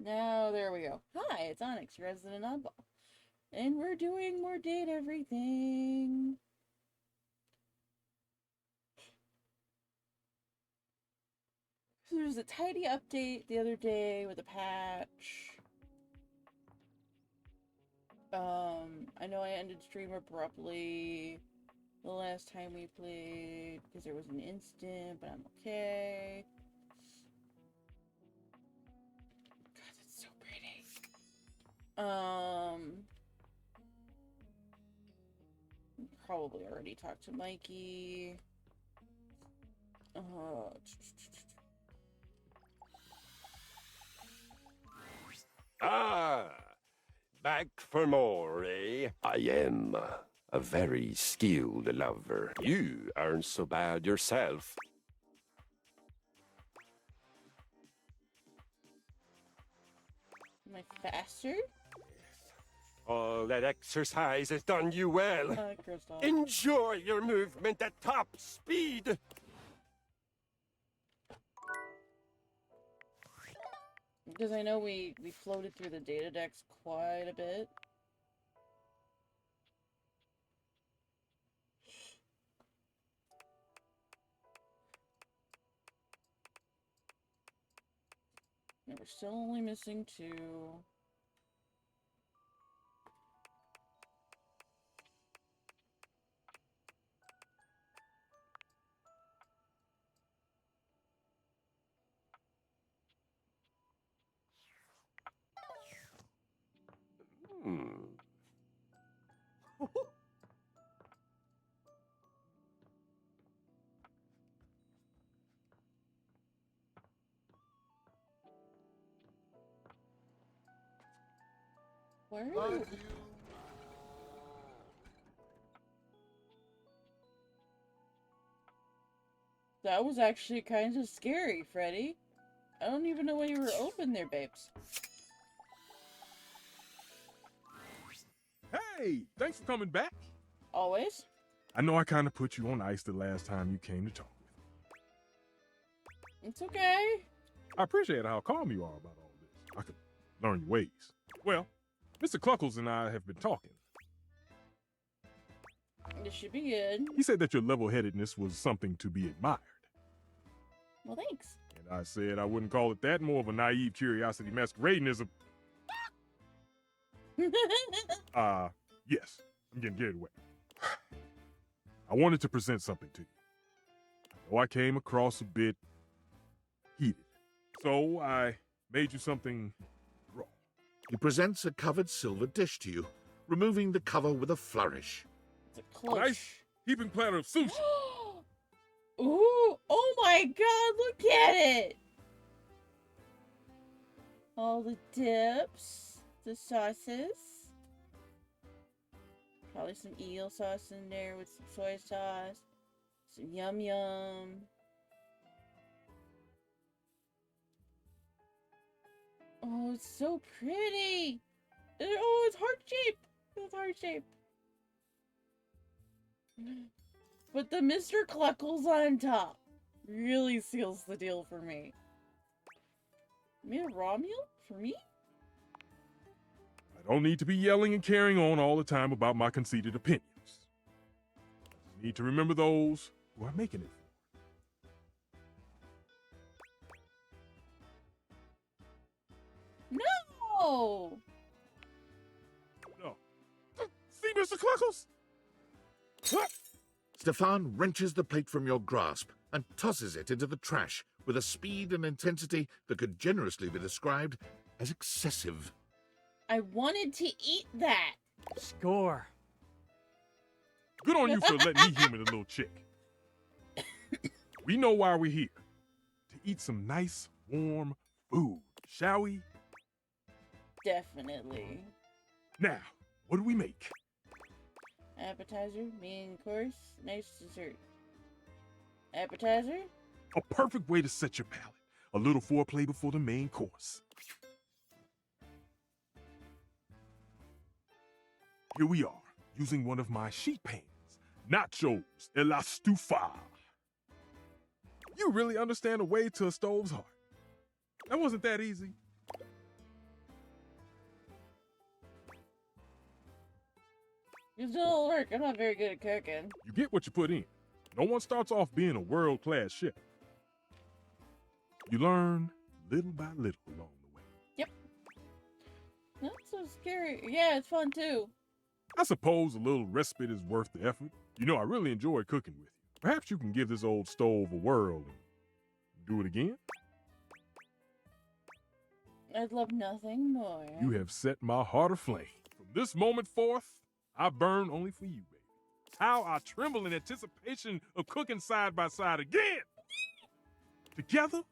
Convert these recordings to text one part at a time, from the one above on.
Now, there we go. Hi, it's Onyx, your resident oddball. And we're doing more date everything. So there's a tidy update the other day with a patch. I know I ended stream abruptly the last time we played because there was an instant, but I'm okay. God, that's so pretty. Probably already talked to Mikey. Ah, back for more, eh? I am a very skilled lover. You aren't so bad yourself. Am I faster? All that exercise has done you well. Crystal. Enjoy your movement at top speed. Because I know we floated through the data decks quite a bit. And we're still only missing 2. Hmm. Where are you? That was actually kind of scary, Freddy. I don't even know why you were open there, babes. Hey, thanks for coming back. Always? I know I kind of put you on ice the last time you came to talk with me. It's okay. I appreciate how calm you are about all this. I could learn your ways. Well, Mr. Cluckles and I have been talking. This should be good. He said that your level-headedness was something to be admired. Well, thanks. And I said I wouldn't call it that, more of a naive curiosity masquerading as a... yes, I'm getting carried away. I wanted to present something to you. I know I came across a bit heated, so I made you something raw. He presents a covered silver dish to you, removing the cover with a flourish. It's a close. Nice heaping platter of sushi. Ooh! Oh my god, look at it! All the dips, the sauces. Probably some eel sauce in there with some soy sauce. Some yum yum. Oh, it's so pretty! Oh, it's heart shaped! It's heart shaped. But the Mr. Cluckles on top really seals the deal for me. You made a raw meal for me? I don't need to be yelling and carrying on all the time about my conceited opinions. I need to remember those who are making it. No! No. See, Mr. Cluckles? What? Stefan wrenches the plate from your grasp and tosses it into the trash with a speed and intensity that could generously be described as excessive. I wanted to eat that. Score. Good on you for letting me human a little chick. We know why we're here. To eat some nice, warm food, shall we? Definitely. Now, what do we make? Appetizer, main course, nice dessert. Appetizer? A perfect way to set your palate. A little foreplay before the main course. Here we are, using one of my sheet pans. Nachos de la stufa. You really understand the way to a stove's heart. That wasn't that easy. It's still work. I'm not very good at cooking. You get what you put in. No one starts off being a world-class chef. You learn little by little along the way. Yep. Not so scary. Yeah, it's fun too. I suppose a little respite is worth the effort. You know, I really enjoy cooking with you. Perhaps you can give this old stove a whirl and do it again? I'd love nothing more. You have set my heart aflame. From this moment forth, I burn only for you, baby. How I tremble in anticipation of cooking side by side again. Together,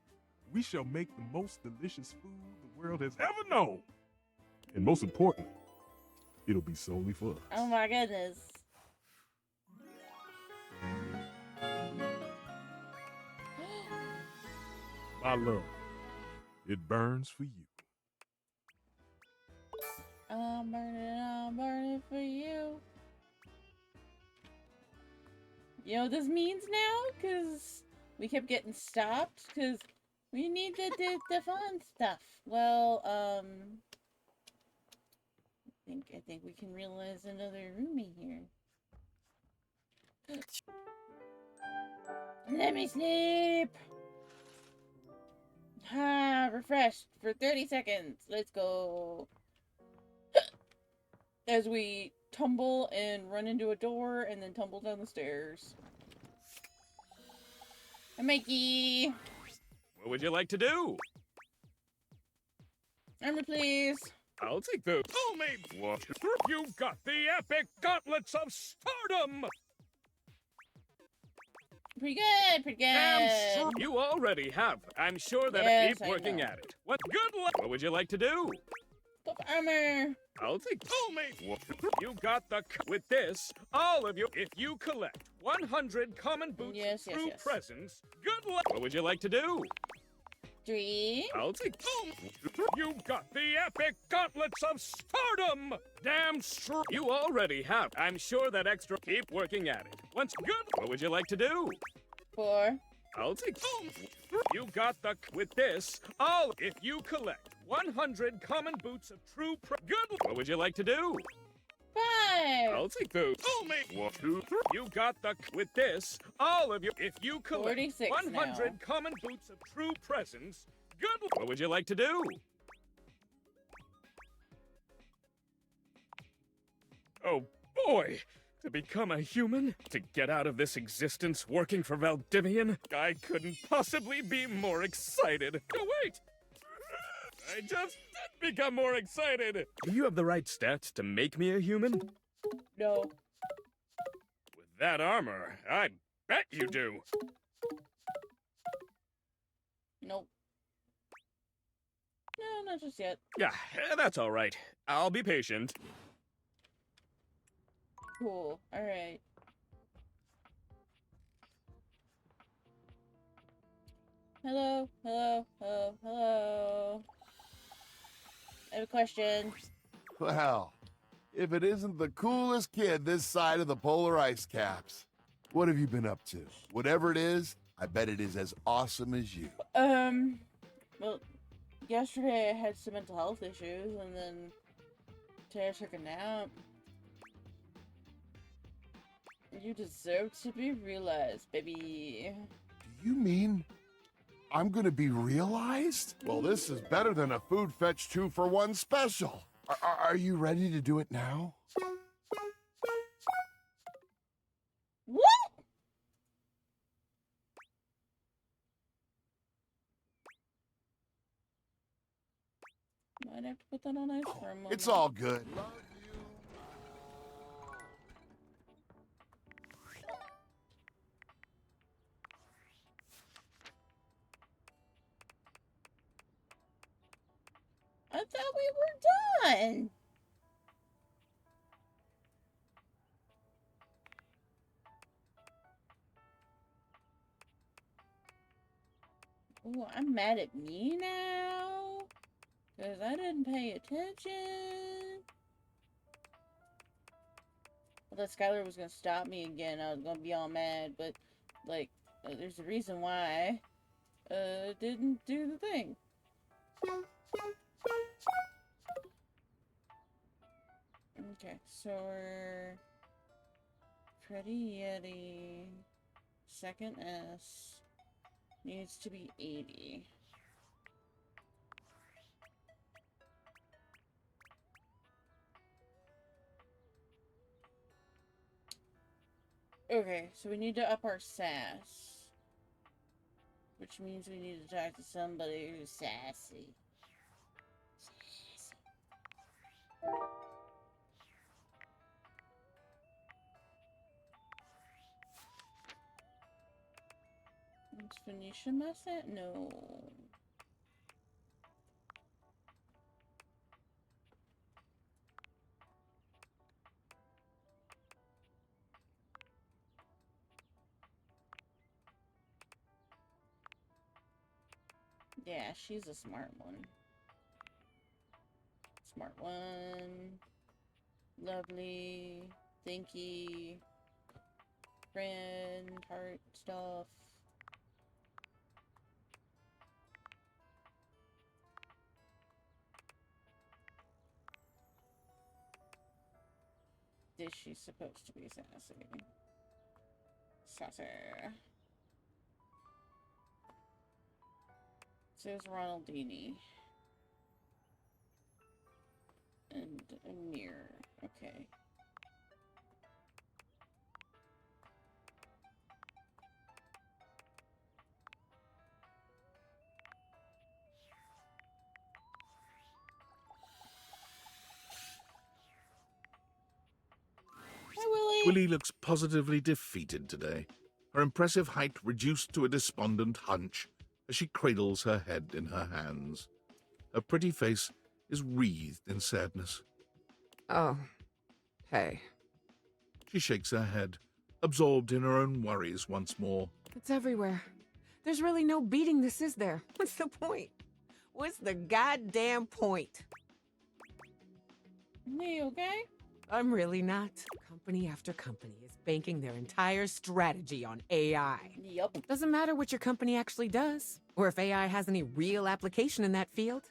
we shall make the most delicious food the world has ever known. And most importantly, it'll be solely for us. Oh my goodness. My love, it burns for you. I'm burning for you. You know what this means now? Because we kept getting stopped because we need the fun stuff. Well, I think we can realize another roomie here. Let me sleep. Refreshed for 30 seconds. Let's go. As we tumble and run into a door and then tumble down the stairs. Hi, Mikey. What would you like to do? Armor, please. I'll take the... Tell me what? You've got the epic gauntlets of stardom! Pretty good, pretty good. I'm sure you already have. I'm sure that Yes, keep I working know. at it. What good luck? What would you like to do? Go for armor. I'll take... Tell me what? You got the... With this, all of you, if you collect 100 common boots Yes, yes, through yes. presents, good luck. What would you like to do? 3. I'll take... You've got the epic gauntlets of stardom! Damn strong. You already have. I'm sure that extra... Keep working at it. Once good... What would you like to do? 4. I'll take... You got the... With this, all... If you collect 100 common boots of true good... What would you like to do? 5. I'll take those. Tell me what? You got the... With this, all of you... If you collect 46 100 now. common boots of true presents, good... What would you like to do? Oh, boy! To become a human? To get out of this existence working for Valdivian? I couldn't possibly be more excited. No, wait! I just did become more excited! Do you have the right stats to make me a human? No. With that armor, I bet you do. Nope. No, not just yet. Yeah, that's all right. I'll be patient. Cool. Alright. Hello, hello, hello, hello. I have a question. Well, if it isn't the coolest kid this side of the polar ice caps. What have you been up to? Whatever it is, I bet it is as awesome as you. Well, yesterday I had some mental health issues, and then today I took a nap. You deserve to be realized, baby. Do you mean I'm gonna be realized? Well, this is better than a Food Fetch 2-for-1 special. Are you ready to do it now? What? Might have to put that on ice for a moment. It's all good. I thought we were done. Oh, I'm mad at me now. Because I didn't pay attention. I thought Skylar was going to stop me again. I was going to be all mad. But, like, there's a reason why I didn't do the thing. Okay, so we're Pretty Yeti. Second S. Needs to be 80. Okay, so we need to up our sass. Which means we need to talk to somebody who's sassy. Sassy. Is Phoenicia Massa? No. Yeah, she's a smart one. Smart one. Lovely. Thinky. Friend. Heart stuff. Is she supposed to be sassy? Sassy. Says Ronaldini. And Amir. Okay. Hi, Willie. Willie looks positively defeated today, her impressive height reduced to a despondent hunch as she cradles her head in her hands. Her pretty face is wreathed in sadness. Oh. Hey. She shakes her head, absorbed in her own worries once more. It's everywhere. There's really no beating this, is there? What's the point? What's the goddamn point? Hey, okay? I'm really not. Company after company is banking their entire strategy on AI. Yup. Doesn't matter what your company actually does, or if AI has any real application in that field.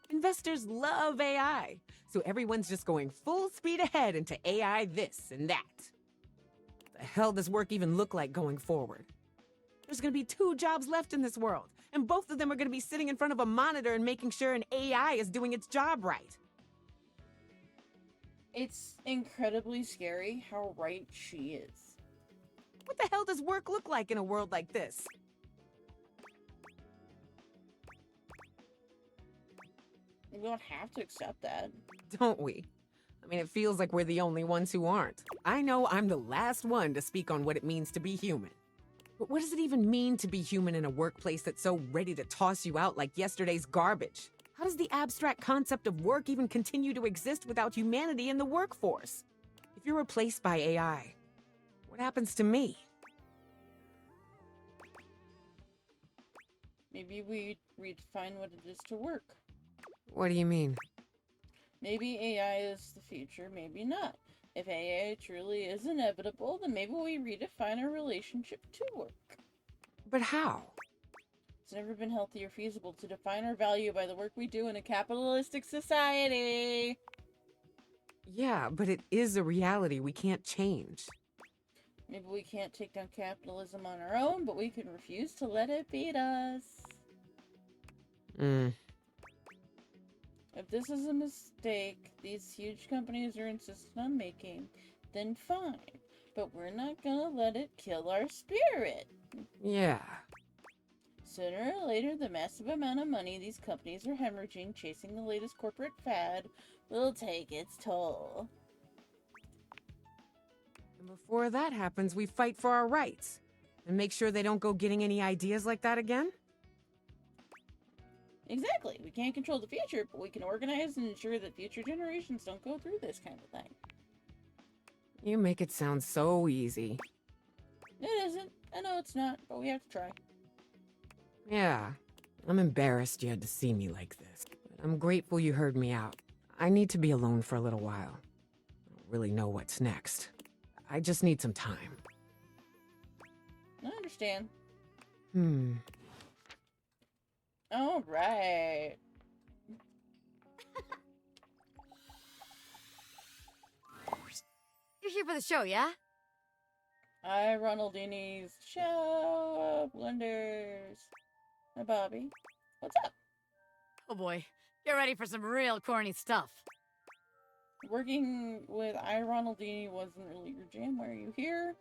Investors love AI, so everyone's just going full speed ahead into AI this and that. What the hell does work even look like going forward? There's gonna be 2 jobs left in this world, and both of them are gonna be sitting in front of a monitor and making sure an AI is doing its job right. It's incredibly scary how right she is. What the hell does work look like in a world like this? We don't have to accept that. Don't we? I mean, it feels like we're the only ones who aren't. I know I'm the last one to speak on what it means to be human. But what does it even mean to be human in a workplace that's so ready to toss you out like yesterday's garbage? How does the abstract concept of work even continue to exist without humanity in the workforce? If you're replaced by AI, what happens to me? Maybe we redefine what it is to work. What do you mean? Maybe AI is the future, maybe not. If AI truly is inevitable, then maybe we redefine our relationship to work. But how? It's never been healthy or feasible to define our value by the work we do in a capitalistic society. Yeah, but it is a reality we can't change. Maybe we can't take down capitalism on our own, but we can refuse to let it beat us. If this is a mistake these huge companies are insisting on making, then fine. But we're not gonna let it kill our spirit. Yeah. Sooner or later, the massive amount of money these companies are hemorrhaging chasing the latest corporate fad will take its toll. And before that happens, we fight for our rights. And make sure they don't go getting any ideas like that again? Exactly. We can't control the future, but we can organize and ensure that future generations don't go through this kind of thing. You make it sound so easy. It isn't. I know it's not, but we have to try. Yeah, I'm embarrassed you had to see me like this. But I'm grateful you heard me out. I need to be alone for a little while. I don't really know what's next. I just need some time. I understand. All right. You're here for the show, yeah? Hi, Ronaldini's show, Blenders. Hi, Bobby. What's up? Oh boy, get ready for some real corny stuff. Working with I, Ronaldini wasn't really your jam. Why are you here?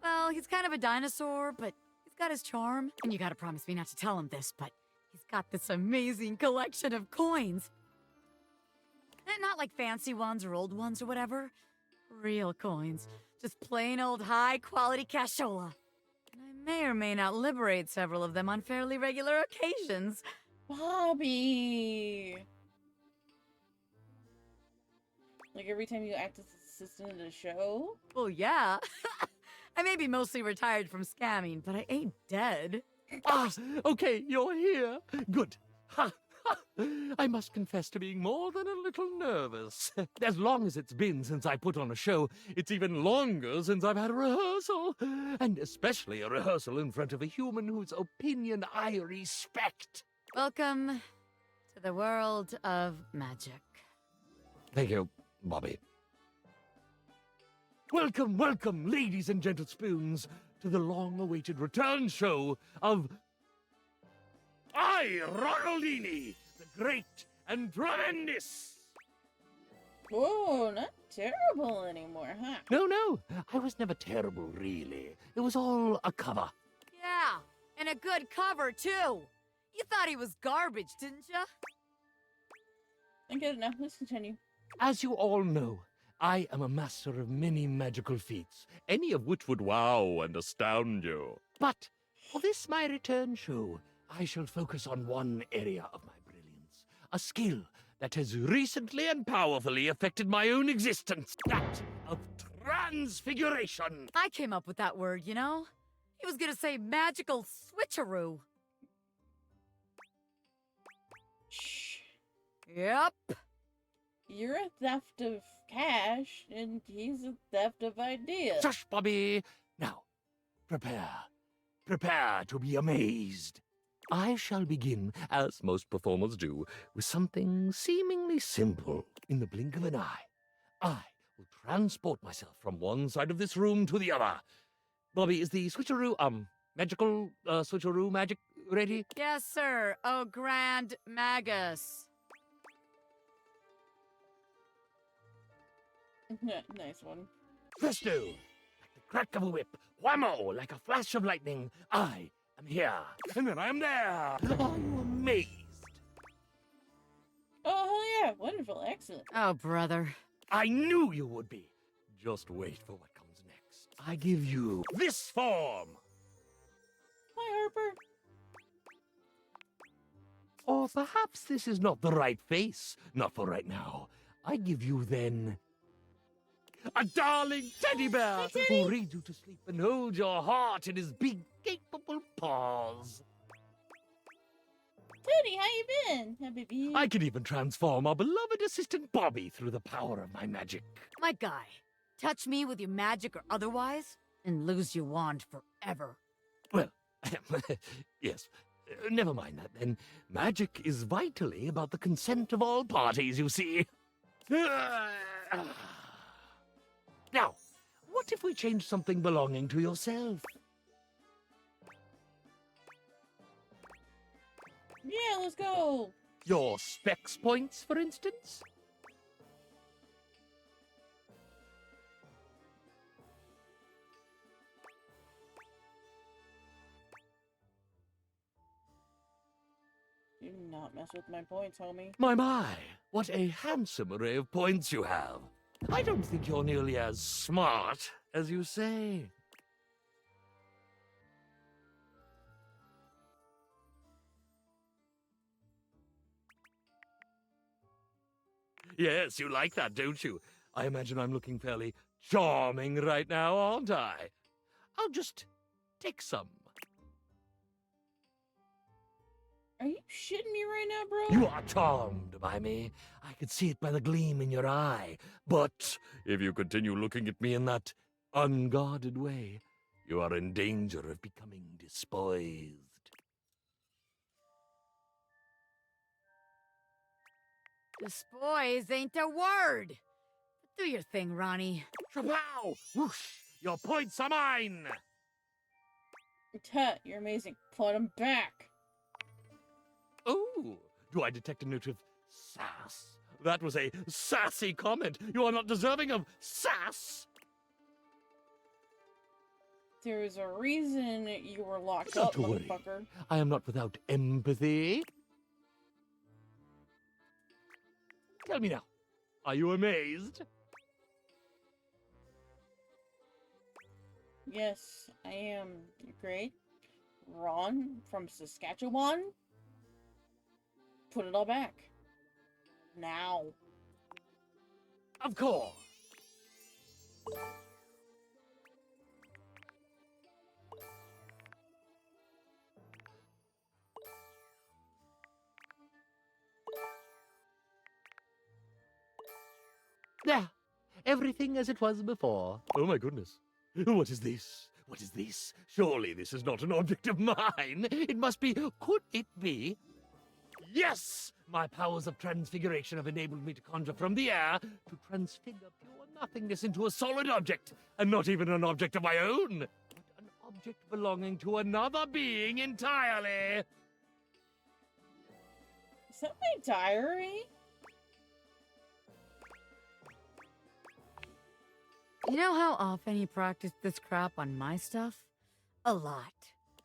Well, he's kind of a dinosaur, but he's got his charm. And you gotta promise me not to tell him this, but he's got this amazing collection of coins. And not like fancy ones or old ones or whatever. Real coins. Just plain old high-quality cashola. And I may or may not liberate several of them on fairly regular occasions. Bobby! Like every time you act as assistant in the show? Well, yeah. I may be mostly retired from scamming, but I ain't dead. Ah, okay, you're here. Good. Ha, ha. I must confess to being more than a little nervous. As long as it's been since I put on a show, it's even longer since I've had a rehearsal. And especially a rehearsal in front of a human whose opinion I respect. Welcome to the world of magic. Thank you, Bobby. Welcome, welcome, ladies and gentle spoons, to the long-awaited return show of I, Ronaldini, the Great and Tremendous. Whoa, not terrible anymore, huh? No, I was never terrible, really. It was all a cover. Yeah, and a good cover, too. You thought he was garbage, didn't you? I get it now. Let's continue. As you all know, I am a master of many magical feats, any of which would wow and astound you. But for this my return show, I shall focus on one area of my brilliance, a skill that has recently and powerfully affected my own existence, that of transfiguration. I came up with that word, you know? He was gonna say magical switcheroo. Shh. Yep. You're a theft of cash, and he's a theft of ideas. Shush, Bobby! Now, prepare. Prepare to be amazed. I shall begin, as most performers do, with something seemingly simple. In the blink of an eye, I will transport myself from one side of this room to the other. Bobby, is the switcheroo, magical, switcheroo magic ready? Yes, sir. Oh, Grand Magus. Nice one. Presto! Like the crack of a whip. Whammo! Like a flash of lightning. I am here. And then I am there. Are you amazed? Oh, hell yeah. Wonderful. Excellent. Oh, brother. I knew you would be. Just wait for what comes next. I give you this form. Hi, Harper. Or perhaps this is not the right face. Not for right now. I give you then a darling teddy bear who reads you to sleep and holds your heart in his big, capable paws. Teddy, how you been? Hi, baby. I can even transform our beloved assistant Bobby through the power of my magic. My guy, touch me with your magic or otherwise, and lose your wand forever. Well, yes. Never mind that then. Magic is vitally about the consent of all parties, you see. Now, what if we change something belonging to yourself? Yeah, let's go. Your specs points, for instance? Do not mess with my points, homie. My, what a handsome array of points you have. I don't think you're nearly as smart as you say. Yes, you like that, don't you? I imagine I'm looking fairly charming right now, aren't I? I'll just take some. Are you shitting me right now, bro? You are charmed by me. I could see it by the gleam in your eye. But if you continue looking at me in that unguarded way, you are in danger of becoming despoiled. Despoise ain't a word. Do your thing, Ronnie. Chapow! Whoosh! Your points are mine! Tut, you're amazing. Put him back. Oh, do I detect a note of sass? That was a sassy comment. You are not deserving of sass. There's a reason you were locked Not up, to worry. motherfucker. I am not without empathy. Tell me now, are you amazed? Yes, I am. You're great. Ron from Saskatchewan? Put it all back. Now. Of course. There. Everything as it was before. Oh my goodness. What is this? What is this? Surely this is not an object of mine. It must be. Could it be? Yes! My powers of transfiguration have enabled me to conjure from the air to transfigure pure nothingness into a solid object, and not even an object of my own, but an object belonging to another being entirely. Is that my diary? You know how often he practiced this crap on my stuff? A lot.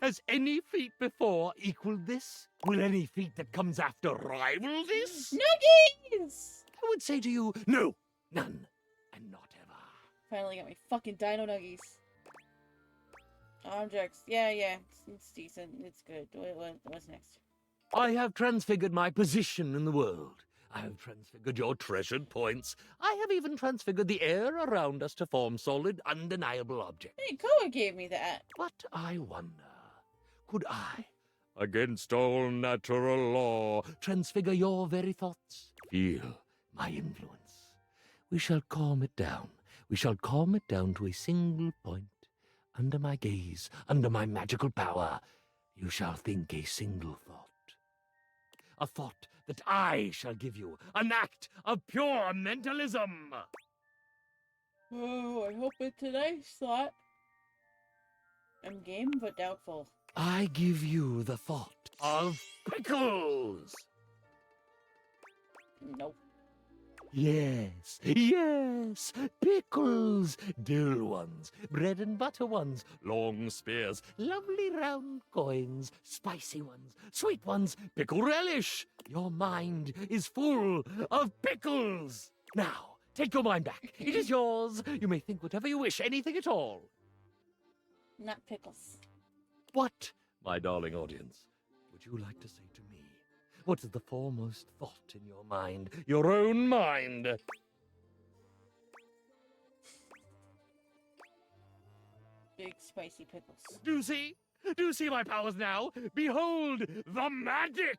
Has any feat before equaled this? Will any feat that comes after rival this? Nuggies! I would say to you, no, none, and not ever. Finally got my fucking dino nuggies. Objects. Yeah, it's decent. It's good. What's next? I have transfigured my position in the world. I have transfigured your treasured points. I have even transfigured the air around us to form solid, undeniable objects. Hey, Koa gave me that. But I wonder, could I, against all natural law, transfigure your very thoughts? Feel my influence. We shall calm it down. We shall calm it down to a single point. Under my gaze, under my magical power, you shall think a single thought. A thought that I shall give you, an act of pure mentalism. Oh, I hope it's a nice thought. I'm game, but doubtful. I give you the thought of pickles. Nope. Yes, yes, pickles. Dill ones, bread and butter ones, long spears, lovely round coins, spicy ones, sweet ones, pickle relish. Your mind is full of pickles. Now, take your mind back. It is yours. You may think whatever you wish, anything at all. Not pickles. What, my darling audience, would you like to say to me? What is the foremost thought in your mind? Your own mind? Big spicy pickles. Do you see? Do you see my powers now? Behold the magic!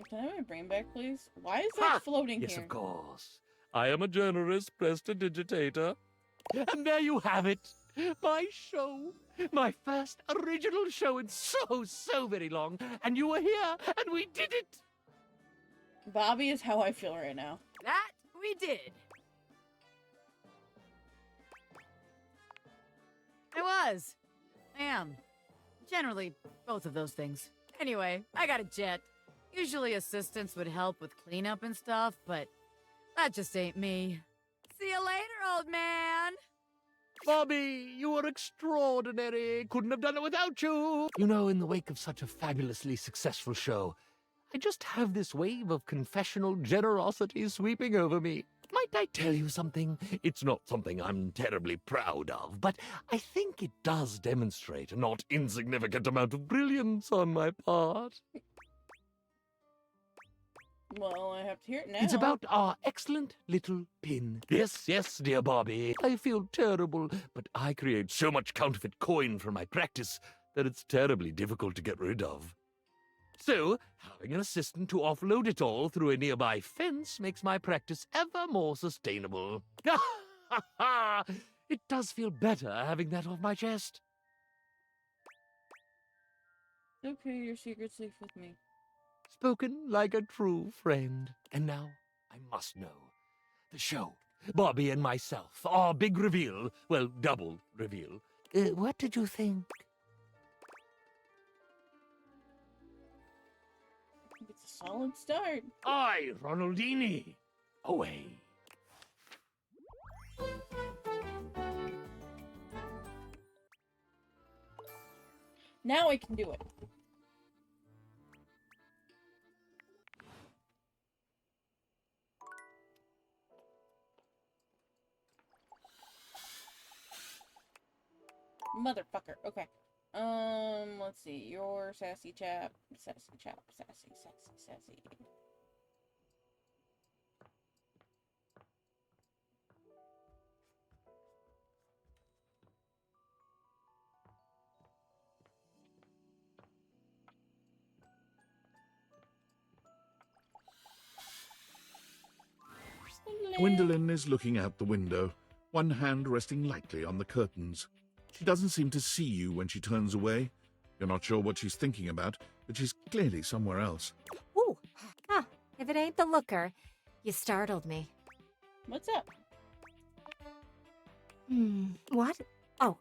Can I have my brain back, please? Why is Ha! that floating Yes, here? of course. I am a generous prestidigitator. And there you have it. My show. My first original show in so very long. And you were here, and we did it. Bobby is how I feel right now. That we did. I was. I am. Generally, both of those things. Anyway, I got a jet. Usually assistants would help with cleanup and stuff, but that just ain't me. See you later, old man. Bobby, you are extraordinary. Couldn't have done it without you. You know, in the wake of such a fabulously successful show, I just have this wave of confessional generosity sweeping over me. Might I tell you something? It's not something I'm terribly proud of, but I think it does demonstrate a not insignificant amount of brilliance on my part. Well, I have to hear it now. It's about our excellent little pin. Yes, dear Bobby. I feel terrible, but I create so much counterfeit coin for my practice that it's terribly difficult to get rid of. So, having an assistant to offload it all through a nearby fence makes my practice ever more sustainable. It does feel better having that off my chest. Okay, your secret's safe with me. Spoken like a true friend. And now, I must know. The show. Bobby and myself. Our big reveal. Well, double reveal. What did you think? It's a solid start. I, Ronaldini. Away. Now I can do it. Motherfucker. Okay. Let's see. You're sassy chap. Sassy chap. Sassy, sassy, sassy. Gwendolyn is looking out the window, one hand resting lightly on the curtains. She doesn't seem to see you when she turns away. You're not sure what she's thinking about, but she's clearly somewhere else. Ooh, huh. If it ain't the looker, you startled me. What's up? What? Oh,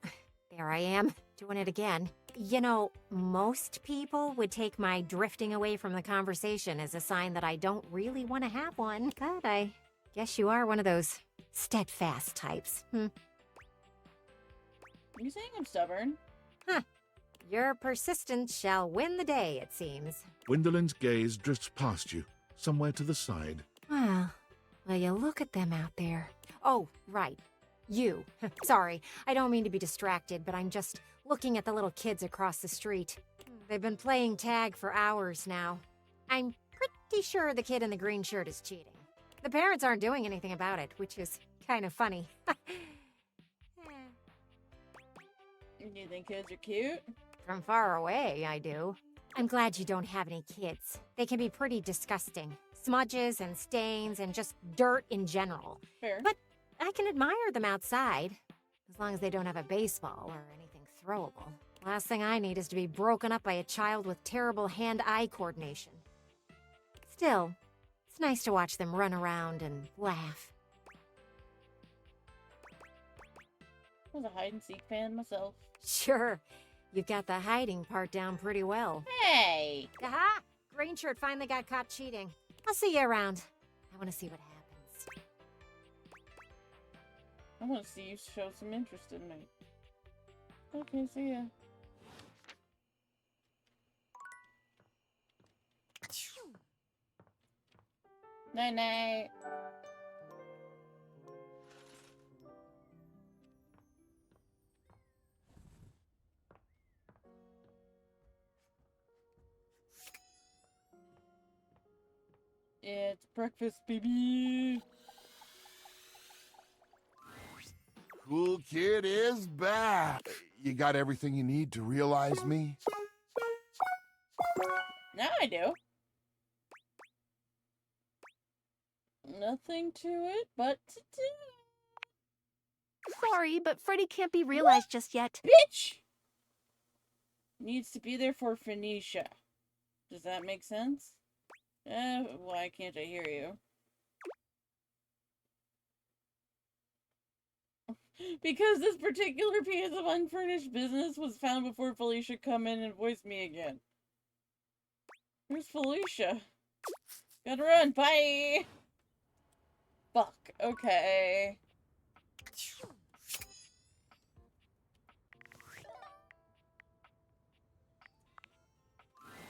there I am, doing it again. You know, most people would take my drifting away from the conversation as a sign that I don't really want to have one, but I guess you are one of those steadfast types. Are you saying I'm stubborn? Huh. Your persistence shall win the day, it seems. Gwendolyn's gaze drifts past you, somewhere to the side. Well, you look at them out there. Oh, right. You. Sorry, I don't mean to be distracted, but I'm just looking at the little kids across the street. They've been playing tag for hours now. I'm pretty sure the kid in the green shirt is cheating. The parents aren't doing anything about it, which is kind of funny. Do you think kids are cute? From far away, I do. I'm glad you don't have any kids. They can be pretty disgusting. Smudges and stains and just dirt in general. Fair. But I can admire them outside, as long as they don't have a baseball or anything throwable. Last thing I need is to be broken up by a child with terrible hand-eye coordination. Still, it's nice to watch them run around and laugh. I was a hide-and-seek fan myself. Sure, you've got the hiding part down pretty well. Hey! Aha! Green shirt finally got caught cheating. I'll see you around. I want to see what happens. I want to see you show some interest in me. Okay, see ya. Night-night. It's breakfast, baby. Cool kid is back. You got everything you need to realize me? Now I do. Nothing to it but to do. Sorry, but Freddy can't be realized just yet. Bitch! Needs to be there for Phoenicia. Does that make sense? Why can't I hear you? Because this particular piece of unfurnished business was found before Felicia come in and voiced me again. Where's Felicia? Gotta run, bye! Fuck, okay.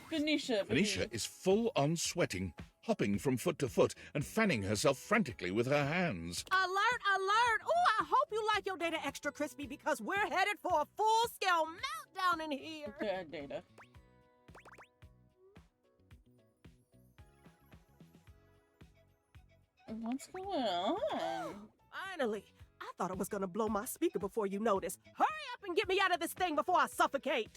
Phoenicia. Phoenicia is full on sweating, hopping from foot to foot and fanning herself frantically with her hands. Alert, alert! Oh, I hope you like your data extra crispy because we're headed for a full-scale meltdown in here. Data. What's going on? Finally. I thought I was gonna blow my speaker before you noticed. Hurry up and get me out of this thing before I suffocate.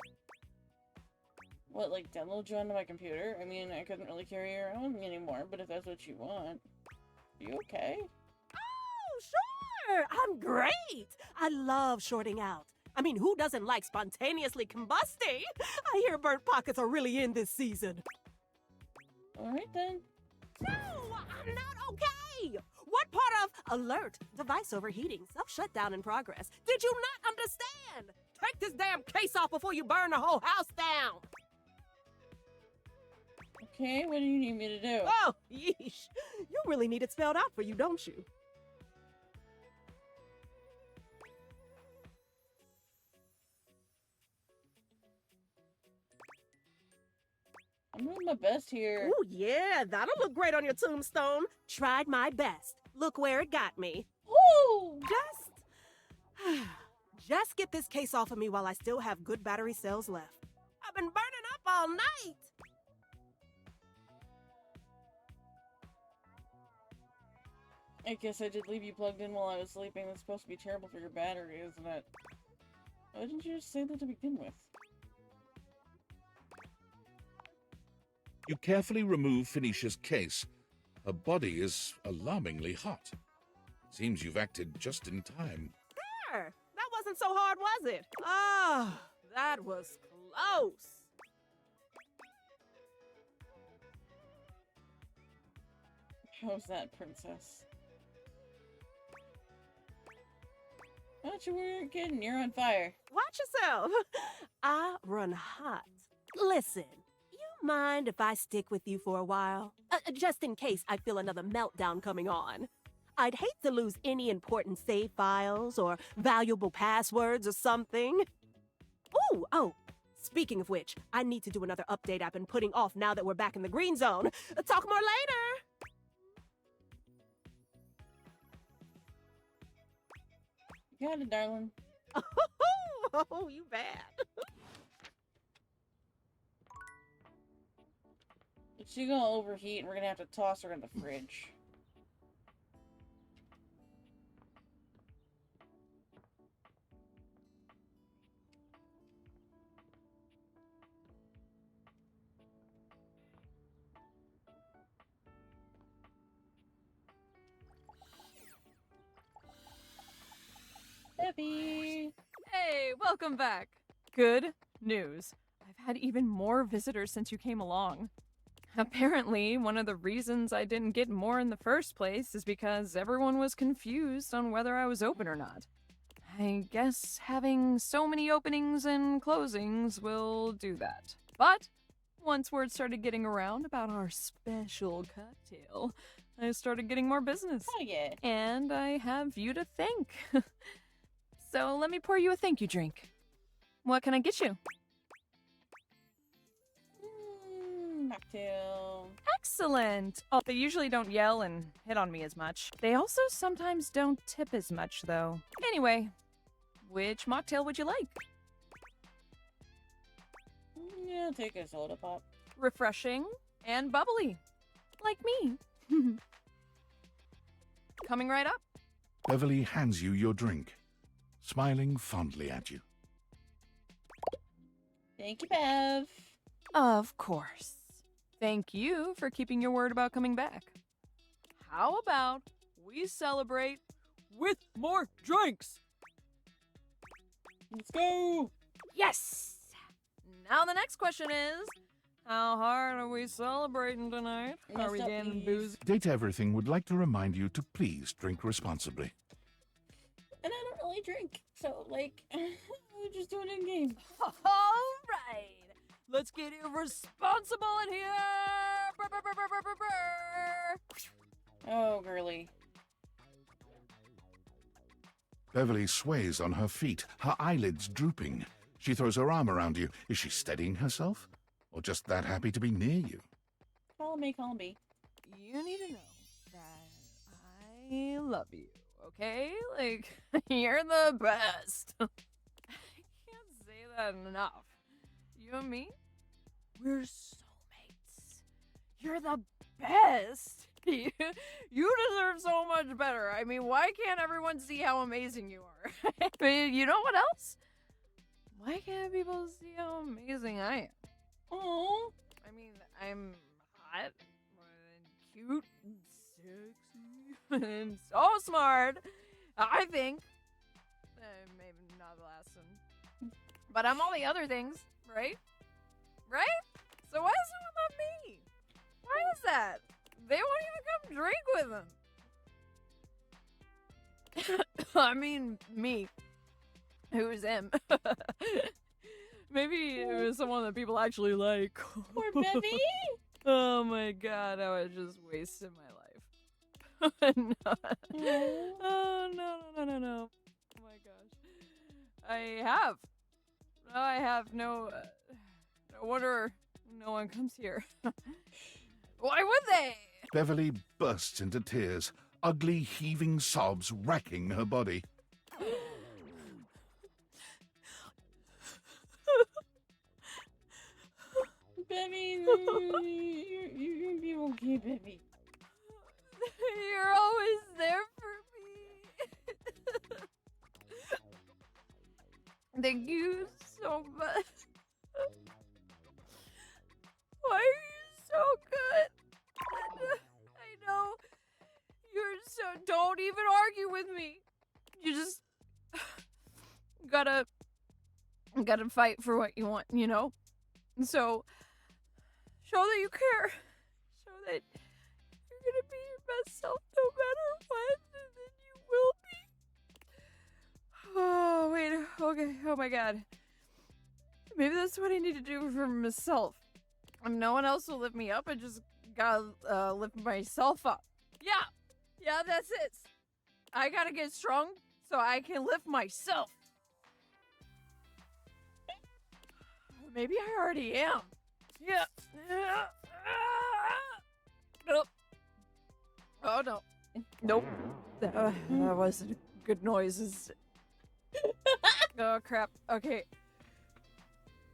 What, like download you onto my computer? I mean, I couldn't really carry your own anymore, but if that's what you want. Are you okay? Oh, sure! I'm great! I love shorting out. I mean, who doesn't like spontaneously combusting? I hear burnt pockets are really in this season. Alright then. No, I'm not okay. What part of alert, device overheating, self-shutdown in progress did you not understand? Take this damn case off before you burn the whole house down. Okay, what do you need me to do? Oh, yeesh. You really need it spelled out for you, don't you? I'm doing my best here. Oh, yeah, that'll look great on your tombstone. Tried my best. Look where it got me. Woo! Just get this case off of me while I still have good battery cells left. I've been burning up all night. I guess I did leave you plugged in while I was sleeping. That's supposed to be terrible for your battery, isn't it? Why didn't you just say that to begin with? You carefully remove Phoenicia's case. Her body is alarmingly hot. Seems you've acted just in time. There. That wasn't so hard, was it? Ah, that was close. How's that, princess? Thought you weren't kidding. You're on fire. Watch yourself. I run hot. Listen, you mind if I stick with you for a while? Just in case I feel another meltdown coming on. I'd hate to lose any important save files or valuable passwords or something. Ooh, oh, speaking of which, I need to do another update I've been putting off now that we're back in the green zone. Talk more later. Got it, darling. Oh, you bad. She's gonna overheat and we're gonna have to toss her in the fridge. Debbie! Hey, welcome back. Good news. I've had even more visitors since you came along. Apparently, one of the reasons I didn't get more in the first place is because everyone was confused on whether I was open or not. I guess having so many openings and closings will do that. But once word started getting around about our special cocktail, I started getting more business. Oh yeah. And I have you to thank. So let me pour you a thank you drink. What can I get you? Mocktail. Excellent! Oh, they usually don't yell and hit on me as much. They also sometimes don't tip as much, though. Anyway, which mocktail would you like? Yeah, take a soda pop. Refreshing and bubbly. Like me. Coming right up. Beverly hands you your drink, smiling fondly at you. Thank you, Bev. Of course. Thank you for keeping your word about coming back. How about we celebrate with more drinks? Let's go! Yes! Now the next question is, how hard are we celebrating tonight? Are we getting booze? Date Everything would like to remind you to please drink responsibly. And I don't really drink, so, like, we're just doing it in game. All right. Let's get irresponsible in here. Brr, brr, brr, brr, brr, brr. Oh, girly. Beverly sways on her feet, her eyelids drooping. She throws her arm around you. Is she steadying herself? Or just that happy to be near you? Call me, call me. You need to know that I love you, okay? Like, you're the best. I can't say that enough. You and me, we're soulmates. You're the best. You deserve so much better. I mean, why can't everyone see how amazing you are? But you know what else? Why can't people see how amazing I am? Oh, I mean, I'm hot and cute and sexy and so smart. I think. Maybe not the last one. But I'm all the other things, right? Right? So why does someone love me? Why is that? They with him. I mean, me. Who's him? Maybe it was someone that people actually like. Poor Bevy. Oh my god, I was just wasting my life. No. Oh, no. Oh my gosh. I have no wonder no one comes here. Why would they? Beverly bursts into tears, ugly heaving sobs racking her body. Bevy, you're gonna be okay, Bevy. You're always there for me. Thank you so much. Why are you so good? I know. You're so... Don't even argue with me. You just... gotta fight for what you want, you know? And so... show that you care. Show that you're gonna be your best self no matter what, and then you will be. Oh, wait. Okay. Oh my god. Maybe that's what I need to do for myself. If no one else will lift me up, I just gotta lift myself up. Yeah, that's it. I gotta get strong so I can lift myself. Maybe I already am. Yeah. Nope. Oh no. Nope. That wasn't good noises. Oh crap. Okay.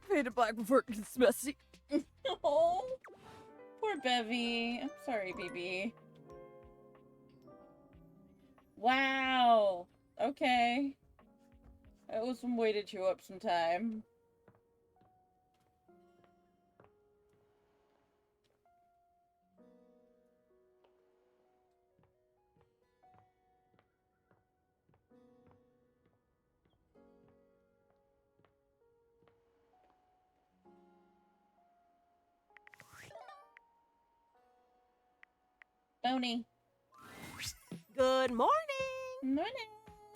Fade to black before it gets messy. Oh, poor Bevy. I'm sorry, BB. Wow. Okay. That was some way to chew up some time. Boney. Good morning. Morning.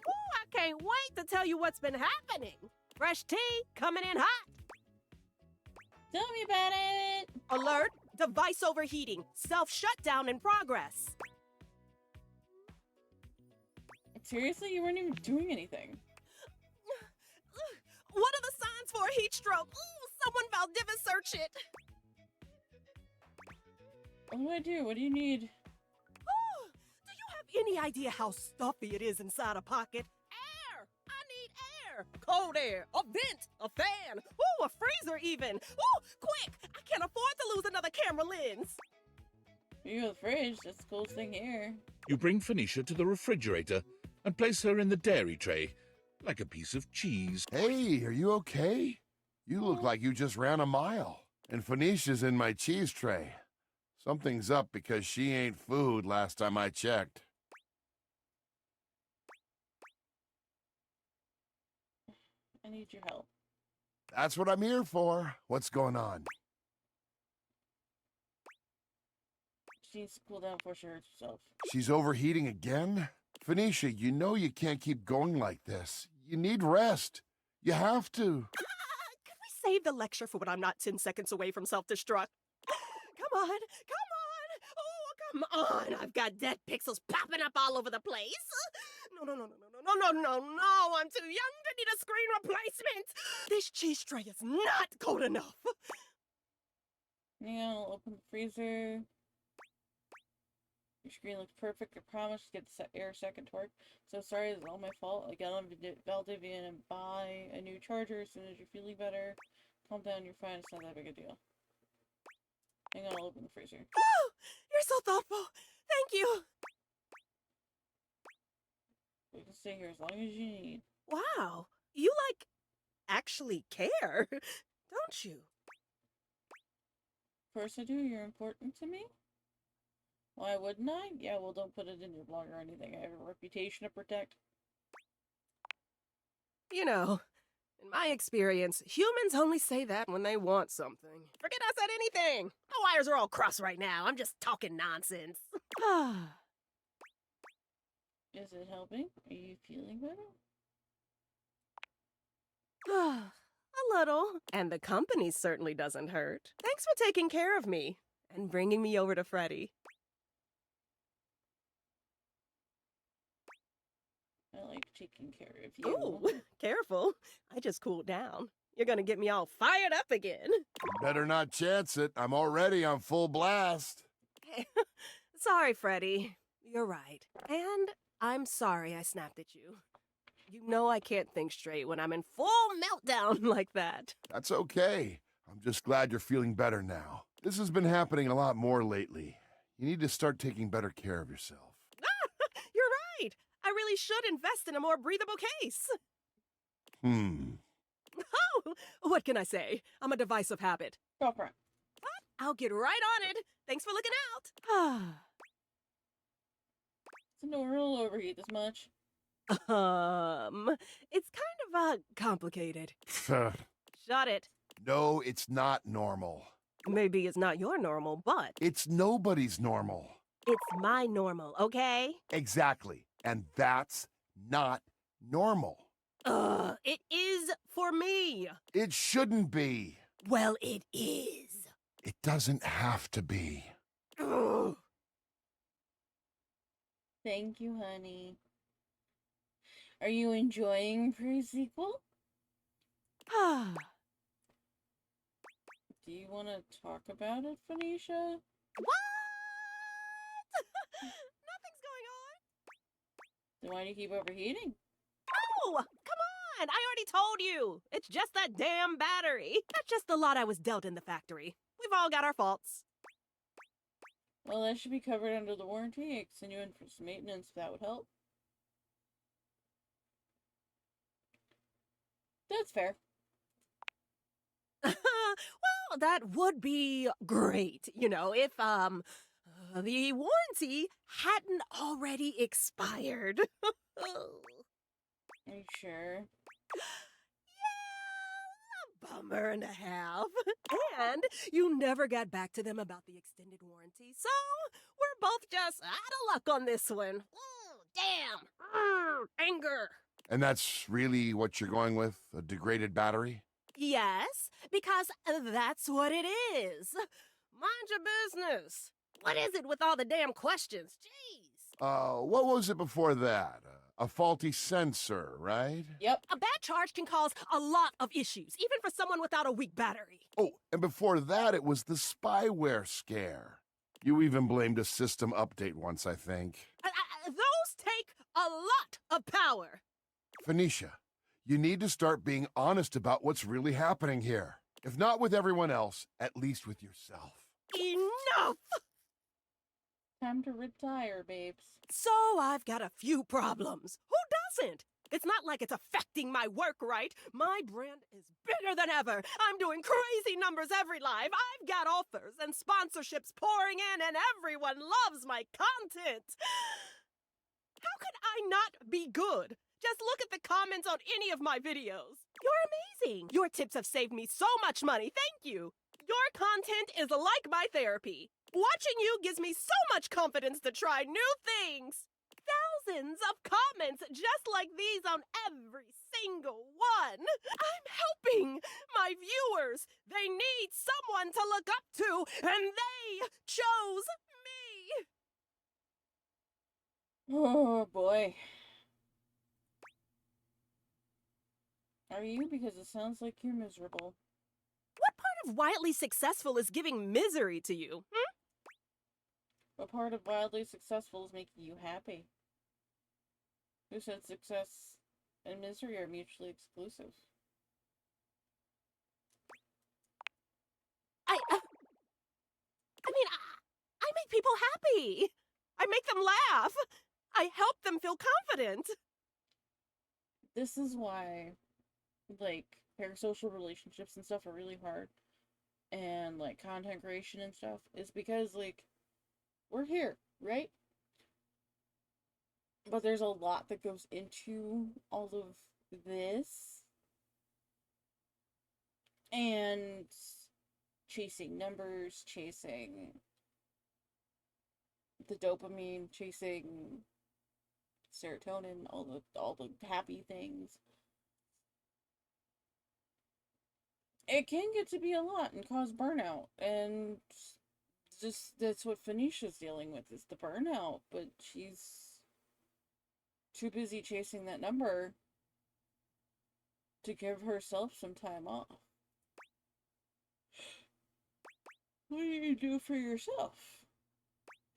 Ooh, I can't wait to tell you what's been happening. Fresh tea coming in hot. Tell me about it. Alert, device overheating. Self-shutdown in progress. Seriously, you weren't even doing anything. What are the signs for a heat stroke? Ooh, someone Valdivia search it. What do I do? What do you need? Do you have any idea how stuffy it is inside a pocket? Air! I need air! Cold air, a vent, a fan, ooh, a freezer even. Ooh, quick! I can't afford to lose another camera lens. You go to the fridge. That's the coolest thing here. You bring Phoenicia to the refrigerator and place her in the dairy tray, like a piece of cheese. Hey, are you okay? You look like you just ran a mile. And Phoenicia's in my cheese tray. Something's up because she ain't food last time I checked. I need your help. That's what I'm here for. What's going on? She needs to cool down before she hurts herself. She's overheating again? Phoenicia, you know you can't keep going like this. You need rest. You have to. Can we save the lecture for when I'm not 10 seconds away from self-destruct? Come on, come on. Oh, come on. I've got dead pixels popping up all over the place. No. I'm too young to need a screen replacement. This cheese tray is not cold enough. Hang on, I'll open the freezer. Your screen looks perfect. I promise. Get the air second to work. So sorry, it's all my fault. I got on Valdivia and buy a new charger as soon as you're feeling better. Calm down, you're fine. It's not that big a deal. Hang on, I'll open the freezer. Oh, you're so thoughtful. Thank you. We can stay here as long as you need. Wow, you actually care, don't you? Of course I do. You're important to me. Why wouldn't I? Yeah, well, don't put it in your blog or anything. I have a reputation to protect. You know, in my experience, humans only say that when they want something. Forget I said anything. My wires are all crossed right now. I'm just talking nonsense. Is it helping? Are you feeling better? A little. And the company certainly doesn't hurt. Thanks for taking care of me and bringing me over to Freddy. I like taking care of you. Ooh, careful. I just cooled down. You're gonna get me all fired up again. Better not chance it. I'm already on full blast. Sorry, Freddy. You're right. And I'm sorry I snapped at you. You know I can't think straight when I'm in full meltdown like that. That's okay. I'm just glad you're feeling better now. This has been happening a lot more lately. You need to start taking better care of yourself. You're right. I really should invest in a more breathable case. Oh, what can I say? I'm a device of habit. Go for it. But I'll get right on it. Thanks for looking out. It's normal to overheat this much. It's kind of, complicated. Shut it. No, it's not normal. Maybe it's not your normal, but It's nobody's normal. it's my normal, okay? Exactly. And that's not normal. It is for me. It shouldn't be. Well, it is. It doesn't have to be. Ugh. Thank you, honey. Are you enjoying pre-sequel? Do you want to talk about it, Phoenicia? What? Nothing's going on. Then why do you keep overheating? Oh, come on. I already told you. It's just that damn battery. That's just the lot I was dealt in the factory. We've all got our faults. Well, that should be covered under the warranty. I can send you in for some maintenance if that would help. That's fair. Well, that would be great, you know, if, the warranty hadn't already expired. Are you sure? Yeah, a bummer and a half. And you never got back to them about the extended warranty, so we're both just out of luck on this one. Damn. Anger. And that's really what you're going with? A degraded battery? Yes, because that's what it is. Mind your business. What is it with all the damn questions? Jeez. What was it before that? A faulty sensor, right? Yep. A bad charge can cause a lot of issues, even for someone without a weak battery. Oh, and before that, it was the spyware scare. You even blamed a system update once, I think. Those take a lot of power. Phoenicia, you need to start being honest about what's really happening here. If not with everyone else, at least with yourself. Enough! Time to retire, babes. So I've got a few problems. Who doesn't? It's not like it's affecting my work, right? My brand is bigger than ever. I'm doing crazy numbers every live. I've got offers and sponsorships pouring in, and everyone loves my content. How could I not be good? Just look at the comments on any of my videos. You're amazing. Your tips have saved me so much money. Thank you. Your content is like my therapy. Watching you gives me so much confidence to try new things. Thousands of comments just like these on every single one. I'm helping my viewers. They need someone to look up to, and they chose me. Oh, boy. Are you? Because it sounds like you're miserable. What part of wildly successful is giving misery to you? What part of wildly successful is making you happy? Who said success and misery are mutually exclusive? I make people happy. I make them laugh. I help them feel confident. This is why, like, parasocial relationships and stuff are really hard. And, like, content creation and stuff is because, like, we're here, right? But there's a lot that goes into all of this. And chasing numbers, chasing the dopamine, chasing serotonin, all the happy things. It can get to be a lot and cause burnout, and just that's what Phoenicia's dealing with, is the burnout, but she's too busy chasing that number to give herself some time off. What do you do for yourself?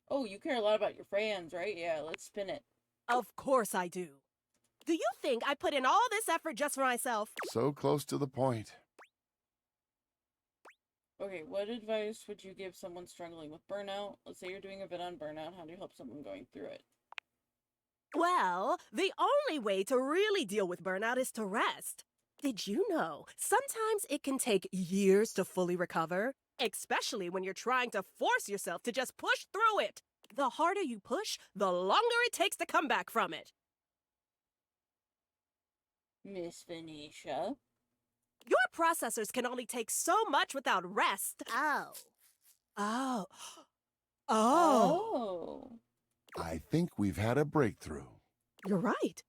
Oh, you care a lot about your fans, right? Yeah, let's spin it. Of course I do. Do you think I put in all this effort just for myself? So close to the point. Okay, what advice would you give someone struggling with burnout? Let's say you're doing a bit on burnout. How do you help someone going through it? Well, the only way to really deal with burnout is to rest. Did you know sometimes it can take years to fully recover? Especially when you're trying to force yourself to just push through it. The harder you push, the longer it takes to come back from it. Miss Venetia? Your processors can only take so much without rest. Oh. Oh. Oh. Oh. I think we've had a breakthrough. You're right.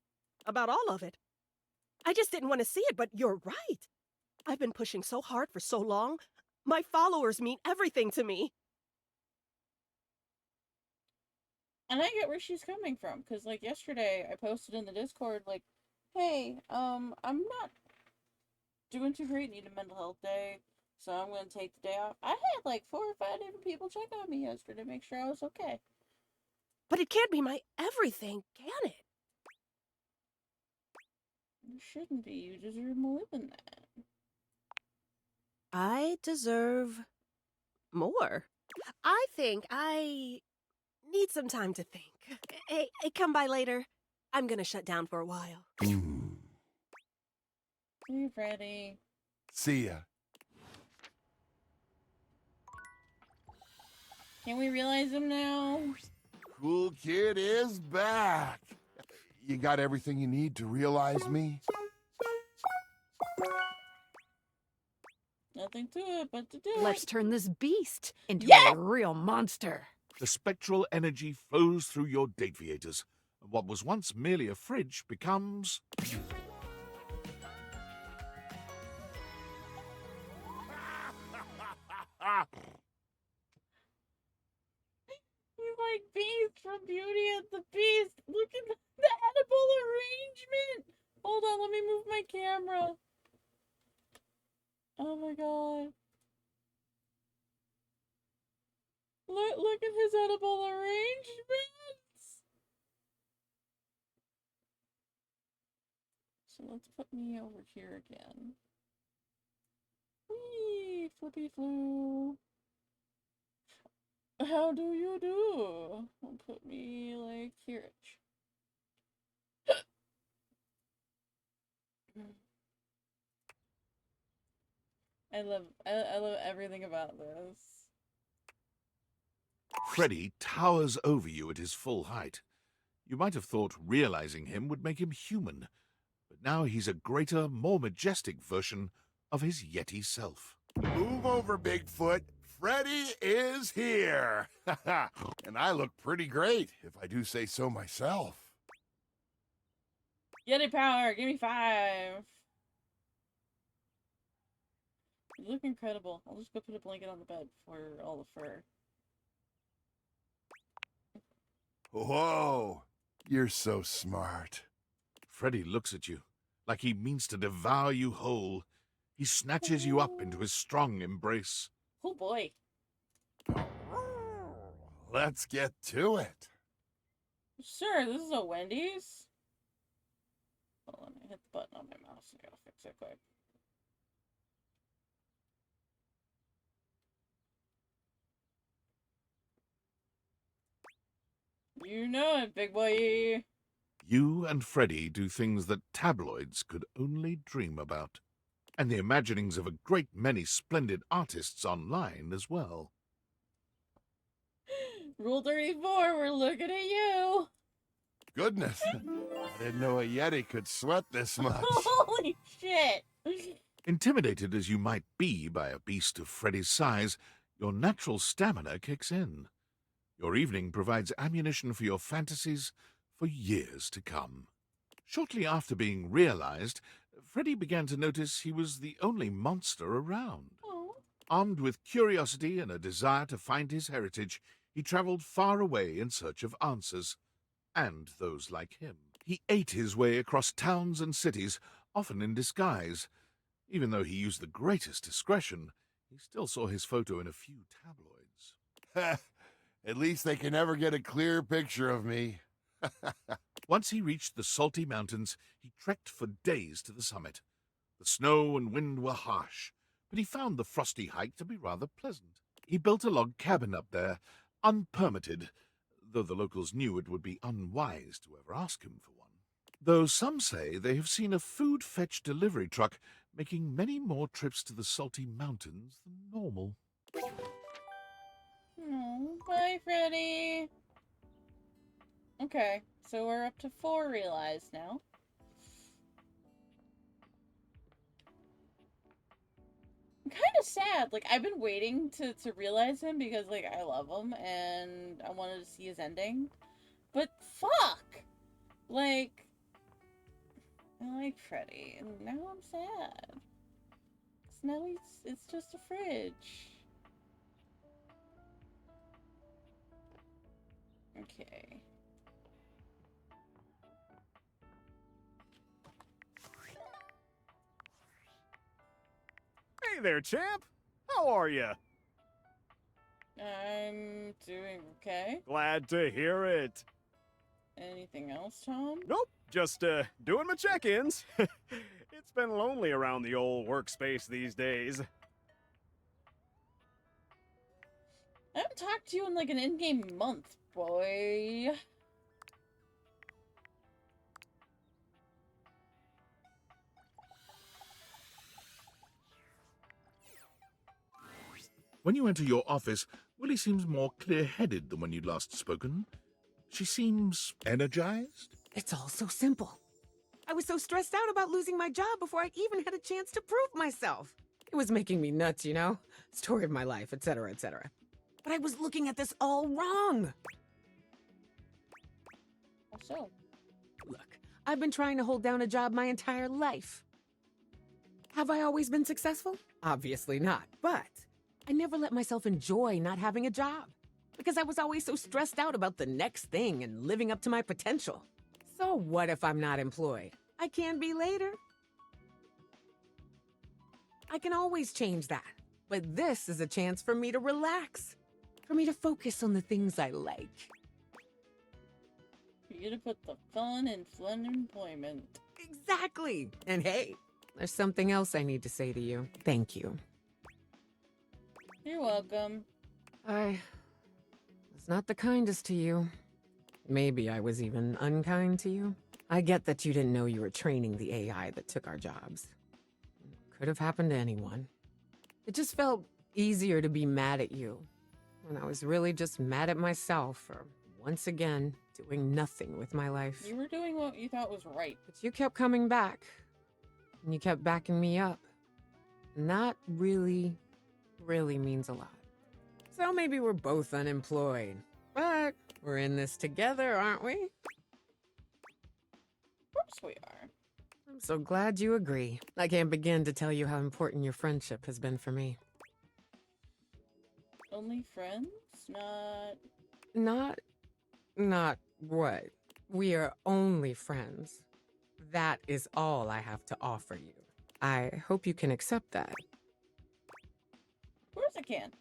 About all of it. I just didn't want to see it, but you're right. I've been pushing so hard for so long. My followers mean everything to me. And I get where she's coming from, because, like, yesterday I posted in the Discord, like, hey, I'm not doing too great, need a mental health day, so I'm going to take the day off. I had, like, 4 or 5 different people check on me yesterday to make sure I was okay. But it can't be my everything, can it? You shouldn't be. You deserve more than that. I deserve more. I think I need some time to think. Hey, come by later. I'm gonna shut down for a while. Hey, Freddy. See ya. Can we realize him now? Cool kid is back. You got everything you need to realize me? Nothing to it but to do Let's it. turn this beast into Yes! a real monster. The spectral energy flows through your Dateviators, and what was once merely a fridge becomes... He's like Beast from Beauty and the Beast. Look at the edible arrangement. Hold on, let me move my camera. Oh my god. Look at his edible arrangements. So let's put me over here again. Whee, flippy flu. How do you do? I'll put me like here. I love everything about this. Freddy towers over you at his full height. You might have thought realizing him would make him human, but now he's a greater, more majestic version of his Yeti self. Move over, Bigfoot. Freddy is here. And I look pretty great, if I do say so myself. Yeti power, give me 5. You look incredible. I'll just go put a blanket on the bed for all the fur. Whoa, you're so smart. Freddy looks at you like he means to devour you whole. He snatches you up into his strong embrace. Oh boy. Let's get to it. Sure, this is a Wendy's. Hold on, I hit the button on my mouse. I gotta fix it quick. You know it, big boy. You and Freddy do things that tabloids could only dream about. And the imaginings of a great many splendid artists online as well. Rule 34, we're looking at you. Goodness, I didn't know a Yeti could sweat this much. Holy shit. Intimidated as you might be by a beast of Freddy's size, your natural stamina kicks in. Your evening provides ammunition for your fantasies, for years to come. Shortly after being realized, Freddy began to notice he was the only monster around. Oh. Armed with curiosity and a desire to find his heritage, he traveled far away in search of answers, and those like him. He ate his way across towns and cities, often in disguise. Even though he used the greatest discretion, he still saw his photo in a few tabloids. At least they can never get a clear picture of me. Once he reached the Salty Mountains, he trekked for days to the summit. The snow and wind were harsh, but he found the frosty hike to be rather pleasant. He built a log cabin up there, unpermitted, though the locals knew it would be unwise to ever ask him for one. Though some say they have seen a food fetch delivery truck making many more trips to the Salty Mountains than normal. Oh, bye, Freddy. Okay, so we're up to 4 realized now. I'm kind of sad. Like, I've been waiting to realize him because, like, I love him and I wanted to see his ending. But fuck! Like, I like Freddy and now I'm sad. 'Cause now it's just a fridge. Okay. Hey there, champ. How are you? I'm doing okay. Glad to hear it. Anything else, Tom? Nope, just doing my check-ins. It's been lonely around the old workspace these days. I haven't talked to you in like an in-game month, boy. When you enter your office, Willie seems more clear-headed than when you'd last spoken. She seems energized. It's all so simple. I was so stressed out about losing my job before I even had a chance to prove myself. It was making me nuts, you know? Story of my life, etc., etc. But I was looking at this all wrong. How so? Look, I've been trying to hold down a job my entire life. Have I always been successful? Obviously not, but I never let myself enjoy not having a job because I was always so stressed out about the next thing and living up to my potential. So what if I'm not employed? I can be later. I can always change that. But this is a chance for me to relax, for me to focus on the things I like. For you to put the fun in fun employment. Exactly. And hey, there's something else I need to say to you. Thank you. You're welcome. I was not the kindest to you. Maybe I was even unkind to you. I get that you didn't know you were training the AI that took our jobs. Could have happened to anyone. It just felt easier to be mad at you when I was really just mad at myself for, once again, doing nothing with my life. You were doing what you thought was right. But you kept coming back, and you kept backing me up. And that really means a lot. So maybe we're both unemployed, but we're in this together, aren't we? Of course we are. I'm so glad you agree. I can't begin to tell you how important your friendship has been for me. Only friends? Not what? We are only friends. That is all I have to offer you. I hope you can accept that. Of course I can.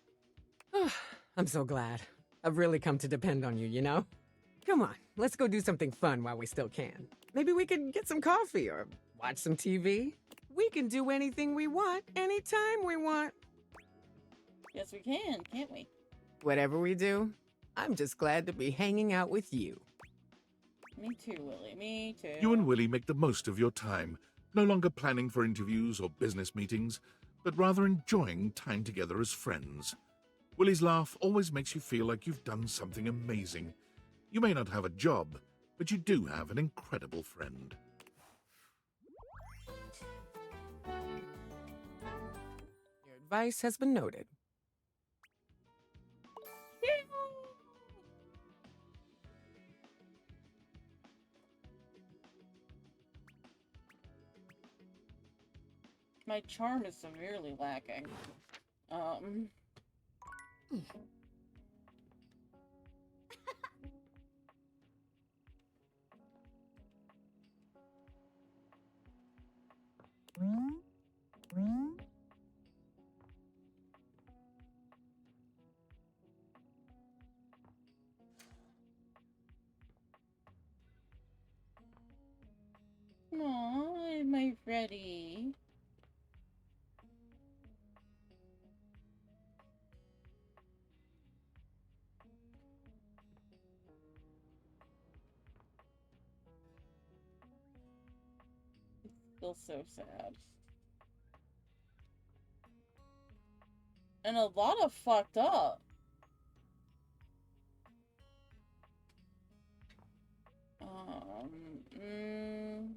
I'm so glad. I've really come to depend on you, you know? Come on, let's go do something fun while we still can. Maybe we could get some coffee or watch some TV. We can do anything we want, anytime we want. Yes, we can, can't we? Whatever we do, I'm just glad to be hanging out with you. Me too, Willie. Me too. You and Willie make the most of your time, no longer planning for interviews or business meetings, but rather enjoying time together as friends. Willie's laugh always makes you feel like you've done something amazing. You may not have a job, but you do have an incredible friend. Your advice has been noted. my charm is severely lacking. Aw, my Freddy. Still so sad. And a lot of fucked up. Mm.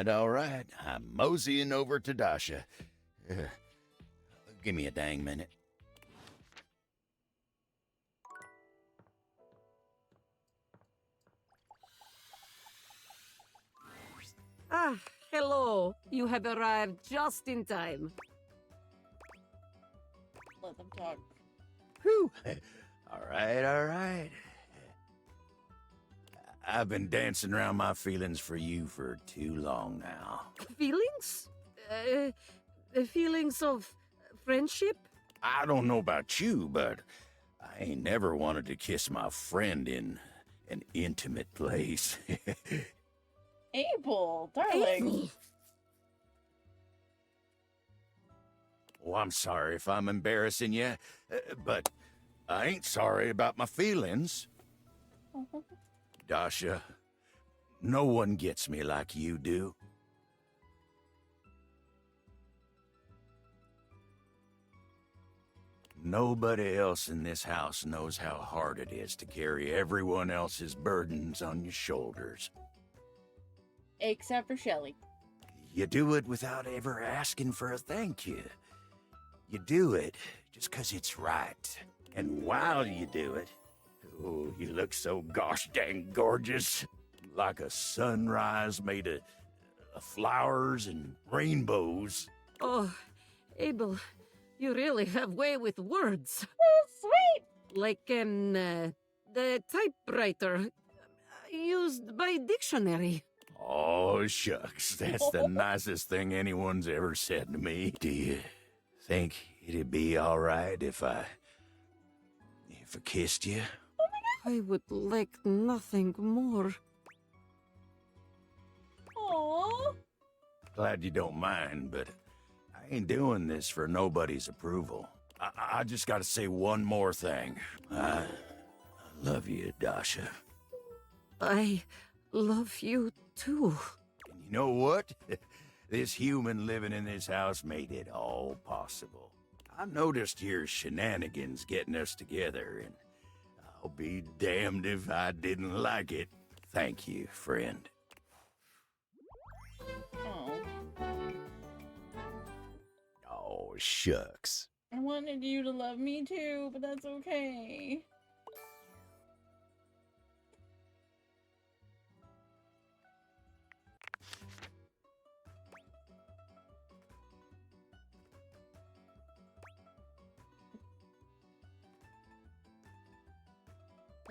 All right. I'm moseying over to Dasha. Give me a dang minute. Ah, hello. You have arrived just in time. Let them talk. Whew. All right. I've been dancing around my feelings for you for too long now. Feelings? Feelings of friendship? I don't know about you, but I ain't never wanted to kiss my friend in an intimate place. Abel, darling. Abel. Oh, I'm sorry if I'm embarrassing you, but I ain't sorry about my feelings. Dasha, no one gets me like you do. Nobody else in this house knows how hard it is to carry everyone else's burdens on your shoulders. Except for Shelly. You do it without ever asking for a thank you. You do it just 'cause it's right. And while you do it, oh, you look so gosh dang gorgeous. Like a sunrise made of flowers and rainbows. Oh, Abel, you really have way with words. Oh, sweet! Like the typewriter used by dictionary. Oh, shucks. That's the nicest thing anyone's ever said to me. Do you think it'd be all right if I kissed you? I would like nothing more. Aww. Glad you don't mind, but I ain't doing this for nobody's approval. I just gotta say one more thing. I love you, Dasha. I love you too. And you know what? This human living in this house made it all possible. I noticed your shenanigans getting us together, and I'll be damned if I didn't like it. Thank you, friend. Oh. Oh, shucks. I wanted you to love me too, but that's okay.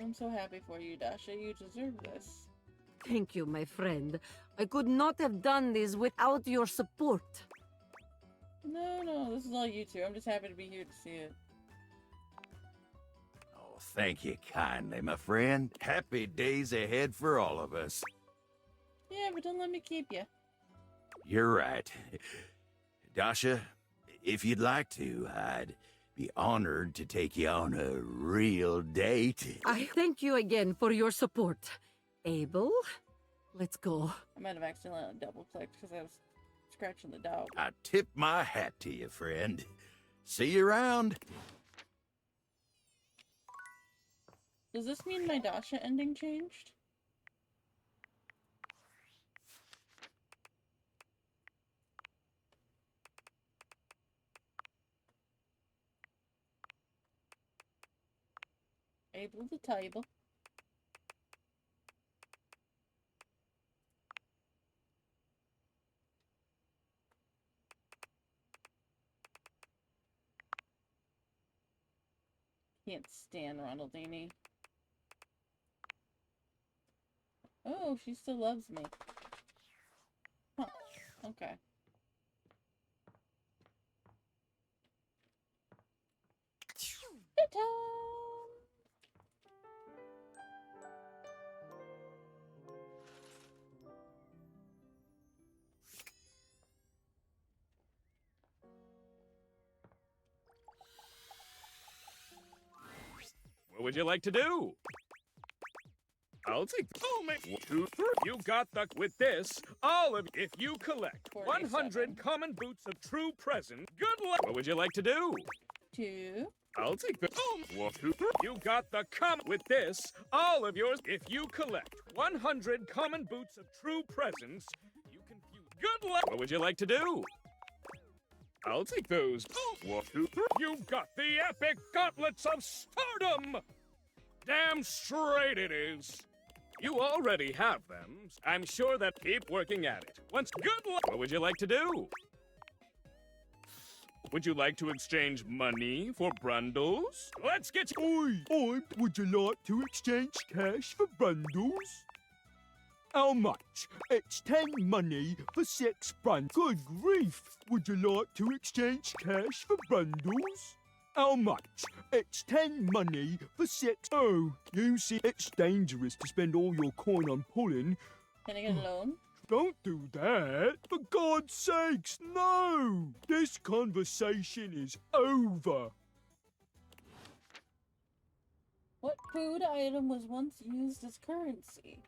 I'm so happy for you, Dasha. You deserve this. Thank you, my friend. I could not have done this without your support. No, this is all you two. I'm just happy to be here to see it. Oh, thank you kindly, my friend. Happy days ahead for all of us. Yeah, but don't let me keep you. You're right. Dasha, if you'd like to, I'd be honored to take you on a real date. I thank you again for your support. Abel, let's go. I might have accidentally double-clicked because I was scratching the dog. I tip my hat to you, friend. See you around. Does this mean my Dasha ending changed? Table to table. Can't stand Ronaldini. Oh, she still loves me. Huh. Okay. Ta-ta! What would you like to do? I'll take. Oh, man. 1, 2, 3. You got the. With this, all of. If you collect 100 common boots of true present, good luck. What would you like to do? 2. I'll take the. Oh, 1, 2, 3. You got the. With this, all of yours. If you collect 100 common boots of true presents, you can. Good luck. What would you like to do? I'll take those. Oh, 1, 2, 3. You got the epic gauntlets of stardom! Damn straight it is. You already have them. I'm sure that keep working at it. Once good luck. What would you like to do? Would you like to exchange money for brundles? Let's get you. Oi, would you like to exchange cash for bundles? How much? It's 10 money for 6 bundles. Good grief! Would you like to exchange cash for bundles? How much? It's 10 money for 6. Oh, you see, it's dangerous to spend all your coin on pulling. Can I get a loan? Don't do that! For God's sakes, no! This conversation is over. What food item was once used as currency?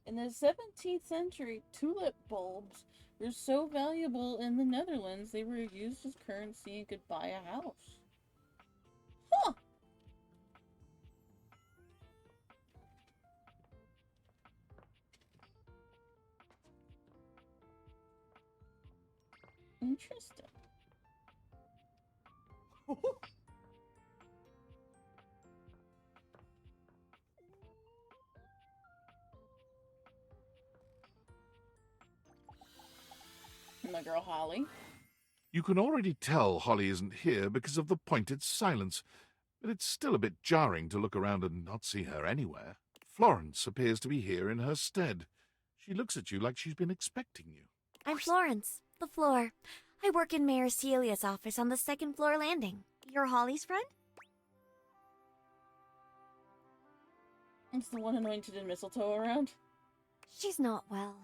In the 17th century, tulip bulbs were so valuable in the Netherlands they were used as currency and could buy a house. Huh! Interesting. My girl Holly. You can already tell Holly isn't here because of the pointed silence, but it's still a bit jarring to look around and not see her anywhere. Florence appears to be here in her stead. She looks at you like she's been expecting you. I'm Florence, the floor. I work in Mayor Celia's office on the 2nd floor landing. You're Holly's friend? It's the one anointed in mistletoe around. She's not well.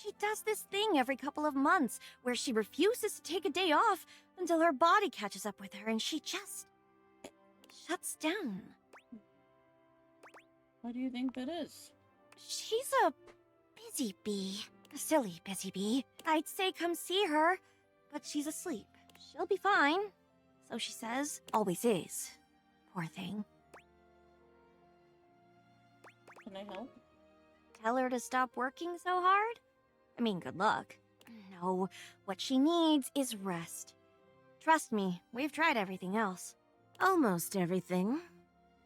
She does this thing every couple of months where she refuses to take a day off until her body catches up with her and she just shuts down. What do you think that is? She's a busy bee. A silly busy bee. I'd say come see her, but she's asleep. She'll be fine. So she says. Always is. Poor thing. Can I help? Tell her to stop working so hard? I mean, good luck. No, what she needs is rest. Trust me, we've tried everything else. Almost everything.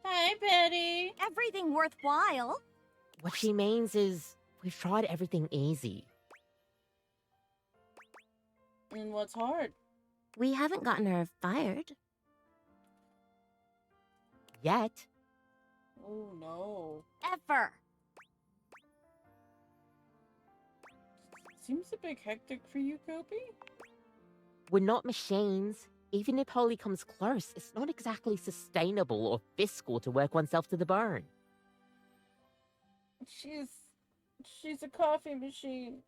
Hi, Betty. Everything worthwhile. What she means is, we've tried everything easy. And what's hard? We haven't gotten her fired. Yet. Oh, no. Ever. Seems a bit hectic for you, Kobe. We're not machines. Even if Holly comes close, it's not exactly sustainable or fiscal to work oneself to the bone. She's a coffee machine.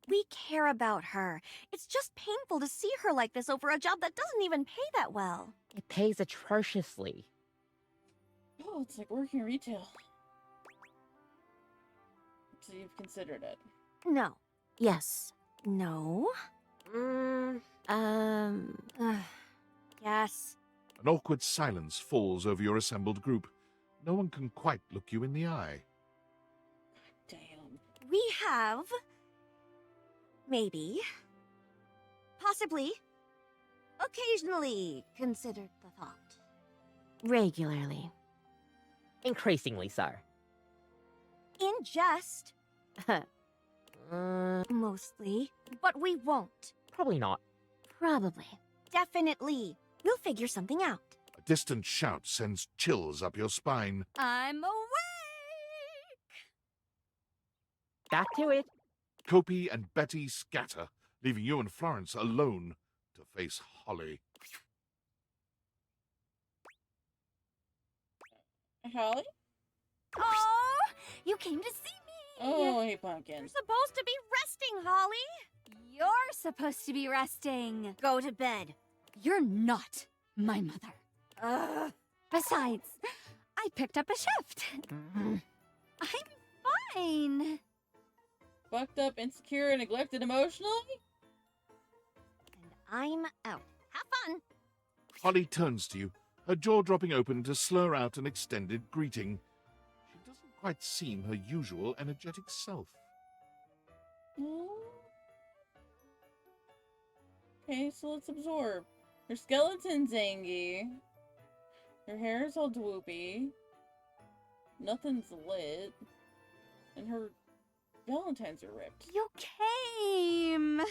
We care about her. It's just painful to see her like this over a job that doesn't even pay that well. It pays atrociously. Oh, it's like working retail. So you've considered it? No. Yes. No. Yes. An awkward silence falls over your assembled group. No one can quite look you in the eye. Damn. We have... maybe... possibly... occasionally considered the thought. Regularly. Increasingly so. In jest. Mostly. But we won't. Probably not. Probably. Definitely. We'll figure something out. A distant shout sends chills up your spine. I'm awake! Back to it. Kopi and Betty scatter, leaving you and Florence alone to face Holly. Holly? Oh, you came to see me. Oh, hey, Pumpkin. You're supposed to be resting, Holly. You're supposed to be resting. Go to bed. You're not my mother. Besides, I picked up a shift. I'm fine. Fucked up, insecure, and neglected emotionally? And I'm out. Have fun. Holly turns to you, her jaw dropping open to slur out an extended greeting. She doesn't quite seem her usual energetic self. Okay, so let's absorb. Her skeleton's zangy. Her hair is all droopy. Nothing's lit. And her valentines are ripped. You came.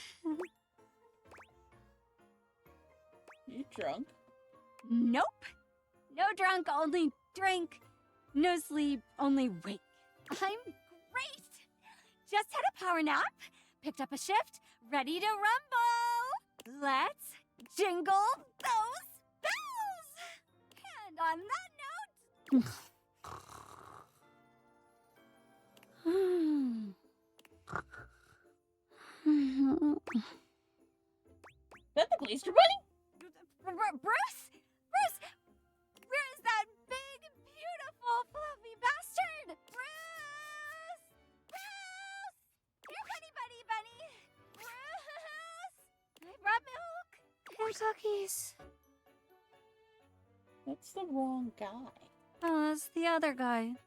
You drunk? Nope. No drunk, only drink. No sleep, only wake. I'm great. Just had a power nap, picked up a shift, ready to rumble. Let's jingle those bells. And on that note... Is that the Gleaster Bunny? Bruce? Where's that big, beautiful, fluffy bastard? Bruce! Here, bunny! Bruce! I brought milk and cookies. That's the wrong guy. Oh, that's the other guy.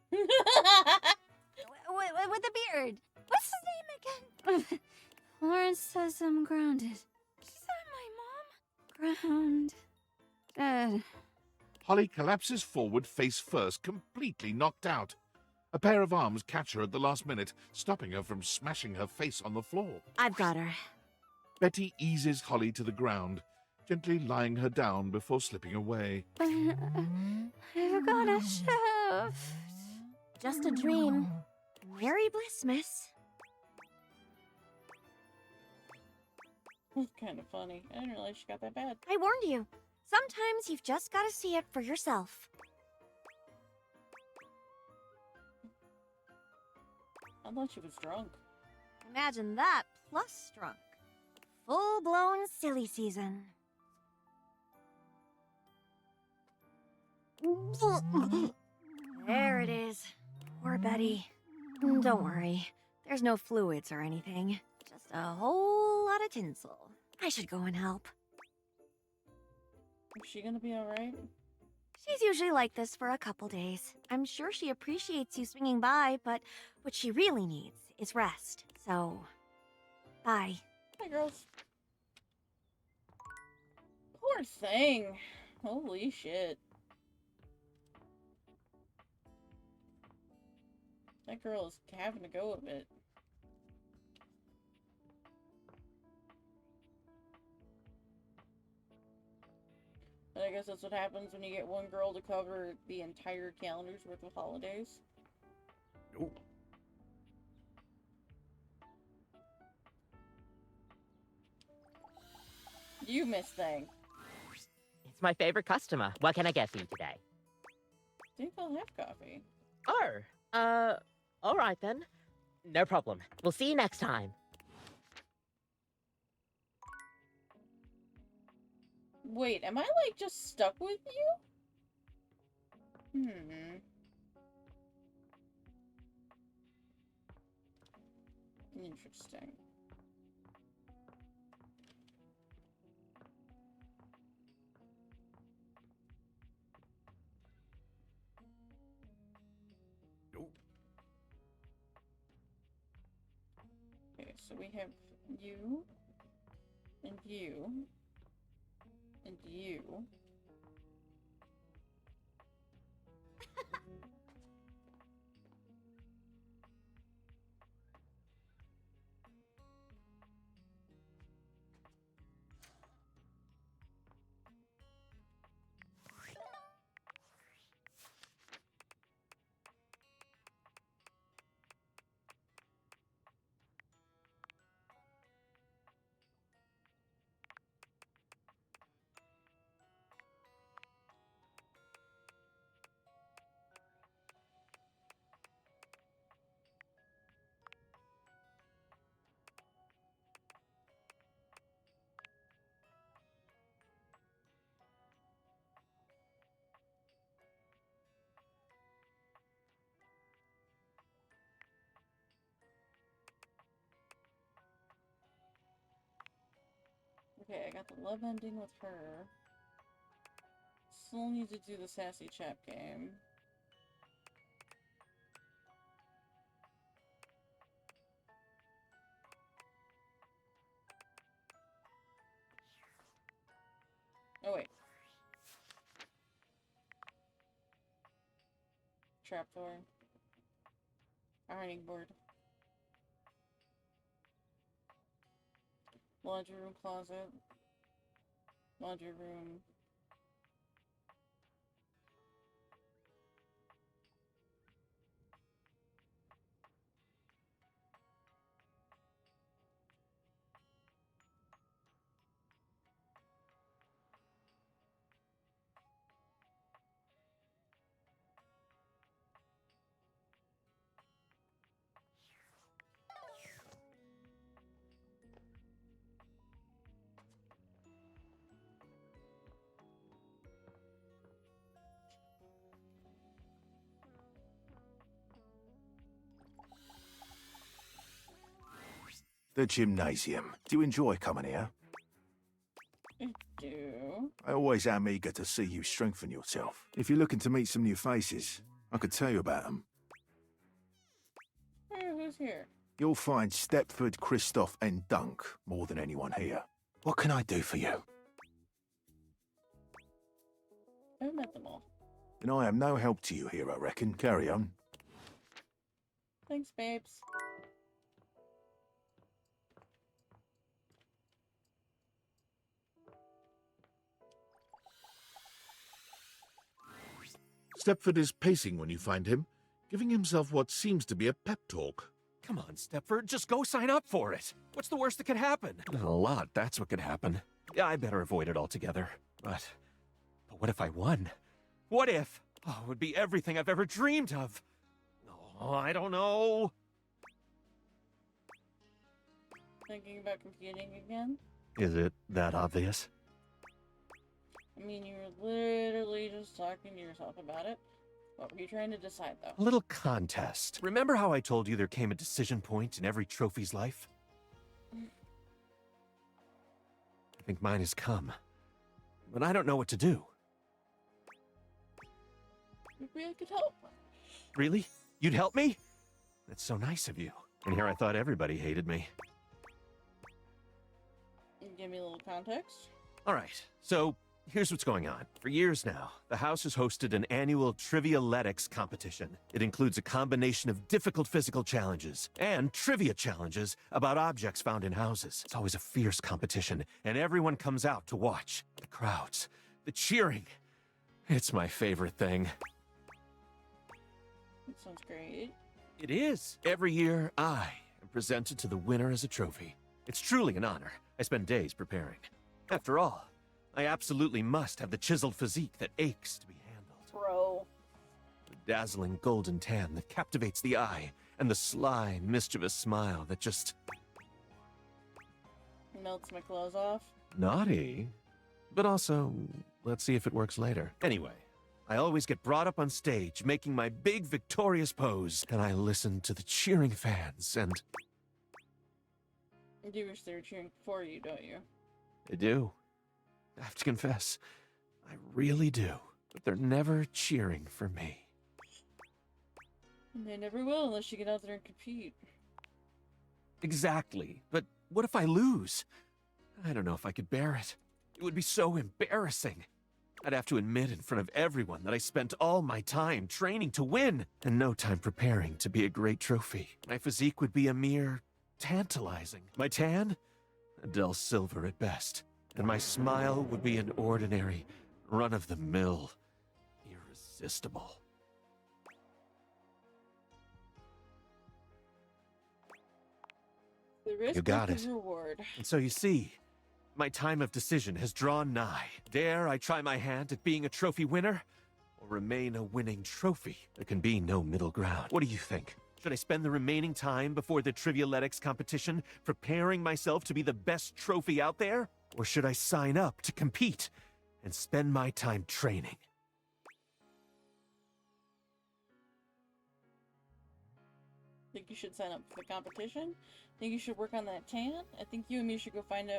With the beard. What's his name again? Lawrence says I'm grounded. Is that my mom? Dead. Holly collapses forward face first, completely knocked out. A pair of arms catch her at the last minute, stopping her from smashing her face on the floor. I've got her. Betty eases Holly to the ground, gently lying her down before slipping away. I've got a shift. Just a dream. Merry bliss, miss. That's kind of funny. I didn't realize she got that bad. I warned you. Sometimes you've just got to see it for yourself. I thought she was drunk. Imagine that plus drunk. Full-blown silly season. There it is. Poor Betty. Don't worry. There's no fluids or anything. Just a whole lot of tinsel. I should go and help. Is she gonna be alright? She's usually like this for a couple days. I'm sure she appreciates you swinging by, but what she really needs is rest. So, bye. Bye, girls. Poor thing. Holy shit. That girl is having to go a bit. But I guess that's what happens when you get one girl to cover the entire calendar's worth of holidays. Nope. You miss thing. It's my favorite customer. What can I get for you today? I think they'll have coffee. Oh, all right then. No problem. We'll see you next time. Wait, am I like just stuck with you? Interesting. Okay, so we have you, and you, and you. Okay, I got the love ending with her. Still need to do the sassy chap game. Oh wait. Trapdoor. Ironing board. Laundry room closet. Laundry room. The gymnasium. Do you enjoy coming here? I do. I always am eager to see you strengthen yourself. If you're looking to meet some new faces, I could tell you about them. Who's here? You'll find Stepford, Christoph, and Dunk more than anyone here. What can I do for you? I've met them all. And I am no help to you here, I reckon. Carry on. Thanks, babes. Stepford is pacing when you find him, giving himself what seems to be a pep talk. Come on, Stepford, just go sign up for it. What's the worst that could happen? A lot, that's what could happen. Yeah, I better avoid it altogether. But what if I won? What if? Oh, it would be everything I've ever dreamed of. Oh, I don't know. Thinking about competing again? Is it that obvious? I mean, you were literally just talking to yourself about it. What were you trying to decide, though? A little contest. Remember how I told you there came a decision point in every trophy's life? I think mine has come. But I don't know what to do. Maybe I could help. Really? You'd help me? That's so nice of you. And here I thought everybody hated me. Give me a little context. All right, so here's what's going on. For years now, the house has hosted an annual Trivialetics competition. It includes a combination of difficult physical challenges and trivia challenges about objects found in houses. It's always a fierce competition, and everyone comes out to watch. The crowds, the cheering. It's my favorite thing. That sounds great. It is. Every year, I am presented to the winner as a trophy. It's truly an honor. I spend days preparing. After all, I absolutely must have the chiseled physique that aches to be handled. Bro. The dazzling golden tan that captivates the eye, and the sly, mischievous smile that just... melts my clothes off. naughty. But also, let's see if it works later. Anyway, I always get brought up on stage, making my big victorious pose, and I listen to the cheering fans, and... You wish they were cheering for you, don't you? I do. I have to confess, I really do. But they're never cheering for me. And they never will unless you get out there and compete. Exactly. But what if I lose? I don't know if I could bear it. It would be so embarrassing. I'd have to admit in front of everyone that I spent all my time training to win, and no time preparing to be a great trophy. My physique would be a mere tantalizing. My tan? A dull silver at best. And my smile would be an ordinary, run-of-the-mill, irresistible. The risk You got is it. the reward. And so you see, my time of decision has drawn nigh. Dare I try my hand at being a trophy winner, or remain a winning trophy? There can be no middle ground. What do you think? Should I spend the remaining time before the Trivialetics competition preparing myself to be the best trophy out there? Or should I sign up to compete and spend my time training? think you should sign up for the competition. I think you should work on that tan. I think you and me should go find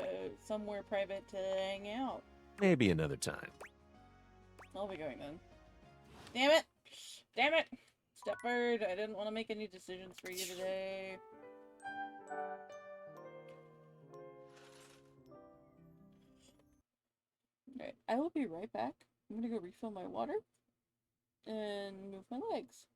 somewhere private to hang out. Maybe another time. I'll be going then. Damn it! Damn it! Stepford, I didn't want to make any decisions for you today. Alright, I will be right back. I'm gonna go refill my water and move my legs.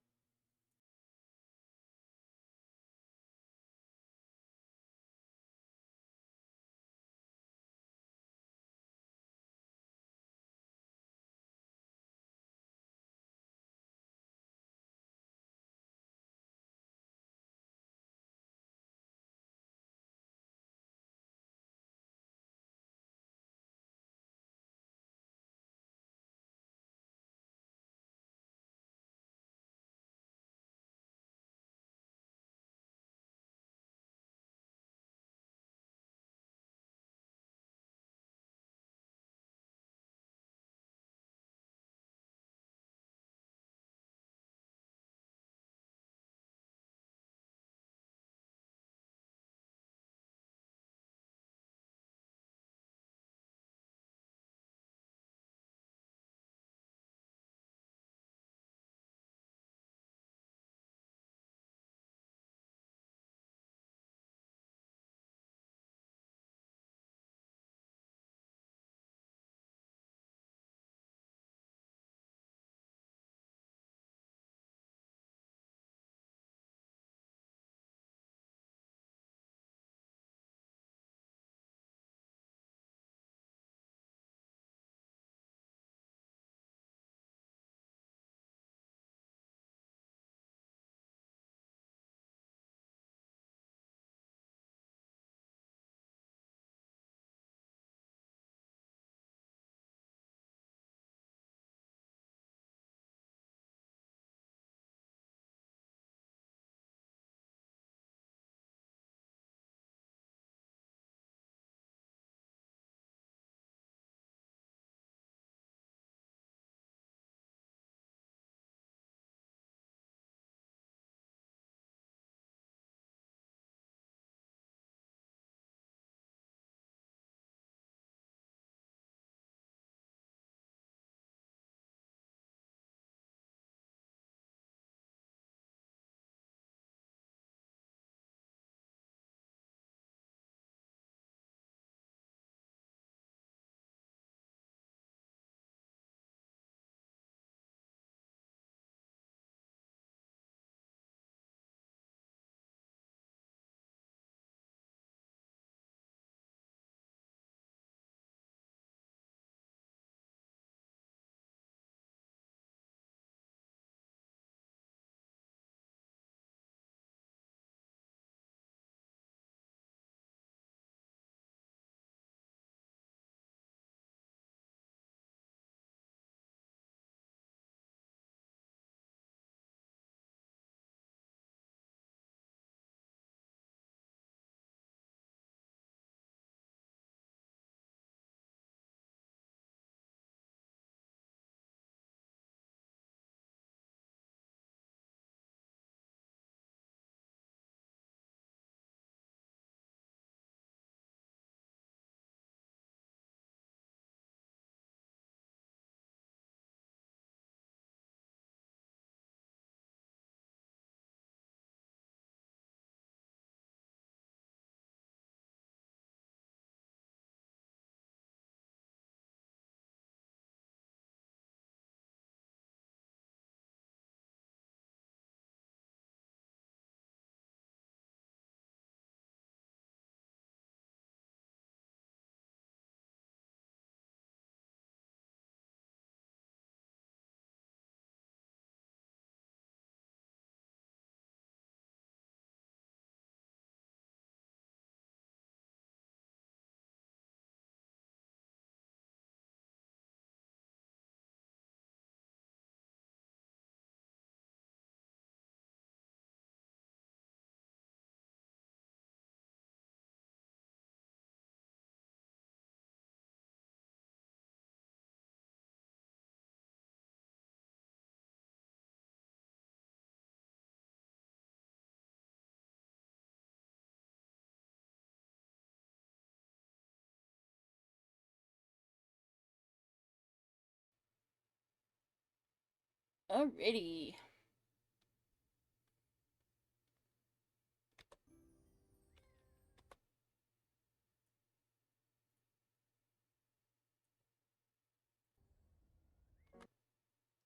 Alrighty.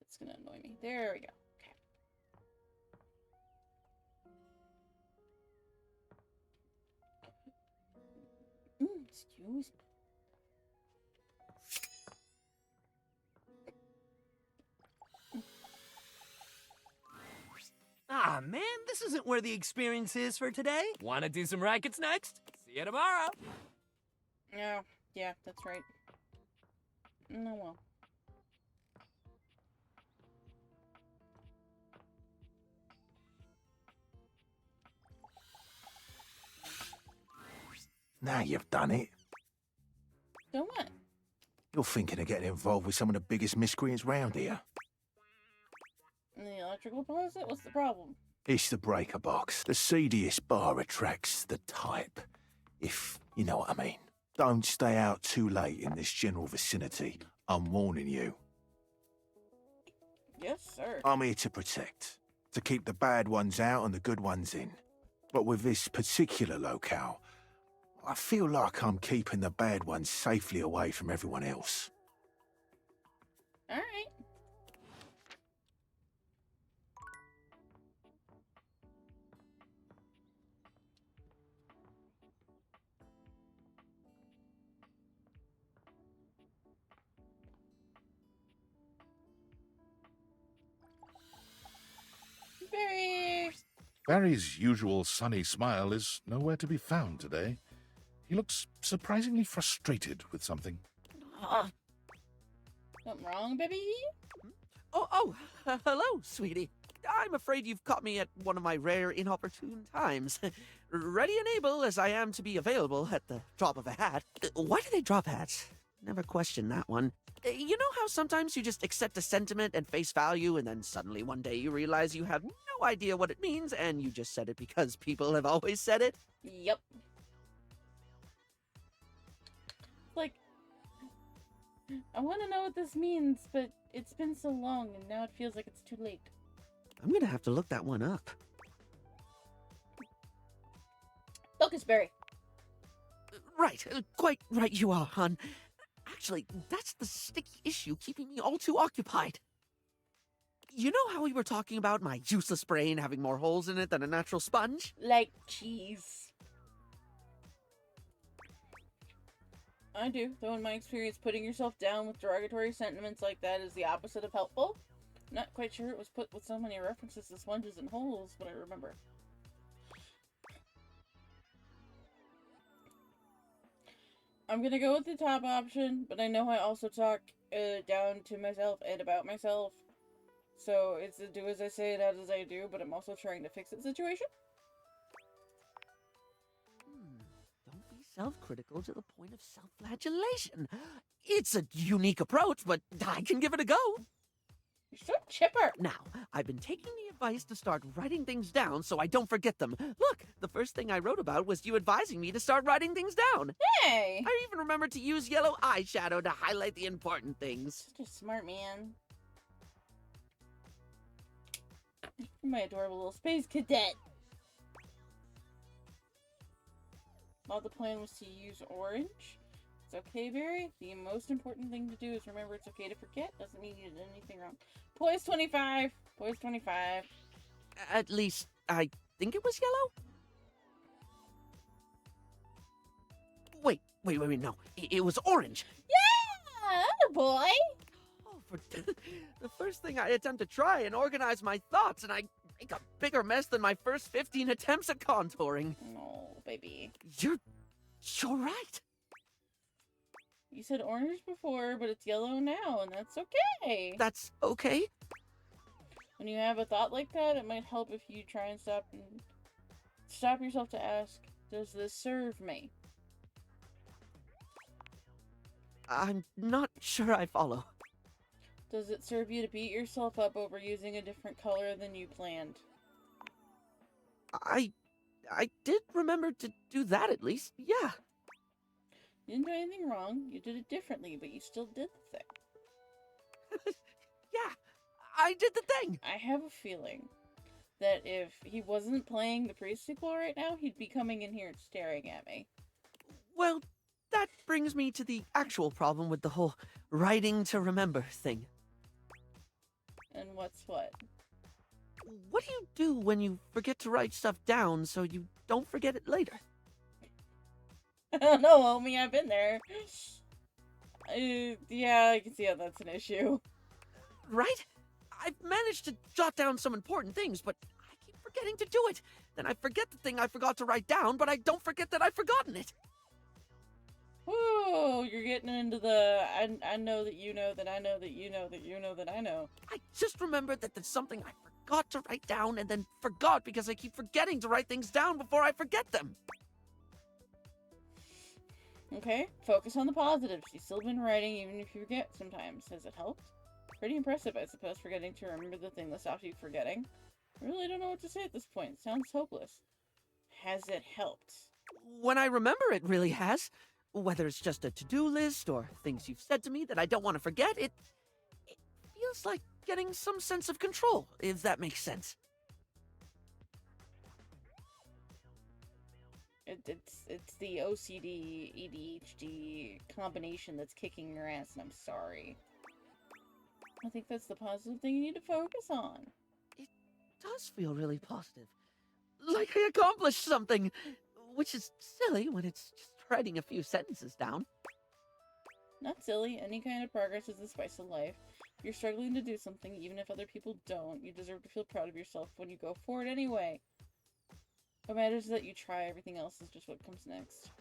It's gonna annoy me. There we go. Okay. Excuse me. Ah, man, this isn't where the experience is for today. Wanna do some rackets next? See you tomorrow. Yeah, that's right. No, well. Now you've done it. Done what? You're thinking of getting involved with some of the biggest miscreants round here. In the electrical closet? What's the problem? It's the breaker box. The seediest bar attracts the type. If you know what I mean. Don't stay out too late in this general vicinity. I'm warning you. Yes, sir. I'm here to protect. To keep the bad ones out and the good ones in. But with this particular locale, I feel like I'm keeping the bad ones safely away from everyone else. Alright. Barry! Barry's usual sunny smile is nowhere to be found today. He looks surprisingly frustrated with something. Something wrong, baby? Hello, sweetie. I'm afraid you've caught me at one of my rare inopportune times. Ready and able as I am to be available at the drop of a hat. Why do they drop hats? Never questioned that one. You know how sometimes you just accept a sentiment at face value and then suddenly one day you realize you have no idea what it means and you just said it because people have always said it? Yep. Like, I want to know what this means, but it's been so long and now it feels like it's too late. I'm gonna have to look that one up. Locustberry. Right, quite right you are, hon. Actually, that's the sticky issue keeping me all too occupied. You know how we were talking about my useless brain having more holes in it than a natural sponge? Like cheese. I do, though in my experience, putting yourself down with derogatory sentiments like that is the opposite of helpful. Not quite sure it was put with so many references to sponges and holes, but I remember. I'm gonna go with the top option, but I know I also talk down to myself and about myself. So it's a do as I say, not as I do, but I'm also trying to fix the situation. Don't be self-critical to the point of self-flagellation. It's a unique approach, but I can give it a go. You're so chipper. Now, I've been taking the advice to start writing things down so I don't forget them. Look, the first thing I wrote about was you advising me to start writing things down. Hey! I even remembered to use yellow eyeshadow to highlight the important things. Such a smart man. You're my adorable little space cadet. While the plan was to use orange. It's okay, Barry. The most important thing to do is remember it's okay to forget. Doesn't mean you did anything wrong. Poise 25. Poise 25. At least, I think it was yellow? Wait, no. It was orange. Yeah, boy. The first thing I attempt to try and organize my thoughts, and I make a bigger mess than my first 15 attempts at contouring. No, baby. You're right. You said orange before, but it's yellow now, and that's okay. That's okay? When you have a thought like that, it might help if you try and stop yourself to ask, does this serve me? I'm not sure I follow. Does it serve you to beat yourself up over using a different color than you planned? I did remember to do that at least, yeah. You didn't do anything wrong. You did it differently, but you still did the thing. Yeah, I did the thing. I have a feeling that if he wasn't playing the pre-sequel right now, he'd be coming in here and staring at me. Well, that brings me to the actual problem with the whole writing to remember thing. And what's what? What do you do when you forget to write stuff down so you don't forget it later? I don't know, homie, I've been there. Yeah, I can see how that's an issue. Right? I've managed to jot down some important things, but I keep forgetting to do it. Then I forget the thing I forgot to write down, but I don't forget that I've forgotten it. Whoa, you're getting into the I know that you know that I know that you know that you know that I know. I just remembered that there's something I forgot to write down and then forgot because I keep forgetting to write things down before I forget them. Okay, focus on the positives. You've still been writing even if you forget sometimes. Has it helped? Pretty impressive, I suppose, forgetting to remember the thing that stopped you forgetting. I really don't know what to say at this point. Sounds hopeless. Has it helped? When I remember, it really has. Whether it's just a to-do list or things you've said to me that I don't want to forget, it feels like getting some sense of control, if that makes sense. It's the OCD, ADHD combination that's kicking your ass, and I'm sorry. I think that's the positive thing you need to focus on. It does feel really positive. Like I accomplished something, which is silly when it's just writing a few sentences down. Not silly. Any kind of progress is the spice of life. If you're struggling to do something, even if other people don't, you deserve to feel proud of yourself when you go for it anyway. What matters is that you try. Everything else is just what comes next.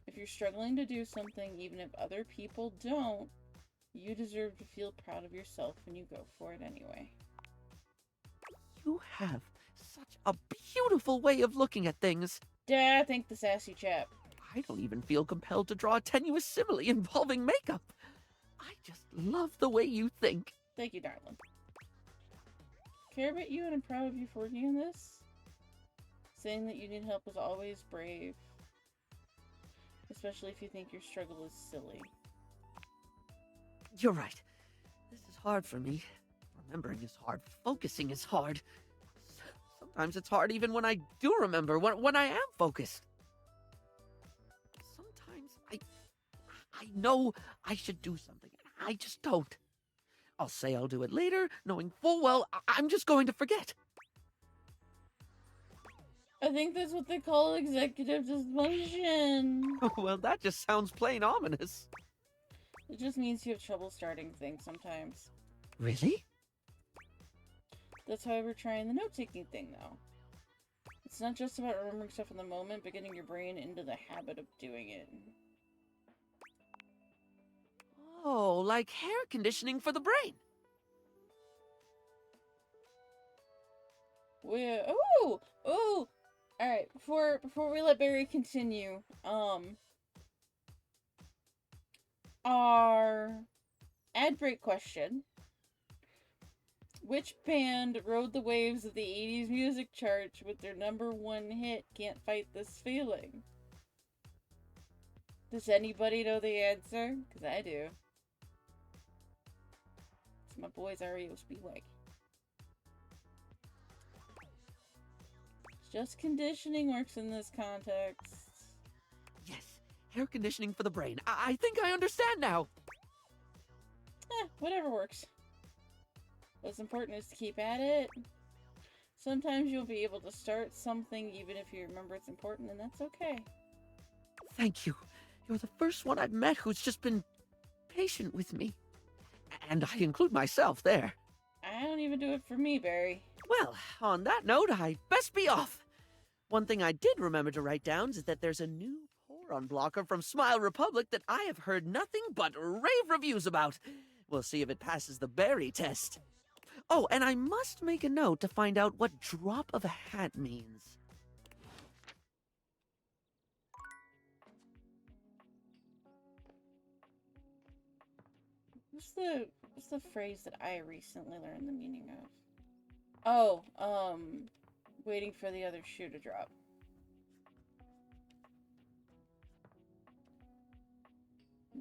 If you're struggling to do something, even if other people don't, you deserve to feel proud of yourself when you go for it anyway. You have such a beautiful way of looking at things. Yeah, thank the sassy chap. I don't even feel compelled to draw a tenuous simile involving makeup. I just love the way you think. Thank you, darling. Care about you and I'm proud of you for working on this. Saying that you need help is always brave. Especially if you think your struggle is silly. You're right. This is hard for me. Remembering is hard. Focusing is hard. Sometimes it's hard even when I do remember, when I am focused. Sometimes I know I should do something, and I just don't. I'll say I'll do it later, knowing full well I'm just going to forget. I think that's what they call executive dysfunction. Well, that just sounds plain ominous. It just means you have trouble starting things sometimes. Really? That's why we're trying the note-taking thing, though. It's not just about remembering stuff in the moment, but getting your brain into the habit of doing it. Oh, like hair conditioning for the brain. Ooh! Ooh! Alright, before we let Barry continue, our ad break question. Which band rode the waves of the 80s music charts with their #1 hit, Can't Fight This Feeling? Does anybody know the answer? Because I do. It's my boys REO Speedway. Just conditioning works in this context. Yes, hair conditioning for the brain. I think I understand now. Whatever works. What's important is to keep at it. Sometimes you'll be able to start something even if you remember it's important, and that's okay. Thank you. You're the first one I've met who's just been patient with me. And I include myself there. I don't even do it for me, Barry. Well, on that note, I best be off. One thing I did remember to write down is that there's a new pour-on blocker from Smile Republic that I have heard nothing but rave reviews about. We'll see if it passes the Barry test. Oh, and I must make a note to find out what drop of a hat means. What's the phrase that I recently learned the meaning of? Oh, waiting for the other shoe to drop.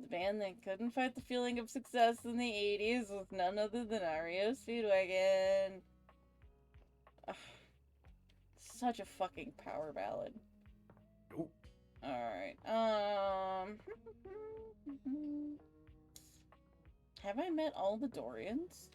The band that couldn't fight the feeling of success in the 80s with none other than REO Speedwagon. Ugh. Such a fucking power ballad. Alright, have I met all the Dorians?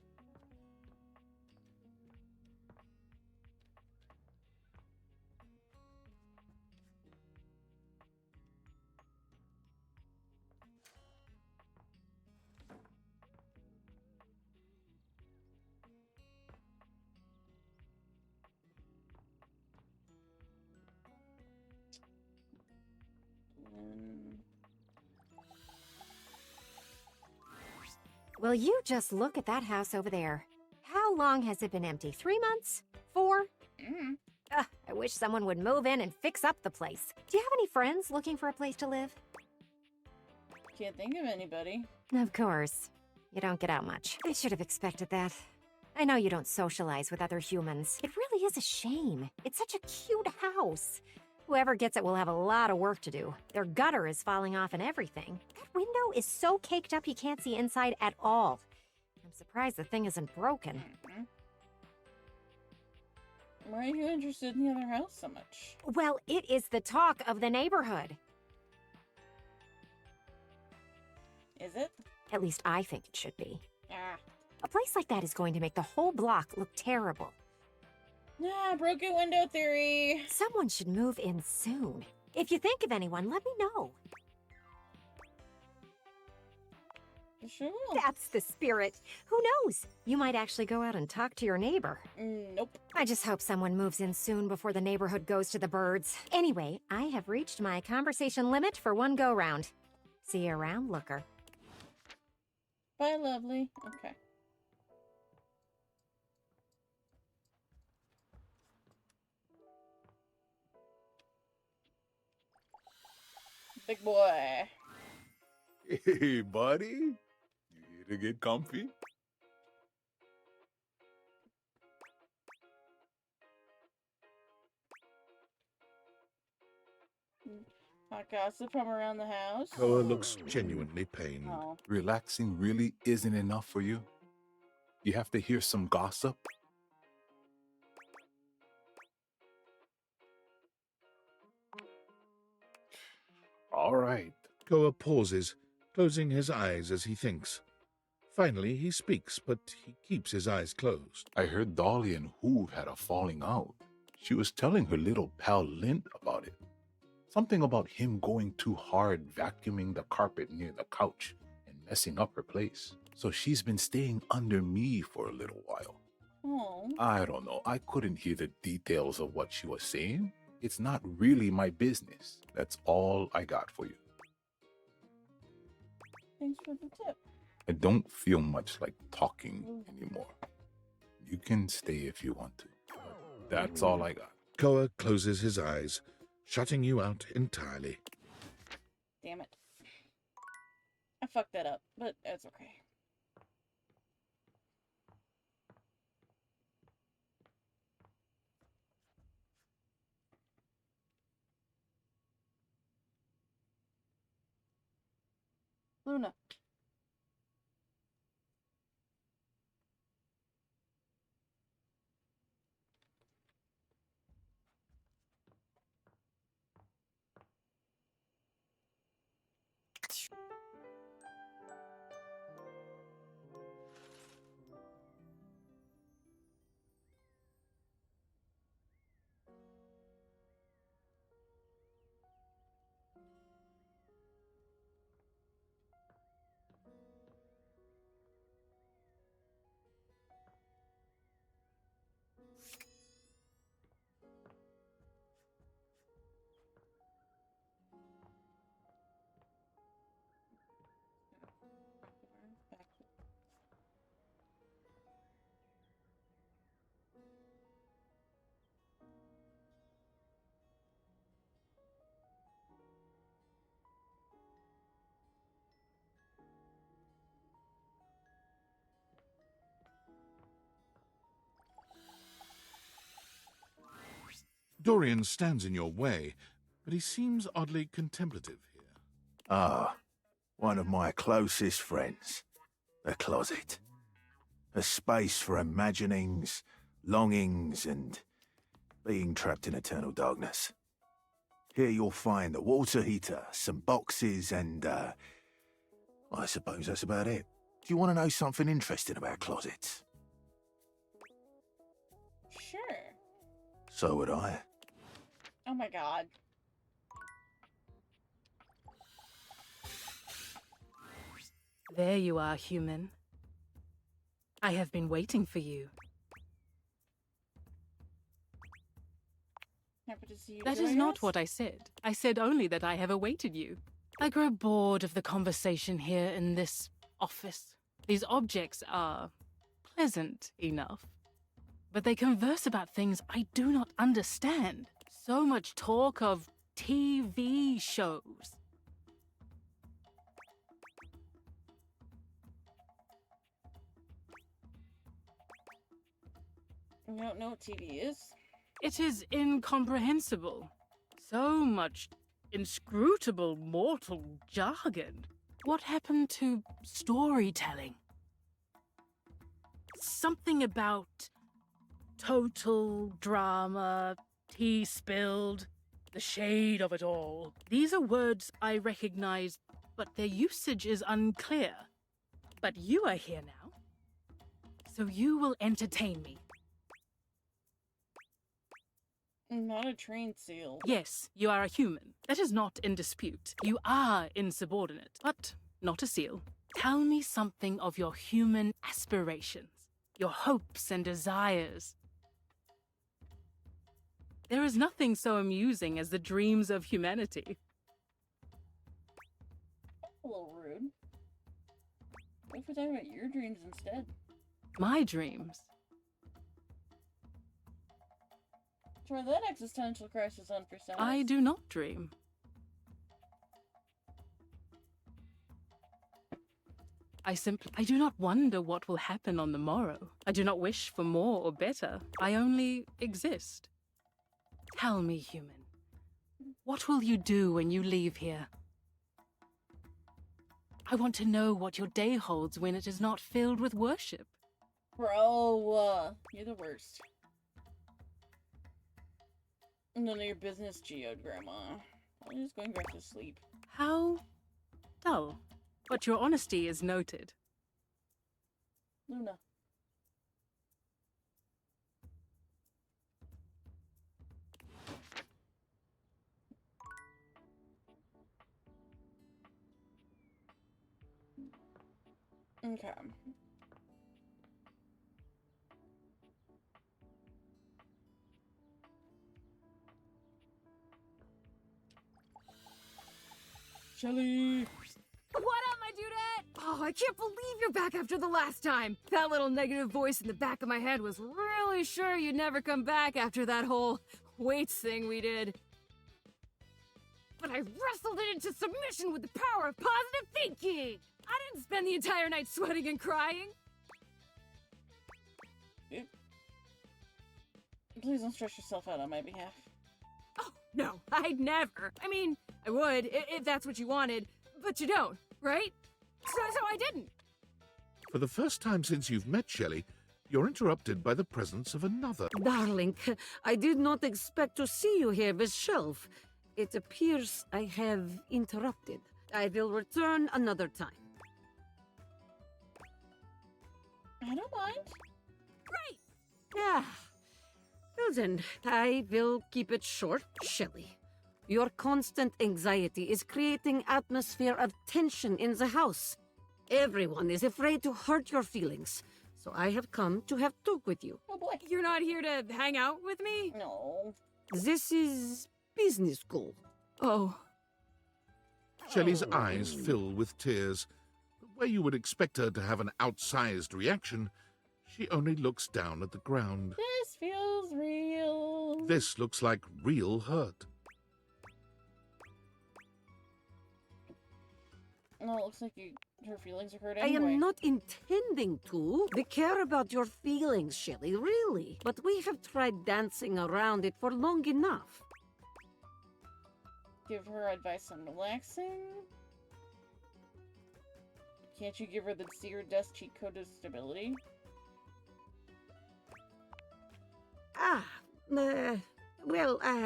Will you just look at that house over there? How long has it been empty? 3 months? 4? Ugh, I wish someone would move in and fix up the place. Do you have any friends looking for a place to live? Can't think of anybody. Of course. You don't get out much. I should have expected that. I know you don't socialize with other humans. It really is a shame. It's such a cute house. Whoever gets it will have a lot of work to do. Their gutter is falling off and everything. That window is so caked up you can't see inside at all. I'm surprised the thing isn't broken. Why are you interested in the other house so much? Well, it is the talk of the neighborhood. Is it? At least I think it should be. Ah. A place like that is going to make the whole block look terrible. Nah, broken window theory. Someone should move in soon. If you think of anyone, let me know. Sure will. That's the spirit. Who knows? You might actually go out and talk to your neighbor. Nope. I just hope someone moves in soon before the neighborhood goes to the birds. Anyway, I have reached my conversation limit for one go-round. See you around, looker. Bye, lovely. Okay. Big boy. Hey, buddy. You here to get comfy? Hot gossip from around the house. Koa looks genuinely pained. Oh. Relaxing really isn't enough for you? You have to hear some gossip? All right. Koa pauses, closing his eyes as he thinks. Finally, he speaks, but he keeps his eyes closed. I heard Dolly and Hoove had a falling out. She was telling her little pal Lint about it. Something about him going too hard vacuuming the carpet near the couch and messing up her place. So she's been staying under me for a little while. Oh. I don't know. I couldn't hear the details of what she was saying. It's not really my business. That's all I got for you. Thanks for the tip. I don't feel much like talking anymore. You can stay if you want to. That's all I got. Koa closes his eyes, shutting you out entirely. Damn it. I fucked that up, but it's okay. Luna. Dorian stands in your way, but he seems oddly contemplative here. Ah, One of my closest friends. A closet. A space for imaginings, longings, and being trapped in eternal darkness. Here you'll find a water heater, some boxes, and, I suppose that's about it. Do you want to know something interesting about closets? Sure. So would I. Oh my god. There you are, human. I have been waiting for you. Happy to see you. That is not what I said. I said only that I have awaited you. I grow bored of the conversation here in this office. These objects are pleasant enough, but they converse about things I do not understand. So much talk of TV shows. You don't know what TV is? It is incomprehensible. So much inscrutable mortal jargon. What happened to storytelling? Something about total drama, tea spilled, the shade of it all. These are words I recognize, but their usage is unclear. But you are here now, so you will entertain me. I'm not a trained seal. Yes, you are a human. That is not in dispute. You are insubordinate, but not a seal. Tell me something of your human aspirations, your hopes and desires. There is nothing so amusing as the dreams of humanity. A little rude. What if we talk about your dreams instead? My dreams? Try that existential crisis on for size. I do not dream. I do not wonder what will happen on the morrow. I do not wish for more or better. I only exist. Tell me, human, what will you do when you leave here? I want to know what your day holds when it is not filled with worship. Bro, you're the worst. None of your business, Geode, Grandma. I'm just going back to sleep. How dull. But your honesty is noted. Luna. Okay. Shelly! What up, my dudette? Oh, I can't believe you're back after the last time. That little negative voice in the back of my head was really sure you'd never come back after that whole weights thing we did. But I wrestled it into submission with the power of positive thinking. I didn't spend the entire night sweating and crying. Please don't stress yourself out on my behalf. Oh, no, I'd never. I mean, I would, if that's what you wanted, but you don't, right? So I didn't. For the first time since you've met Shelley, you're interrupted by the presence of another. Darling, I did not expect to see you here, Miss Shelf. It appears I have interrupted. I will return another time. I don't mind. Right. Yeah. Well then, I will keep it short, Shelley. Your constant anxiety is creating atmosphere of tension in the house. Everyone is afraid to hurt your feelings, so I have come to have talk with you. Oh boy. You're not here to hang out with me? No. This is business school. Oh. Shelley's eyes fill with tears. Where you would expect her to have an outsized reaction, she only looks down at the ground. This feels real. This looks like real hurt. No, it looks like her feelings are hurt I anyway. am not intending to. We care about your feelings, Shelley, really. But we have tried dancing around it for long enough. Give her advice on relaxing. Can't you give her the Seer Dust cheat code of stability?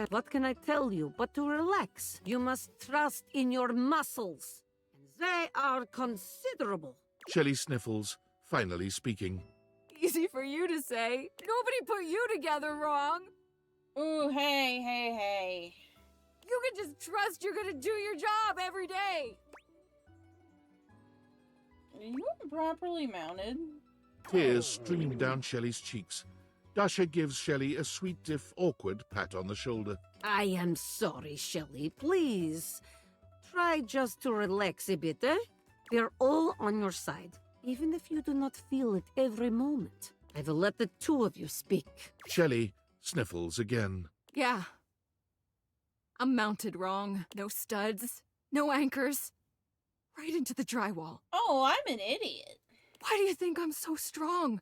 What can I tell you but to relax? You must trust in your muscles. And they are considerable. Shelley sniffles, finally speaking. Easy for you to say. Nobody put you together wrong. Ooh, hey. You can just trust you're gonna do your job every day. Are you improperly mounted? Tears stream down Shelley's cheeks. Dasha gives Shelley a sweet if awkward pat on the shoulder. I am sorry, Shelley. Please, try just to relax a bit, eh? We're all on your side, even if you do not feel it every moment. I will let the two of you speak. Shelley sniffles again. Yeah. I'm mounted wrong. No studs, no anchors. Right into the drywall. Oh, I'm an idiot. Why do you think I'm so strong?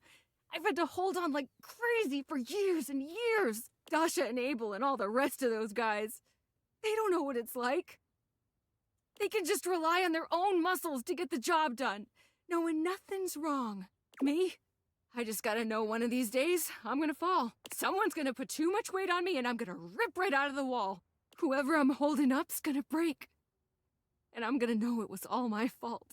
I've had to hold on like crazy for years and years. Dasha and Abel and all the rest of those guys. They don't know what it's like. They can just rely on their own muscles to get the job done, knowing nothing's wrong. Me? I just gotta know one of these days, I'm gonna fall. Someone's gonna put too much weight on me and I'm gonna rip right out of the wall. Whoever I'm holding up's gonna break. And I'm gonna know it was all my fault.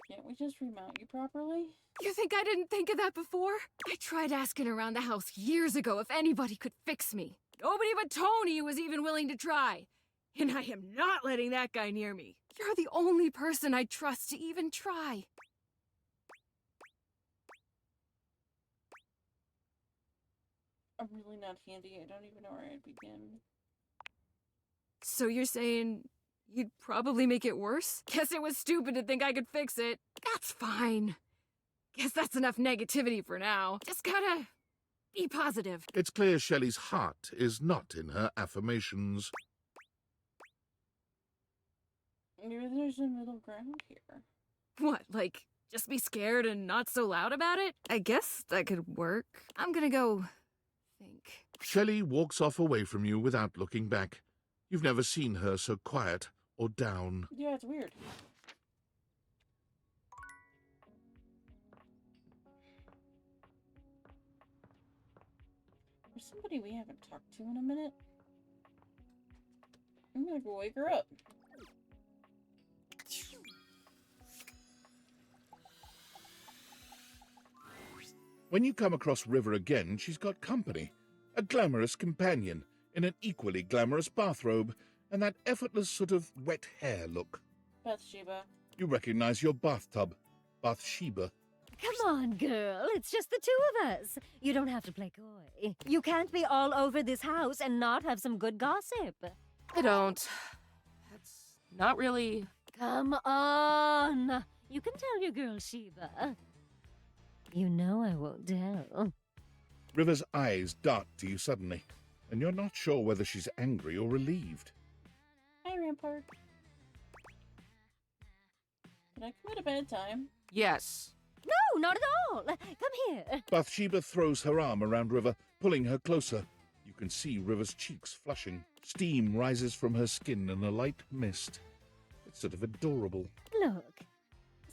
Can't we just remount you properly? You think I didn't think of that before? I tried asking around the house years ago if anybody could fix me. Nobody but Tony was even willing to try. And I am not letting that guy near me. You're the only person I'd trust to even try. I'm really not handy. I don't even know where I'd begin. So you're saying you'd probably make it worse? Guess it was stupid to think I could fix it. That's fine. Guess that's enough negativity for now. Just gotta be positive. It's clear Shelley's heart is not in her affirmations. Maybe there's a middle ground here. What, like, just be scared and not so loud about it? I guess that could work. I'm gonna go think. Shelley walks off away from you without looking back. You've never seen her so quiet or down. Yeah, it's weird. There's somebody we haven't talked to in a minute. I'm gonna go wake her up. When you come across River again, she's got company. A glamorous companion in an equally glamorous bathrobe and that effortless sort of wet hair look. Bathsheba. You recognize your bathtub, Bathsheba. Come on, girl. It's just the two of us. You don't have to play coy. You can't be all over this house and not have some good gossip. I don't. That's not really... Come on. You can tell your girl, Sheba. You know I won't tell. River's eyes dart to you suddenly, and you're not sure whether she's angry or relieved. Hi, Rampart. Did I come at a bad time? Yes. No, not at all. Come here. Bathsheba throws her arm around River, pulling her closer. You can see River's cheeks flushing. Steam rises from her skin in a light mist. It's sort of adorable. Look,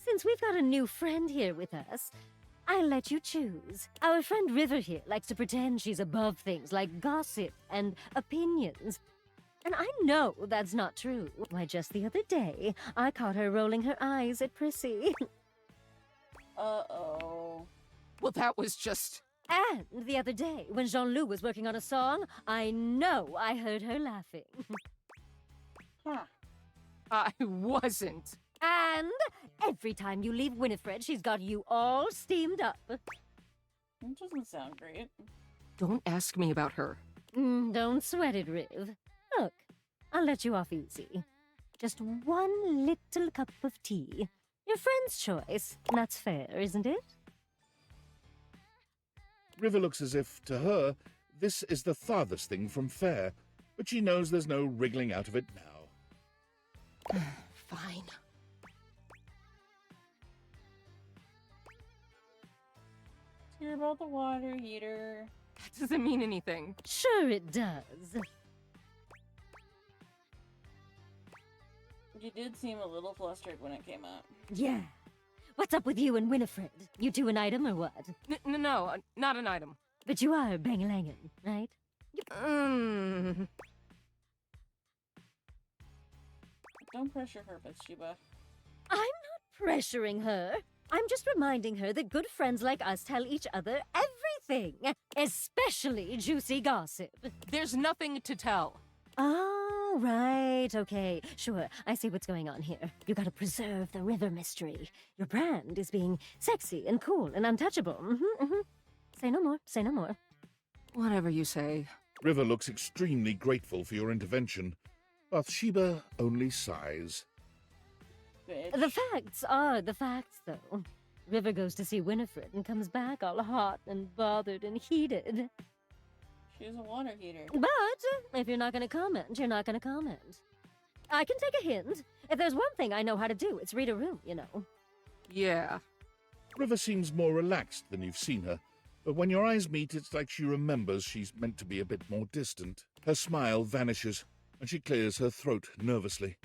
since we've got a new friend here with us, I'll let you choose. Our friend River here likes to pretend she's above things like gossip and opinions. And I know that's not true. Why, just the other day, I caught her rolling her eyes at Prissy. Uh-oh. Well, that was just... And the other day, when Jean-Loup was working on a song, I know I heard her laughing. Huh. I wasn't. And every time you leave Winifred, she's got you all steamed up. That doesn't sound great. Don't ask me about her. Don't sweat it, Riv. Look, I'll let you off easy. Just one little cup of tea. Your friend's choice. That's fair, isn't it? River looks as if, to her, this is the farthest thing from fair, but she knows there's no wriggling out of it now. Fine. Hear about the water heater. That doesn't mean anything. Sure it does. You did seem a little flustered when it came up. Yeah. What's up with you and Winifred? You two an item or what? No, not an item. But you are bang-langin', right? Don't pressure her, Bathsheba. I'm not pressuring her. I'm just reminding her that good friends like us tell each other everything, especially juicy gossip. There's nothing to tell. Oh, right, okay. Sure, I see what's going on here. You gotta preserve the river mystery. Your brand is being sexy and cool and untouchable. Say no more, say no more. Whatever you say. River looks extremely grateful for your intervention. Bathsheba only sighs. The facts are the facts, though. River goes to see Winifred and comes back all hot and bothered and heated. She's a water heater. But if you're not gonna comment, you're not gonna comment. I can take a hint. If there's one thing I know how to do, it's read a room, you know. Yeah. River seems more relaxed than you've seen her, but when your eyes meet, it's like she remembers she's meant to be a bit more distant. Her smile vanishes, and she clears her throat nervously.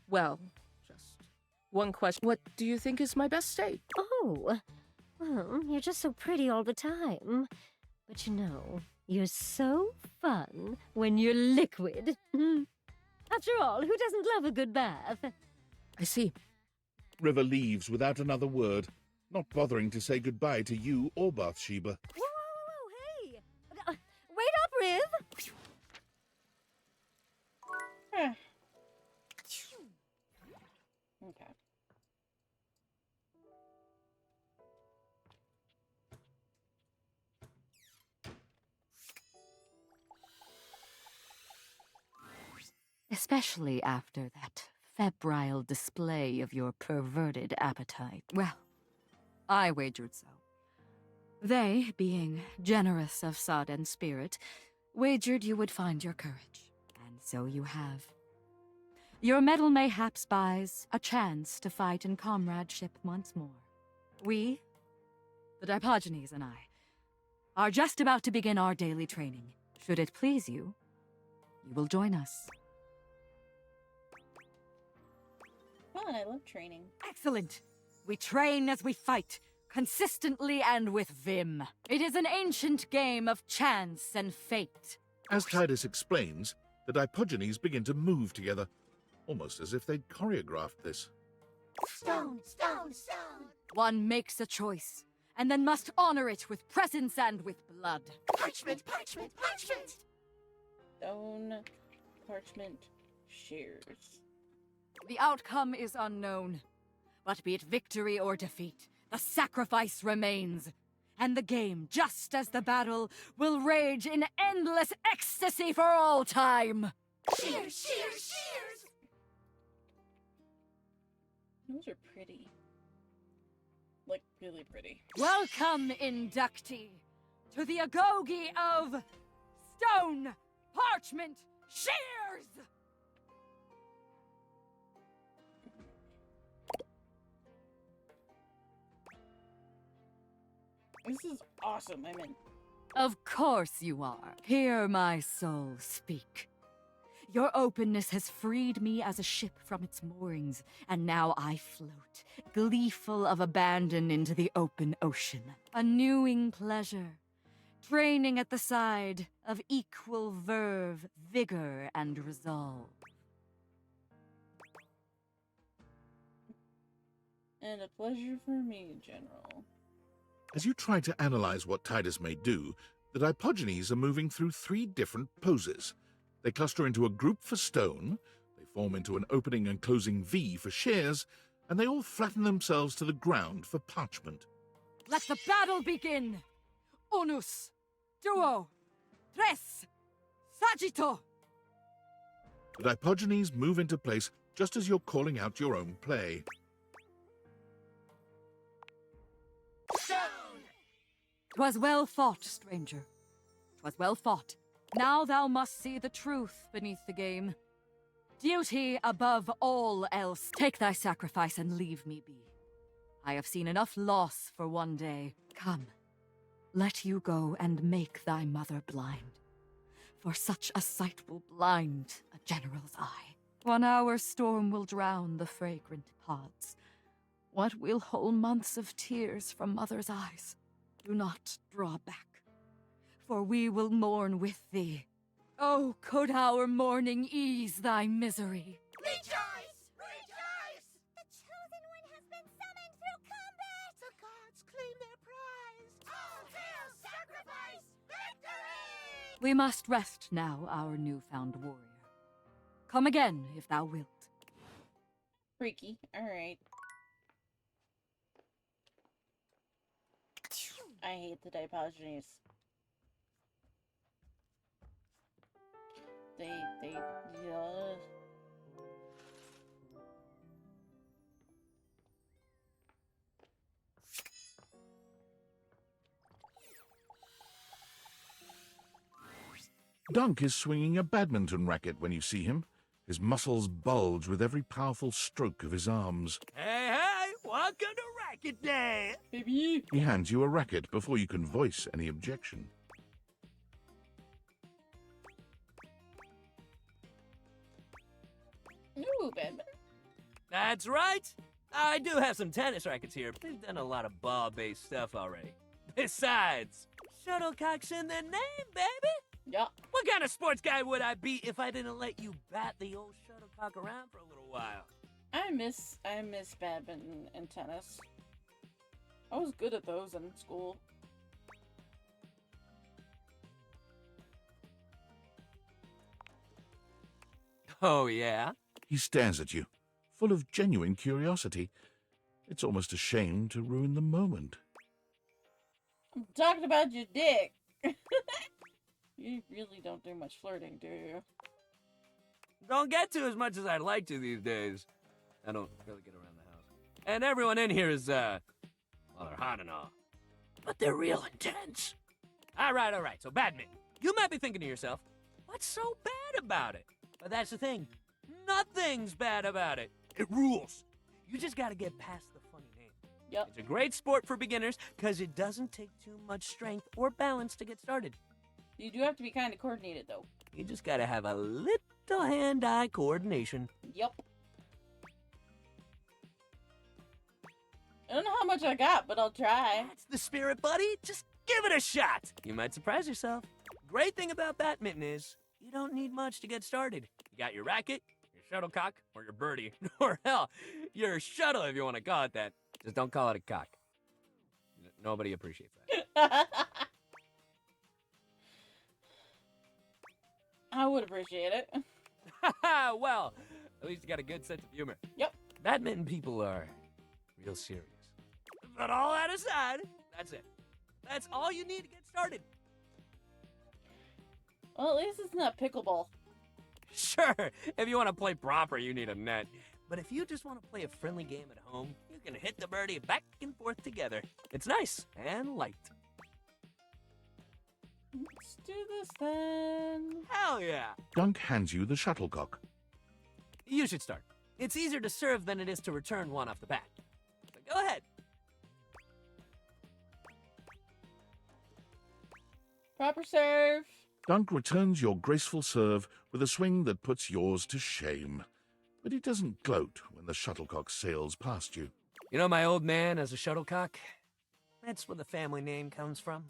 Well, just one question. What do you think is my best state? Oh, well, you're just so pretty all the time. But you know, you're so fun when you're liquid. After all, who doesn't love a good bath? I see. River leaves without another word, not bothering to say goodbye to you or Bathsheba. Whoa, hey! Wait up, Riv! Okay. Especially after that febrile display of your perverted appetite. Well, I wagered so. They, being generous of sudden spirit, wagered you would find your courage. And so you have. Your medal mayhaps buys a chance to fight in comradeship once more. We, the Diogenes and I, are just about to begin our daily training. Should it please you, you will join us. Fun, I love training. Excellent! We train as we fight, consistently and with vim. It is an ancient game of chance and fate. As Titus explains, the Diogenes begin to move together, almost as if they'd choreographed this. Stone, stone, stone. One makes a choice, and then must honor it with presence and with blood. Parchment, parchment, parchment. Stone, parchment, shears. The outcome is unknown, but be it victory or defeat, the sacrifice remains. And the game, just as the battle, will rage in endless ecstasy for all time. Shears, shears, shears. Those are pretty. Like, really pretty. Welcome, inductee, to the Agoge of Stone, Parchment, Shears! This is awesome, I'm in. Of course you are. Hear my soul speak. Your openness has freed me as a ship from its moorings, and now I float, gleeful of abandon into the open ocean. A newing pleasure, training at the side of equal verve, vigor, and resolve. And a pleasure for me, General. As you try to analyze what Titus may do, the Diogenes are moving through 3 different poses. They cluster into a group for stone, they form into an opening and closing V for shears, and they all flatten themselves to the ground for parchment. Let the battle begin! Unus, duo, tres, saggito! The Diogenes move into place just as you're calling out your own play. 'Twas well fought, stranger. 'Twas well fought. Now thou must see the truth beneath the game. Duty above all else. Take thy sacrifice and leave me be. I have seen enough loss for one day. Come, let you go and make thy mother blind. For such a sight will blind a general's eye. 1 hour storm will drown the fragrant pods. What will whole months of tears from mother's eyes? Do not draw back, for we will mourn with thee. Oh, could our mourning ease thy misery? Rejoice! Rejoice! The chosen one has been summoned through combat! The gods claim their prize! All hail sacrifice! Victory! We must rest now, our newfound warrior. Come again, if thou wilt. Freaky. Alright. I hate the Diogenes. Yeah. Dunk is swinging a badminton racket when you see him. His muscles bulge with every powerful stroke of his arms. Hey, welcome to Racket Day! Baby! He hands you a racket before you can voice any objection. Ooh, badminton. That's right! I do have some tennis rackets here, but they've done a lot of ball-based stuff already. Besides, shuttlecock's in the name, baby! Yeah. What kind of sports guy would I be if I didn't let you bat the old shuttlecock around for a little while? I miss badminton and tennis. I was good at those in school. Oh, yeah? He stares at you, full of genuine curiosity. It's almost a shame to ruin the moment. I'm talking about your dick. You really don't do much flirting, do you? Don't get to as much as I'd like to these days. I don't really get around the house. And everyone in here is, well, they're hot and all. But they're real intense. All right. So badminton. You might be thinking to yourself, what's so bad about it? But that's the thing. Nothing's bad about it. It rules. You just gotta get past the funny name. Yep. It's a great sport for beginners because it doesn't take too much strength or balance to get started. You do have to be kind of coordinated, though. You just gotta have a little hand-eye coordination. Yep. I don't know how much I got, but I'll try. That's the spirit, buddy. Just give it a shot. You might surprise yourself. Great thing about badminton is you don't need much to get started. You got your racket, your shuttlecock, or your birdie, or hell, your shuttle if you want to call it that. Just don't call it a cock. Nobody appreciates that. I would appreciate it. Well, at least you got a good sense of humor. Yep. Badminton people are real serious. But all that aside, that's it. That's all you need to get started. Well, at least it's not pickleball. Sure, if you want to play proper, you need a net. But if you just want to play a friendly game at home, you can hit the birdie back and forth together. It's nice and light. Let's do this then. Hell yeah! Dunk hands you the shuttlecock. You should start. It's easier to serve than it is to return one off the bat. So go ahead. Proper serve. Dunk returns your graceful serve with a swing that puts yours to shame. But he doesn't gloat when the shuttlecock sails past you. You know my old man as a shuttlecock? That's where the family name comes from.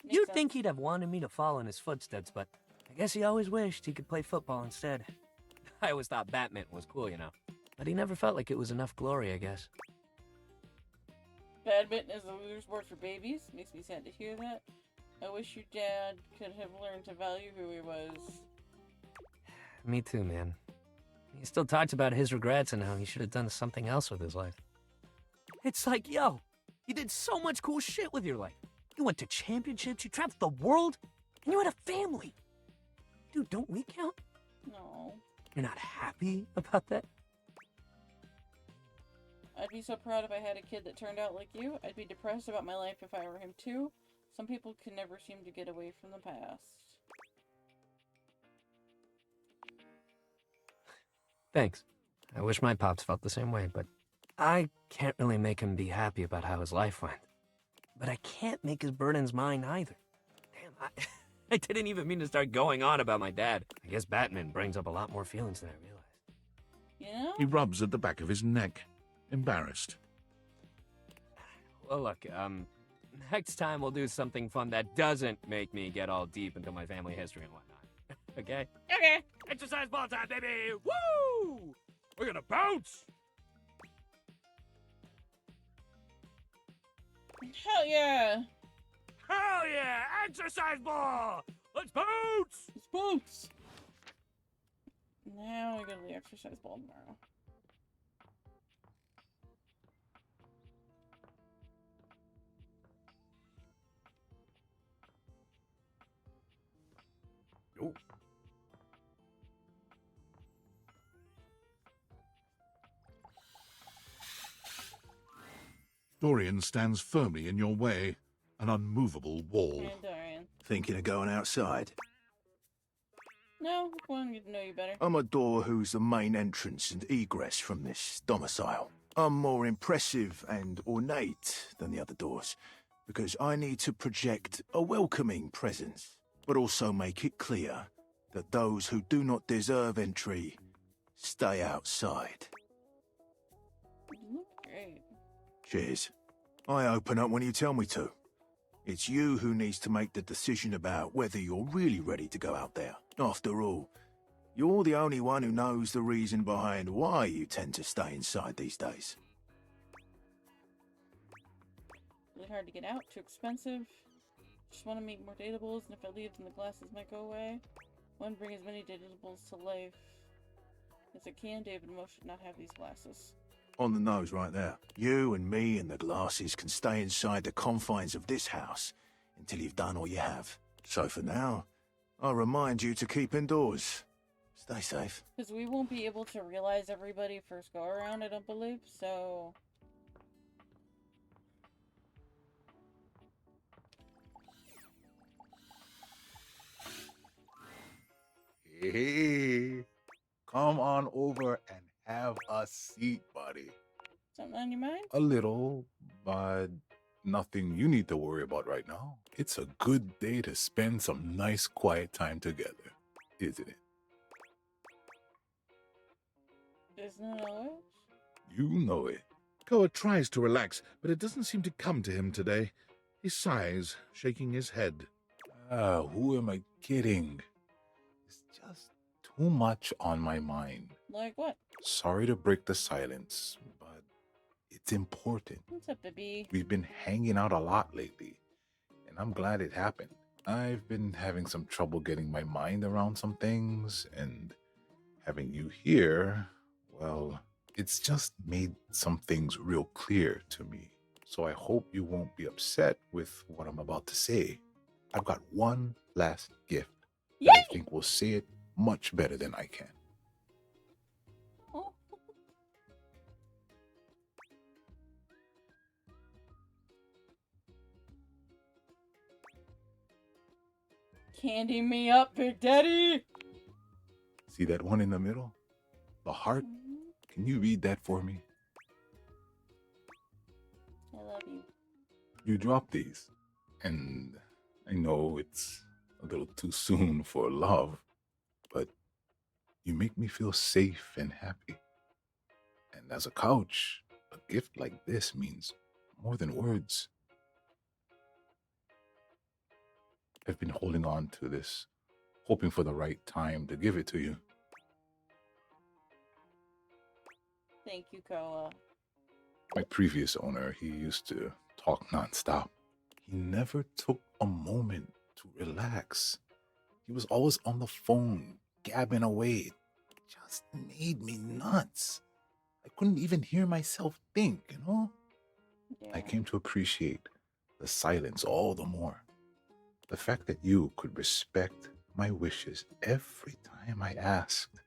You'd think he'd have wanted me to follow in his footsteps, but I guess he always wished he could play football instead. I always thought badminton was cool, you know. But he never felt like it was enough glory, I guess. Badminton is a loser sport for babies. Makes me sad to hear that. I wish your dad could have learned to value who he was. Me too, man. He still talks about his regrets and how he should have done something else with his life. It's like, yo, you did so much cool shit with your life. You went to championships, you traveled the world, and you had a family. Dude, don't we count? No. You're not happy about that? I'd be so proud if I had a kid that turned out like you. I'd be depressed about my life if I were him too. Some people can never seem to get away from the past. Thanks. I wish my pops felt the same way, but I can't really make him be happy about how his life went. But I can't make his burdens mine either. Damn, I didn't even mean to start going on about my dad. I guess Batman brings up a lot more feelings than I realized. Yeah? He rubs at the back of his neck, embarrassed. Well, look, next time we'll do something fun that doesn't make me get all deep into my family history and whatnot. Okay? Okay. Exercise ball time, baby! Woo! We're gonna bounce! Hell yeah! Hell yeah! Exercise ball! Let's bounce! Let's bounce! Now we go to the exercise ball tomorrow. Oh. Dorian stands firmly in your way, an unmovable wall. And Dorian. Thinking of going outside? No, I want to get to know you better. I'm a door who's the main entrance and egress from this domicile. I'm more impressive and ornate than the other doors, because I need to project a welcoming presence, but also make it clear that those who do not deserve entry stay outside. Great. Cheers. I open up when you tell me to. It's you who needs to make the decision about whether you're really ready to go out there. After all, you're the only one who knows the reason behind why you tend to stay inside these days. Really hard to get out, too expensive. Just want to make more datables, and if I leave, then the glasses might go away. Want to bring as many datables to life as I can. David Mo should not have these glasses. On the nose right there. You and me and the glasses can stay inside the confines of this house until you've done all you have. So for now, I'll remind you to keep indoors. Stay safe. Because we won't be able to realize everybody first go around, I don't believe, so... Hey, come on over and have a seat, buddy. Something on your mind? A little, but nothing you need to worry about right now. It's a good day to spend some nice quiet time together, isn't it? Isn't it always? You know it. Koa tries to relax, but it doesn't seem to come to him today. He sighs, shaking his head. Who am I kidding? It's just too much on my mind. Like what? Sorry to break the silence, but it's important. What's up, baby? We've been hanging out a lot lately, and I'm glad it happened. I've been having some trouble getting my mind around some things, and having you here, well, it's just made some things real clear to me. So I hope you won't be upset with what I'm about to say. I've got one last gift that I think will say it much better than I can. Oh. Candy me up, Big Daddy! See that one in the middle? The heart? Can you read that for me? I love you. You dropped these, and I know it's a little too soon for love, but you make me feel safe and happy. And as a couch, a gift like this means more than words. I've been holding on to this, hoping for the right time to give it to you. Thank you, Koa. My previous owner, he used to talk nonstop. He never took a moment to relax. He was always on the phone, gabbing away. It just made me nuts. I couldn't even hear myself think, you know? Yeah. I came to appreciate the silence all the more. The fact that you could respect my wishes every time I asked.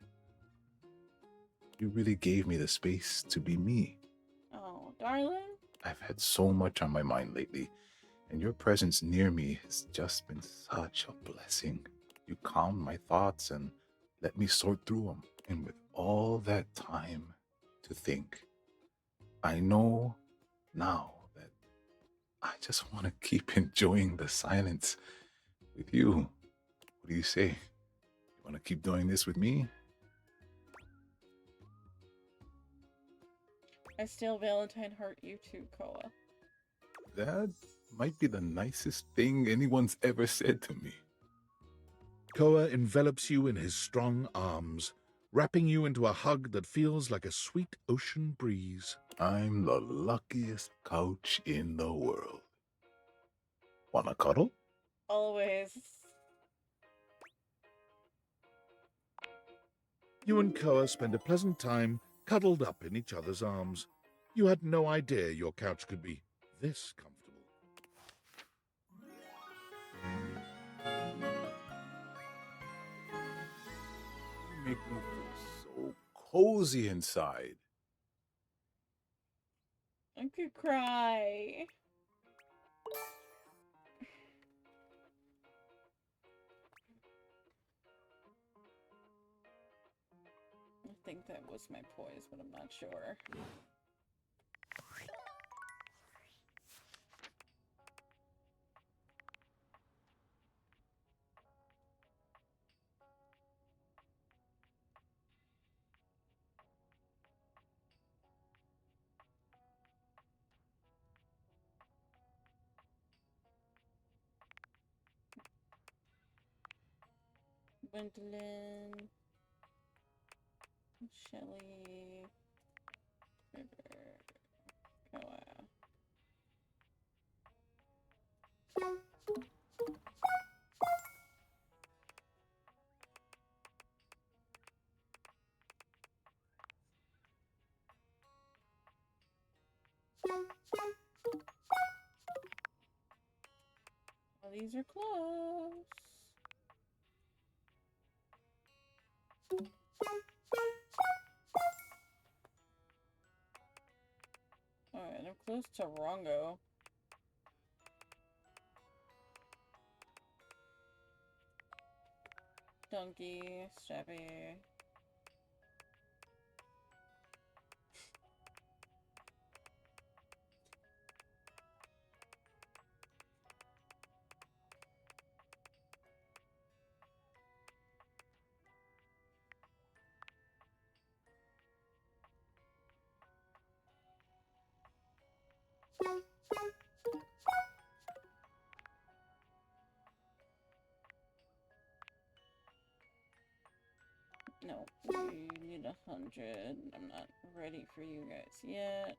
You really gave me the space to be me. Oh, darling. I've had so much on my mind lately, and your presence near me has just been such a blessing. You calmed my thoughts and let me sort through them. And with all that time to think, I know now that I just want to keep enjoying the silence with you. What do you say? You want to keep doing this with me? I still Valentine heart you too, Koa. That might be the nicest thing anyone's ever said to me. Koa envelops you in his strong arms, wrapping you into a hug that feels like a sweet ocean breeze. I'm the luckiest couch in the world. Wanna cuddle? Always. You and Koa spend a pleasant time cuddled up in each other's arms. You had no idea your couch could be this comfortable. You make me feel so cozy inside. I could cry. I think that was my poise, but I'm not sure. Gwendolyn, Shelly, River, Koa. Well, these are close. Alright, I'm close to Rongo. Donkey, Strappy. No, we need 100. I'm not ready for you guys yet.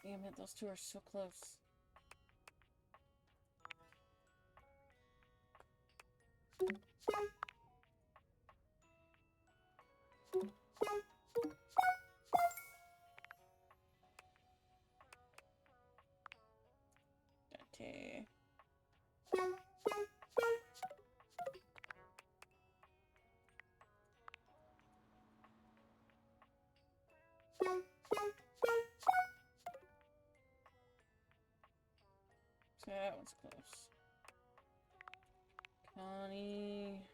Damn it, those two are so close. Dante. So that one's close. Connie.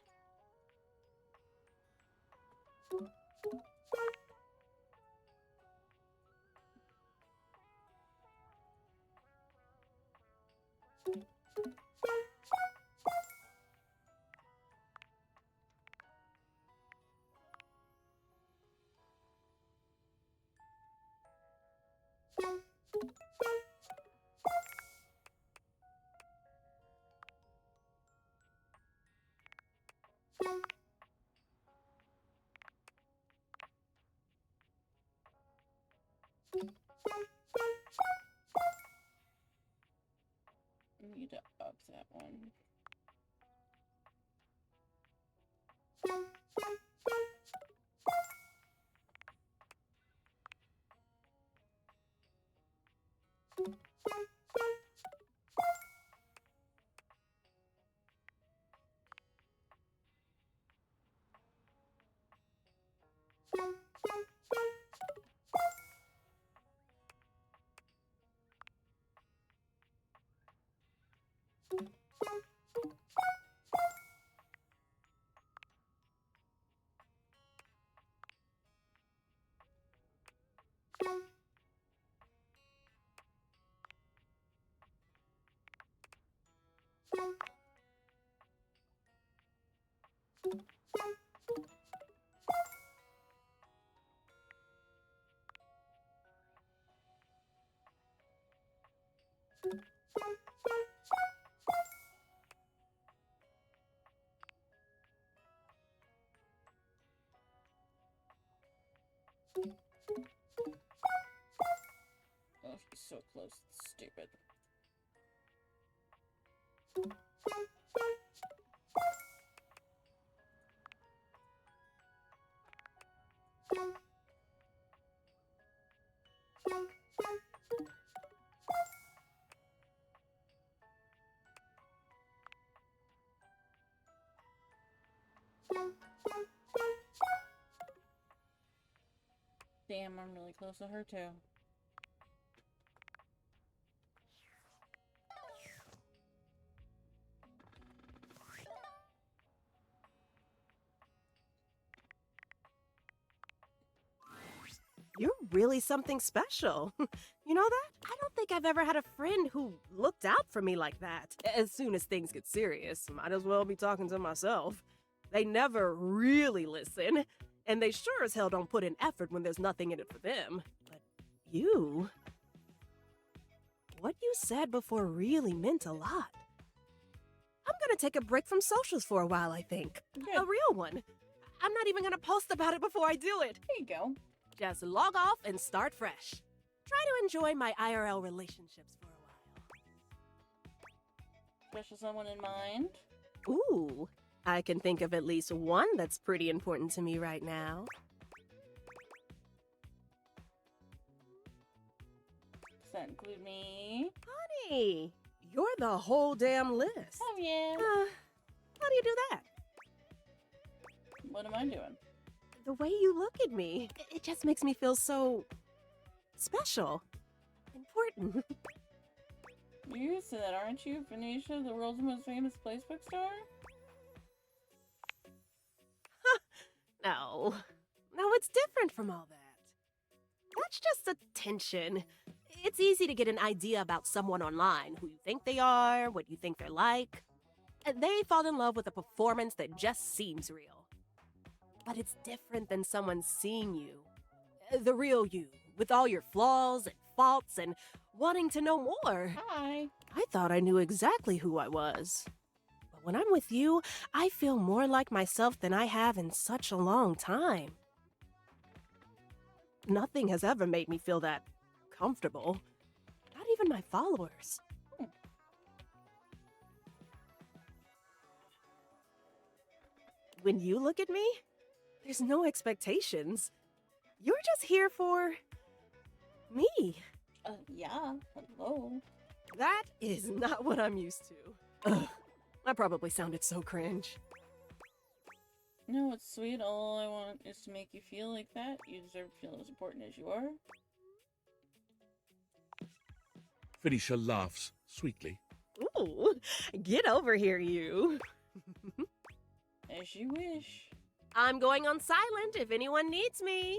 Oh, he's so close. It's stupid. Damn, I'm really close to her too. You're really something special. You know that? I don't think I've ever had a friend who looked out for me like that. As soon as things get serious, might as well be talking to myself. They never really listen, and they sure as hell don't put in effort when there's nothing in it for them. But you... what you said before really meant a lot. I'm gonna take a break from socials for a while, I think. A real one. I'm not even gonna post about it before I do it. There you go. Just log off and start fresh. Try to enjoy my IRL relationships for a while. Special someone in mind? Ooh, I can think of at least one that's pretty important to me right now. Does that include me? Honey, you're the whole damn list. Oh, yeah. How do you do that? What am I doing? The way you look at me, it just makes me feel so special. Important. You're used to that, aren't you, Phoenicia, the world's most famous placebook star? No. No, it's different from all that. That's just attention. It's easy to get an idea about someone online, who you think they are, what you think they're like. And they fall in love with a performance that just seems real. But it's different than someone seeing you. The real you, with all your flaws and faults and wanting to know more. Hi. I thought I knew exactly who I was. But when I'm with you, I feel more like myself than I have in such a long time. Nothing has ever made me feel that comfortable. Not even my followers. When you look at me, there's no expectations. You're just here for me. Yeah, hello. That is not what I'm used to. Ugh, I probably sounded so cringe. No, it's sweet. All I want is to make you feel like that. You deserve to feel as important as you are. Phoenicia laughs sweetly. Ooh, get over here, you. As you wish. I'm going on silent if anyone needs me.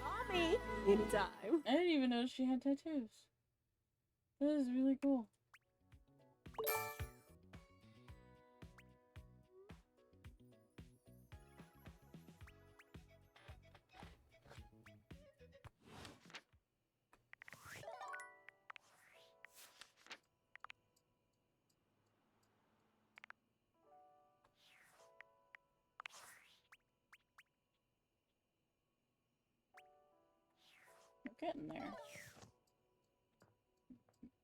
Call me anytime. I didn't even know she had tattoos. That is really cool. We're getting there.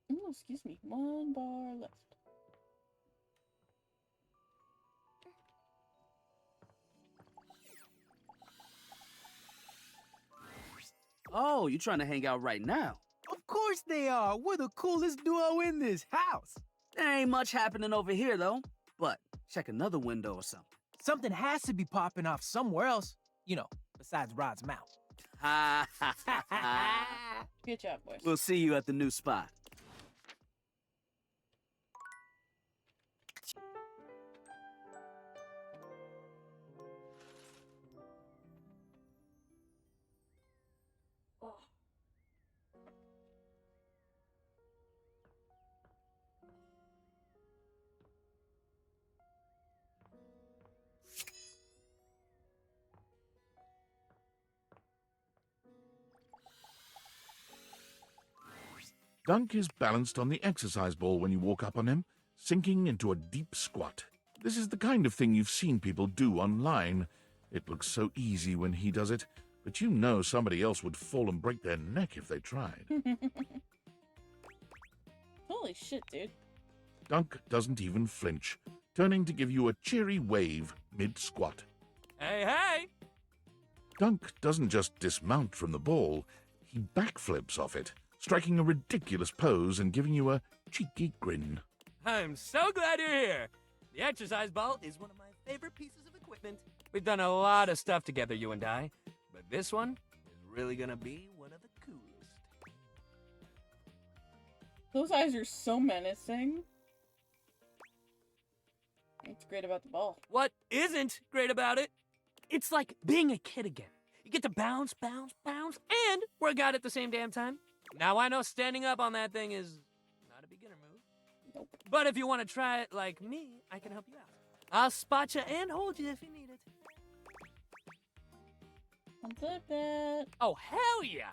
Oh, excuse me. One bar left. Oh, you trying to hang out right now? Of course they are. We're the coolest duo in this house. There ain't much happening over here, though. But check another window or something. Something has to be popping off somewhere else. You know, besides Rod's mouth. Ha ha ha ha. Good job, boys. We'll see you at the new spot. Dunk is balanced on the exercise ball when you walk up on him, sinking into a deep squat. This is the kind of thing you've seen people do online. It looks so easy when he does it, but you know somebody else would fall and break their neck if they tried. Holy shit, dude. Dunk doesn't even flinch, turning to give you a cheery wave mid-squat. Hey, hey! Dunk doesn't just dismount from the ball, he backflips off it, striking a ridiculous pose and giving you a cheeky grin. I'm so glad you're here. The exercise ball is one of my favorite pieces of equipment. We've done a lot of stuff together, you and I, but this one is really gonna be one of the coolest. Those eyes are so menacing. What's great about the ball? What isn't great about it? It's like being a kid again. You get to bounce, bounce, bounce, and work out at the same damn time. Now I know standing up on that thing is not a beginner move. Nope. But if you want to try it like me, I can help you out. I'll spot you and hold you if you need it. Unzip it. Oh, hell yeah!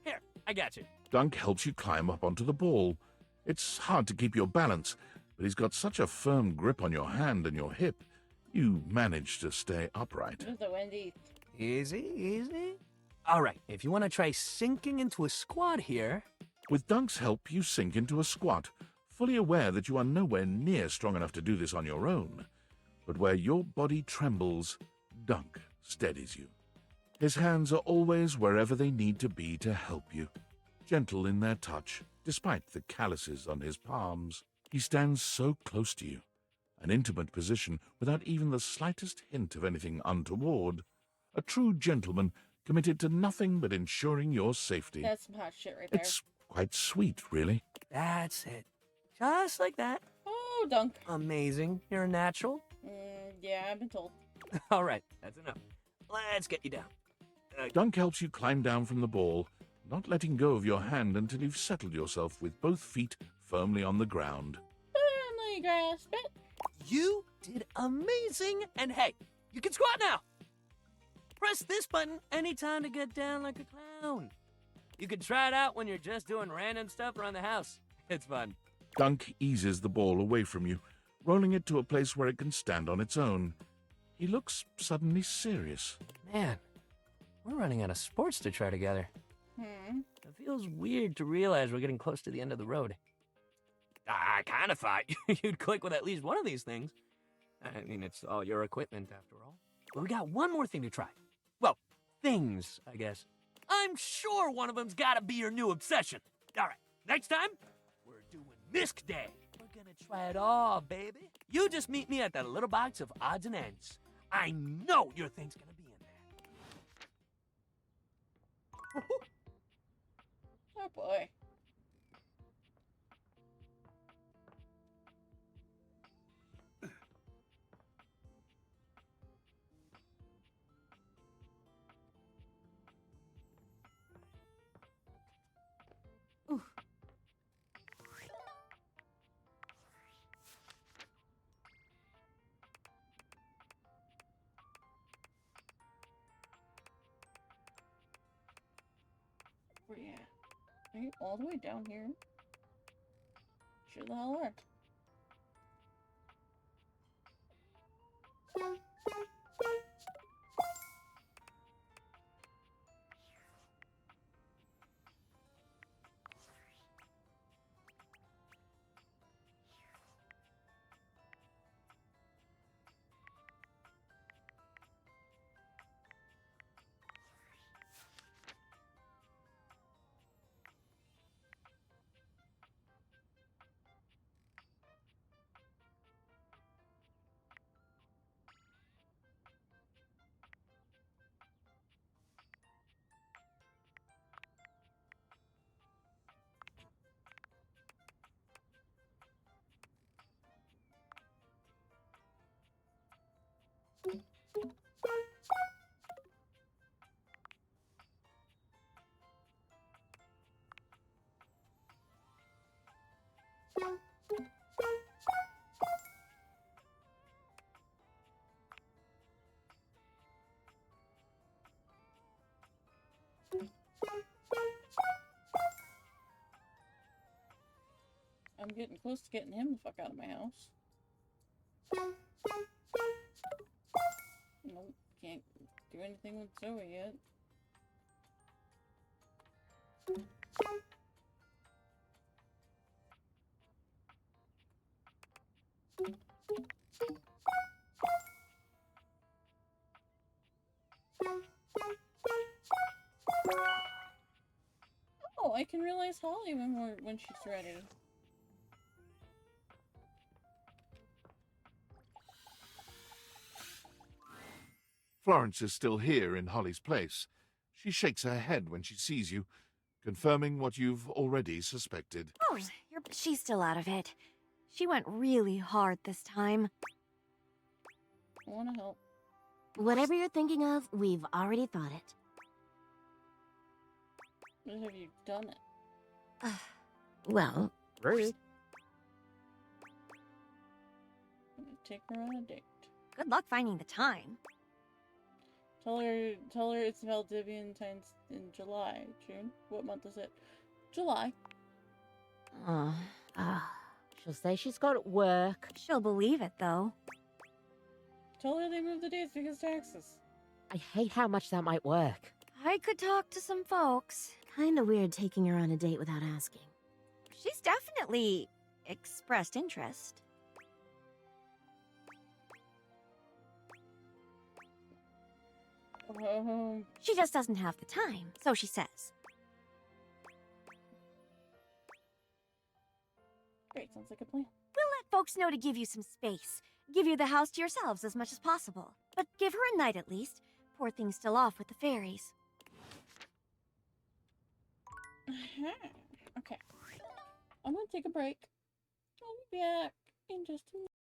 Here, I got you. Dunk helps you climb up onto the ball. It's hard to keep your balance, but he's got such a firm grip on your hand and your hip, you manage to stay upright. This is the Wendy's. Easy, easy. All right, if you want to try sinking into a squat here. With Dunk's help, you sink into a squat, fully aware that you are nowhere near strong enough to do this on your own. But where your body trembles, Dunk steadies you. His hands are always wherever they need to be to help you, gentle in their touch, despite the calluses on his palms. He stands so close to you, an intimate position without even the slightest hint of anything untoward. A true gentleman committed to nothing but ensuring your safety. That's some hot shit right there. It's quite sweet, really. That's it. Just like that. Oh, Dunk. Amazing. You're a natural. Yeah, I've been told. All right, that's enough. Let's get you down. Dunk helps you climb down from the ball, not letting go of your hand until you've settled yourself with both feet firmly on the ground. Firmly grasp it. You did amazing, and hey, you can squat now. Press this button anytime to get down like a clown. You can try it out when you're just doing random stuff around the house. It's fun. Dunk eases the ball away from you, rolling it to a place where it can stand on its own. He looks suddenly serious. Man, we're running out of sports to try together. It feels weird to realize we're getting close to the end of the road. I kind of thought you'd click with at least one of these things. I mean, it's all your equipment after all. But we got one more thing to try. Well, things, I guess. I'm sure one of them's gotta be your new obsession. All right, next time, we're doing Misc Day. We're gonna try it all, baby. You just meet me at that little box of odds and ends. I know your thing's gonna be in there. Oh boy. Where you at? Are you all the way down here? Sure the hell are. I'm getting close to getting him the fuck out of my house. Nope, can't do anything with Zoe yet. Oh, I can realize Holly when she's ready. Florence is still here in Holly's place. She shakes her head when she sees you, confirming what you've already suspected. Oh, she's still out of it. She went really hard this time. I want to help. Whatever you're thinking of, we've already thought it. But have you done it? Well, rude. I'm gonna take her on a date. Good luck finding the time. Tell her it's Valdivian times in July. June? What month is it? July. She'll say she's got work. She'll believe it, though. Tell her they moved the dates because taxes. I hate how much that might work. I could talk to some folks. Kinda weird taking her on a date without asking. She's definitely expressed interest. She just doesn't have the time, so she says. Great, sounds like a plan. We'll let folks know to give you some space. Give you the house to yourselves as much as possible. But give her a night at least. Poor thing's still off with the fairies. Okay. I'm gonna take a break. I'll be back in just a minute.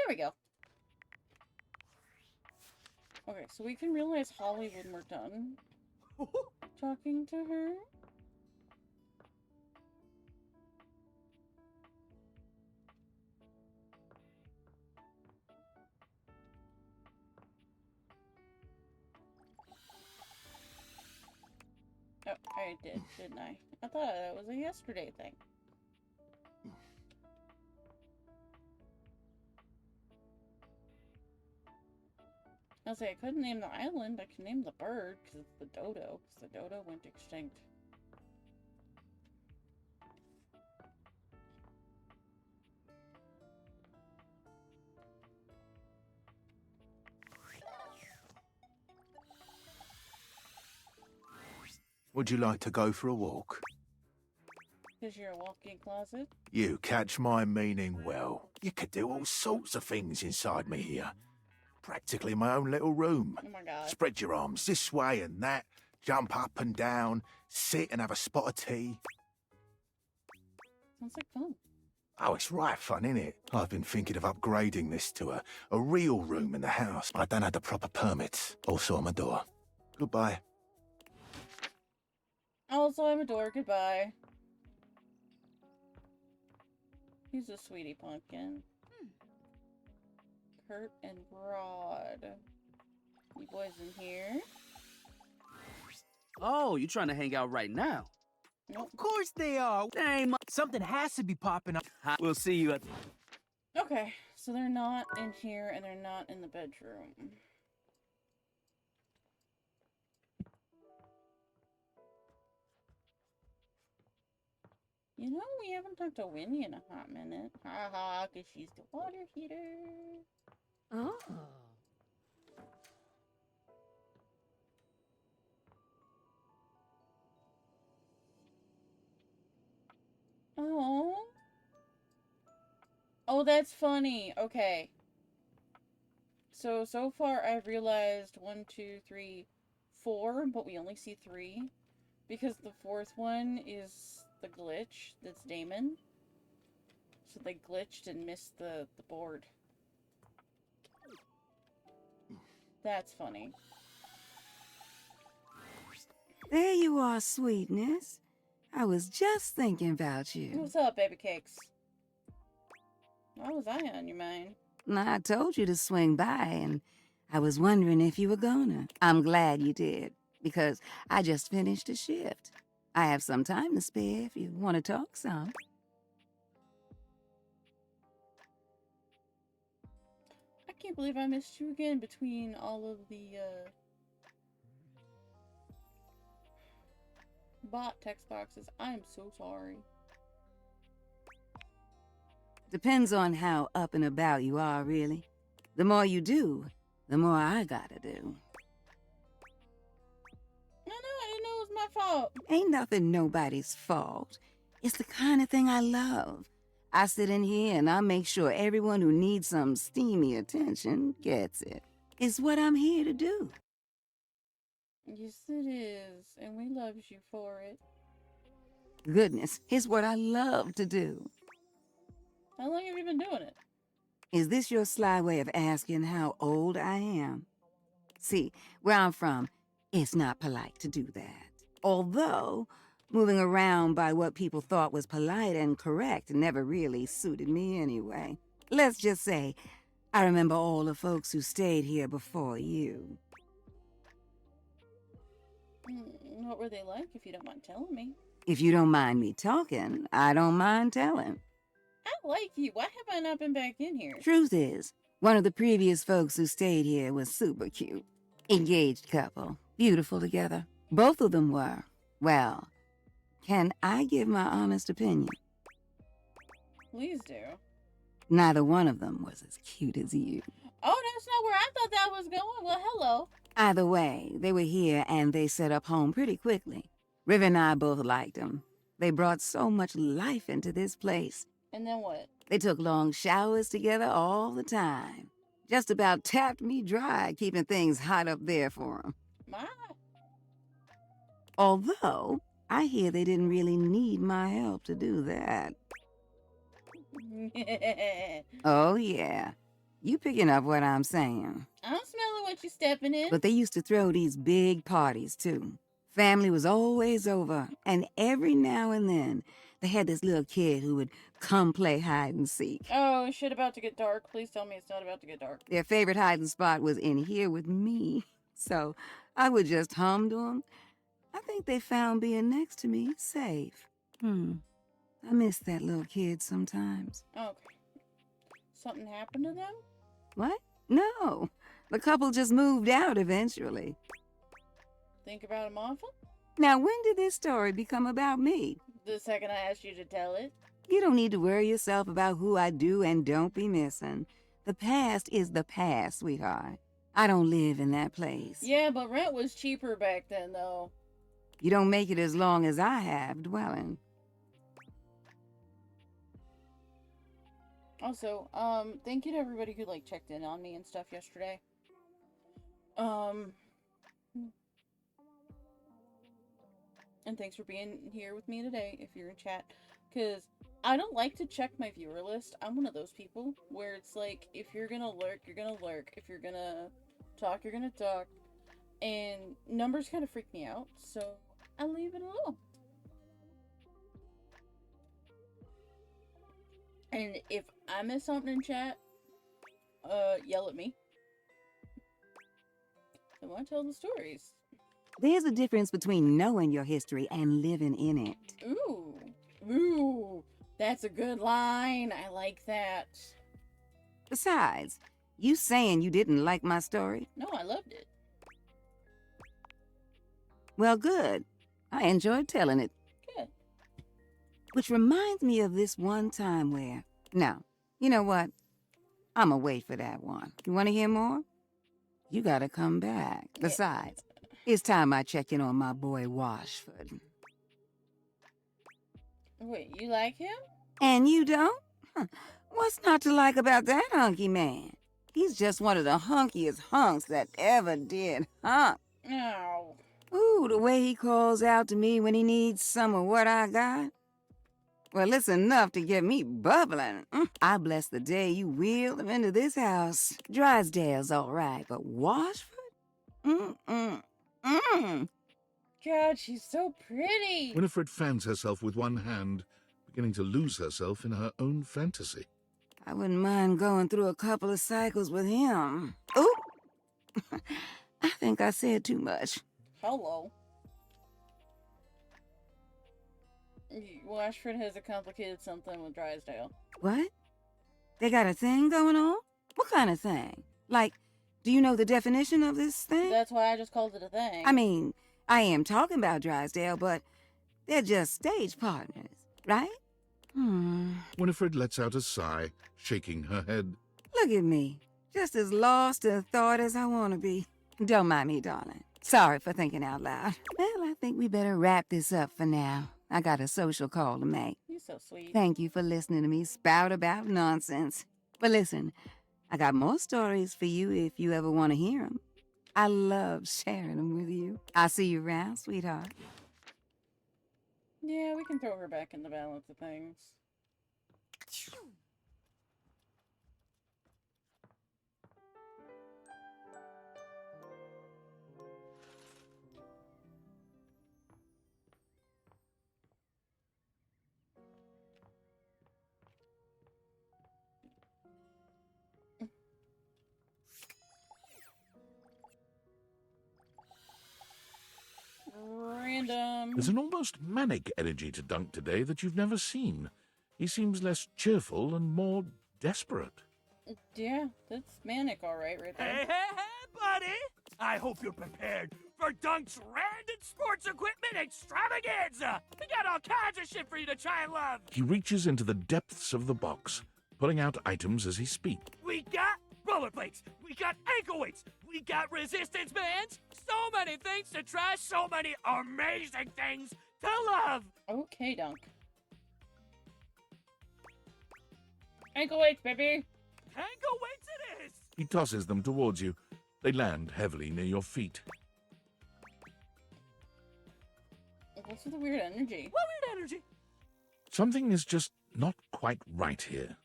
we go. Okay, so we can realize Holly when we're done talking to her. Oh, I did, didn't I? I thought that was a yesterday thing. I was like, I couldn't name the island. I can name the bird because it's the dodo. Because the dodo went extinct. Would you like to go for a walk? Because you're a walk-in closet? You catch my meaning well. You could do all sorts of things inside me here. Practically my own little room. Oh my god. Spread your arms this way and that, jump up and down, sit and have a spot of tea. Sounds like fun. Oh, it's right fun, innit? I've been thinking of upgrading this to a real room in the house. I don't have the proper permits. Also on my door. Goodbye. Also, I'm a door. Goodbye. He's a sweetie pumpkin. Kurt and Broad. You boys in here? Oh, you trying to hang out right now? Nope. Of course they are. Something has to be popping up. We'll see you at... Okay, so they're not in here and they're not in the bedroom. You know, we haven't talked to Winnie in a hot minute. Haha, because she's the water heater. Oh. Oh. Oh, that's funny. Okay. So far I've realized 1, 2, 3, 4, but we only see 3. Because the 4th one is the glitch that's Damon. So they glitched and missed the board. That's funny. There you are, sweetness. I was just thinking about you. What's up, baby cakes? Why was I on your mind? I told you to swing by, and I was wondering if you were gonna. I'm glad you did, because I just finished a shift. I have some time to spare if you want to talk some. I can't believe I missed you again between all of the, bot text boxes. I'm so sorry. Depends on how up and about you are, really. The more you do, the more I gotta do. No, I didn't know it was my fault. Ain't nothing nobody's fault. It's the kind of thing I love. I sit in here and I make sure everyone who needs some steamy attention gets it. It's what I'm here to do. Yes, it is, and we love you for it. Goodness, it's what I love to do. How long have you been doing it? Is this your sly way of asking how old I am? See, where I'm from, it's not polite to do that. Although, moving around by what people thought was polite and correct never really suited me anyway. Let's just say, I remember all the folks who stayed here before you. What were they like, if you don't mind telling me? If you don't mind me talking, I don't mind telling. I like you. Why have I not been back in here? Truth is, one of the previous folks who stayed here was super cute. Engaged couple. Beautiful together. Both of them were. Well, can I give my honest opinion? Please do. Neither one of them was as cute as you. Oh, that's not where I thought that was going. Well, hello. Either way, they were here and they set up home pretty quickly. River and I both liked them. They brought so much life into this place. And then what? They took long showers together all the time. Just about tapped me dry, keeping things hot up there for them. My. Although, I hear they didn't really need my help to do that. Oh, yeah. You picking up what I'm saying? I'm smelling what you stepping in. But they used to throw these big parties, too. Family was always over, and every now and then, they had this little kid who would come play hide and seek. Oh, shit about to get dark. Please tell me it's not about to get dark. Their favorite hiding spot was in here with me, so I would just hum to them. I think they found being next to me safe. I miss that little kid sometimes. Okay. Something happened to them? What? No. The couple just moved out eventually. Think about them often? Now, when did this story become about me? The second I asked you to tell it. You don't need to worry yourself about who I do and don't be missing. The past is the past, sweetheart. I don't live in that place. Yeah, but rent was cheaper back then, though. You don't make it as long as I have dwelling. Also, thank you to everybody who, like, checked in on me and stuff yesterday. And thanks for being here with me today, if you're in chat. Because I don't like to check my viewer list. I'm one of those people where it's like, if you're gonna lurk, you're gonna lurk. If you're gonna talk, you're gonna talk. And numbers kind of freak me out, so I leave it alone. And if I miss something in chat, yell at me. I want to tell the stories. There's a difference between knowing your history and living in it. Ooh. Ooh. That's a good line. I like that. Besides, you saying you didn't like my story? No, I loved it. Well, good. I enjoyed telling it. Good. Which reminds me of this one time where... Now, you know what? I'ma wait for that one. You want to hear more? You gotta come back. Besides, it's time I check in on my boy Washford. Wait, you like him? And you don't? Huh. What's not to like about that hunky man? He's just one of the hunkiest hunks that ever did hunk. No. Ooh, the way he calls out to me when he needs some of what I got. Well, it's enough to get me bubbling. I bless the day you wheeled him into this house. Drysdale's all right, but Washford? God, she's so pretty. Winifred fans herself with one hand, beginning to lose herself in her own fantasy. I wouldn't mind going through a couple of cycles with him. Ooh! I think I said too much. Hello. Washford has a complicated something with Drysdale. What? They got a thing going on? What kind of thing? Like, do you know the definition of this thing? That's why I just called it a thing. I mean, I am talking about Drysdale, but they're just stage partners, right? Winifred lets out a sigh, shaking her head. Look at me, just as lost in thought as I want to be. Don't mind me, darling. Sorry for thinking out loud. Well, I think we better wrap this up for now. I got a social call to make. You're so sweet. Thank you for listening to me spout about nonsense. But listen, I got more stories for you if you ever want to hear them. I love sharing them with you. I'll see you around, sweetheart. Yeah, we can throw her back in the balance of things. Random. There's an almost manic energy to Dunk today that you've never seen. He seems less cheerful and more desperate. Yeah, that's manic alright right there. Hey, buddy! I hope you're prepared for Dunk's random sports equipment extravaganza! We got all kinds of shit for you to try and love! He reaches into the depths of the box, pulling out items as he speaks. We got rollerblades, we got ankle weights, we got resistance bands, so many things to try, so many amazing things to love! Okay, Dunk. Ankle weights, baby! Ankle weights it is! He tosses them towards you. They land heavily near your feet. What's with the weird energy? What weird energy? Something is just not quite right here.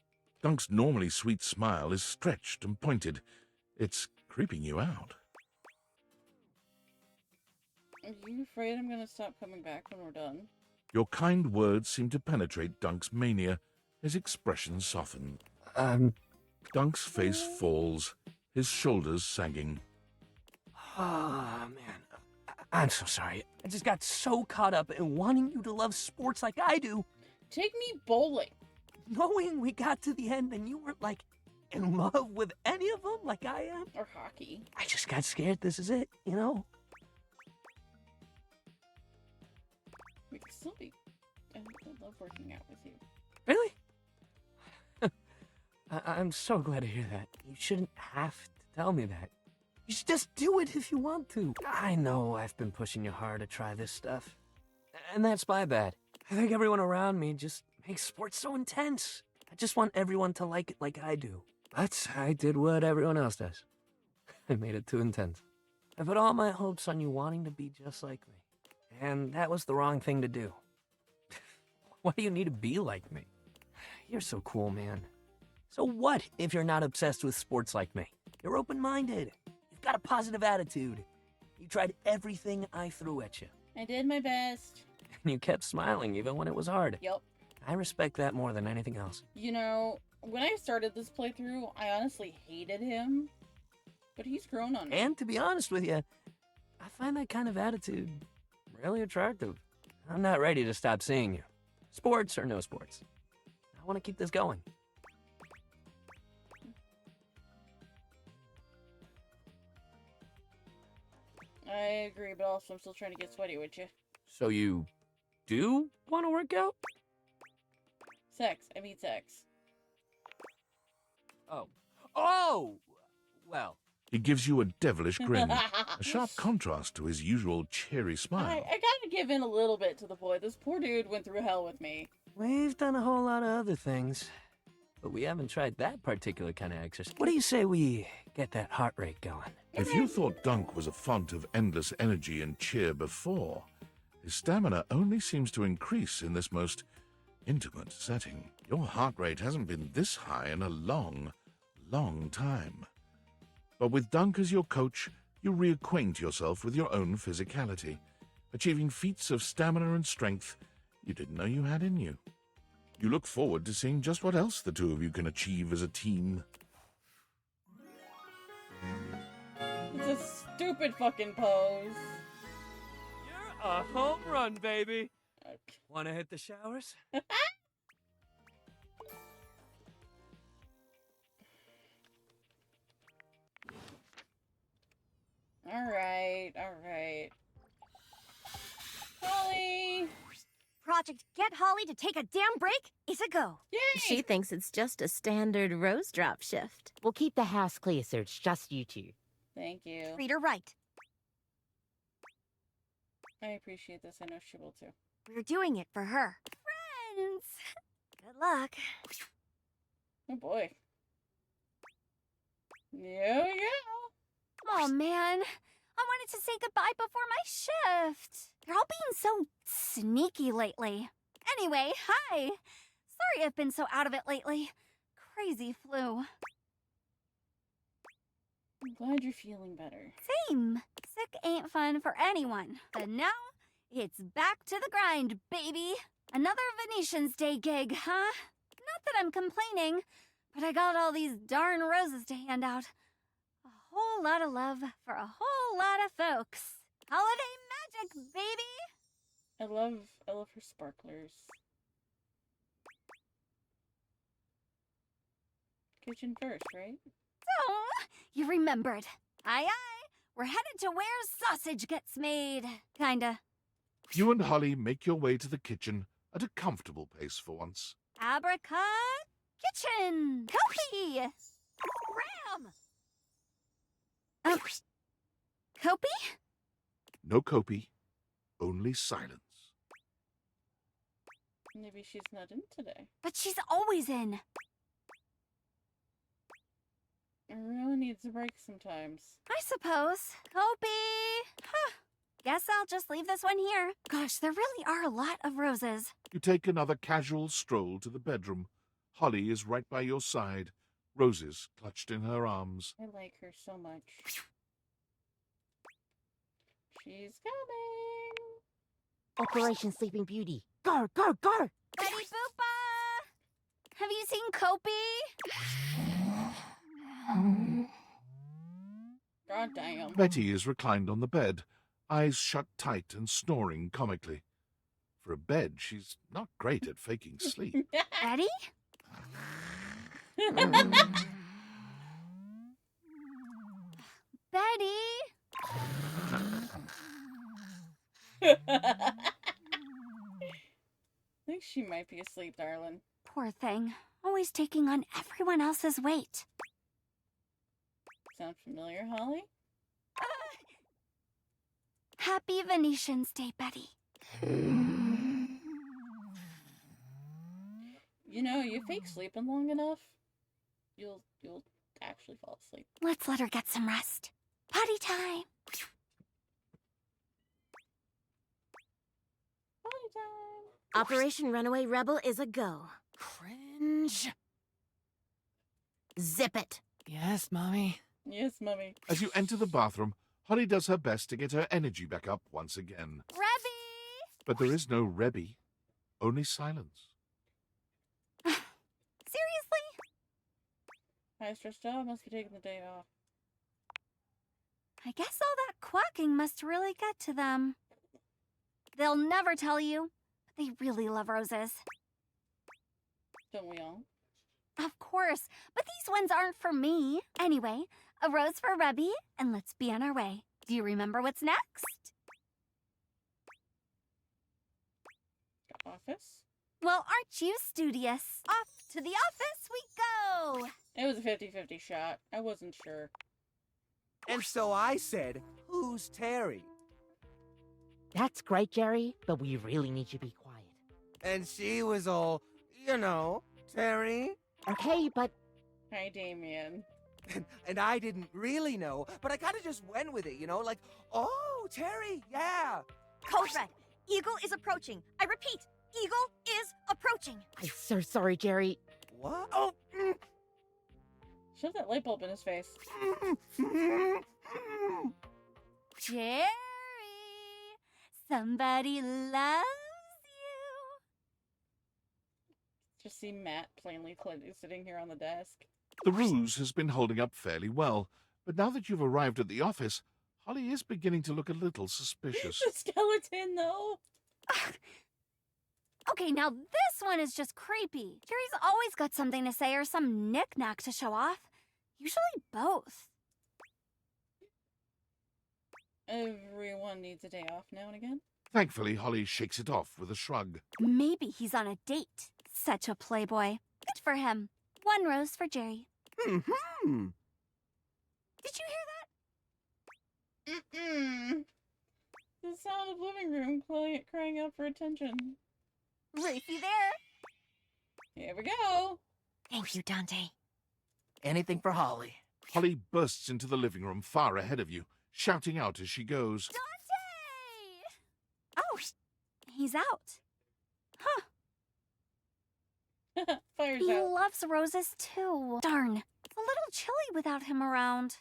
Dunk's normally sweet smile is stretched and pointed. It's creeping you out. Are you afraid I'm gonna stop coming back when we're done? Your kind words seem to penetrate Dunk's mania. His expression soften. Dunk's face falls, his shoulders sagging. Oh, man. I'm so sorry. I just got so caught up in wanting you to love sports like I do. Take me bowling. Knowing we got to the end and you weren't, like, in love with any of them like I am. Or hockey. I just got scared this is it, you know? We can still be... I love working out with you. Really? I'm so glad to hear that. You shouldn't have to tell me that. You should just do it if you want to. I know I've been pushing you hard to try this stuff. And that's my bad. I think everyone around me just makes sports so intense. I just want everyone to like it like I do. But I did what everyone else does. I made it too intense. I put all my hopes on you wanting to be just like me. And that was the wrong thing to do. Why do you need to be like me? You're so cool, man. So what if you're not obsessed with sports like me? You're open-minded. You've got a positive attitude. You tried everything I threw at you. I did my best. And you kept smiling even when it was hard. Yep. I respect that more than anything else. You know, when I started this playthrough, I honestly hated him. But he's grown on me. And to be honest with you, I find that kind of attitude really attractive. I'm not ready to stop seeing you. Sports or no sports. I want to keep this going. I agree, but also I'm still trying to get sweaty with you. So you do want to work out? Sex. I mean sex. Oh. Oh! Well. He gives you a devilish grin, a sharp contrast to his usual cheery smile. I gotta give in a little bit to the boy. This poor dude went through hell with me. We've done a whole lot of other things, but we haven't tried that particular kind of exercise. What do you say we get that heart rate going? If you thought Dunk was a font of endless energy and cheer before, his stamina only seems to increase in this most intimate setting. Your heart rate hasn't been this high in a long, long time. But with Dunk as your coach, you reacquaint yourself with your own physicality, achieving feats of stamina and strength you didn't know you had in you. You look forward to seeing just what else the two of you can achieve as a team. It's a stupid fucking pose. You're a home run, baby. Okay. Want to hit the showers? Alright. Holly! Project Get Holly to take a damn break is a go. Yay! She thinks it's just a standard rose drop shift. We'll keep the house clear so it's just you two. Thank you. Treat her right. I appreciate this. I know she will too. We're doing it for her. Friends! Good luck. Oh boy. Yo. Oh man, I wanted to say goodbye before my shift. You're all being so sneaky lately. Anyway, hi. Sorry I've been so out of it lately. Crazy flu. I'm glad you're feeling better. Same. Sick ain't fun for anyone. But now, it's back to the grind, baby. Another Venetian's Day gig, huh? Not that I'm complaining, but I got all these darn roses to hand out. A whole lot of love for a whole lot of folks. Holiday magic, baby! I love her sparklers. Kitchen first, right? Oh, you remembered. Aye, aye. We're headed to where sausage gets made. Kinda. You and Holly make your way to the kitchen at a comfortable pace for once. Abraca Kitchen! Kopi! Ram! Kopi? No Kopi, only silence. Maybe she's not in today. But she's always in. Everyone needs a break sometimes. I suppose. Kopi! Huh. Guess I'll just leave this one here. Gosh, there really are a lot of roses. You take another casual stroll to the bedroom. Holly is right by your side, roses clutched in her arms. I like her so much. She's coming. Operation Sleeping Beauty. Go, go, go! Betty Boopa! Have you seen Kopi? God damn. Betty is reclined on the bed, eyes shut tight and snoring comically. For a bed, she's not great at faking sleep. Betty? Betty? I think she might be asleep, darling. Poor thing. Always taking on everyone else's weight. Sound familiar, Holly? Happy Venetian's Day, Betty. You know, you fake sleeping long enough, you'll actually fall asleep. Let's let her get some rest. Potty time. Potty time. Operation Runaway Rebel is a go. Cringe. Zip it. Yes, Mommy. Yes, Mummy. As you enter the bathroom, Holly does her best to get her energy back up once again. Rebby! But there is no Rebby, only silence. Seriously? High stress job, must be taking the day off. I guess all that quacking must really get to them. They'll never tell you, but they really love roses. Don't we all? Of course, but these ones aren't for me. Anyway, a rose for Rebby, and let's be on our way. Do you remember what's next? Office? Well, aren't you studious? Off to the office we go! It was a 50-50 shot. I wasn't sure. And so I said, who's Terry? That's great, Jerry, but we really need you to be quiet. And she was all, you know, Terry. Okay, but... Hi, Damien. And I didn't really know, but I kind of just went with it, you know? Like, oh, Terry, yeah. Code Red, Eagle is approaching. I repeat, Eagle is approaching. I'm so sorry, Jerry. What? Oh! Shove that light bulb in his face. Jerry, somebody loves you. Just see Matt plainly sitting here on the desk. The ruse has been holding up fairly well, but now that you've arrived at the office, Holly is beginning to look a little suspicious. The skeleton, though. Okay, now this one is just creepy. Jerry's always got something to say or some knick-knack to show off. Usually both. Everyone needs a day off now and again. Thankfully, Holly shakes it off with a shrug. Maybe he's on a date. Such a playboy. Good for him. One rose for Jerry. Mm-hmm. Did you hear that? Mm-mm. The sound of living room crying out for attention. Racy there. Here we go. Thank you, Dante. Anything for Holly. Holly bursts into the living room far ahead of you, shouting out as she goes. Dante! Oh, he's out. Huh. Fire's He out. loves roses too. Darn. It's a little chilly without him around.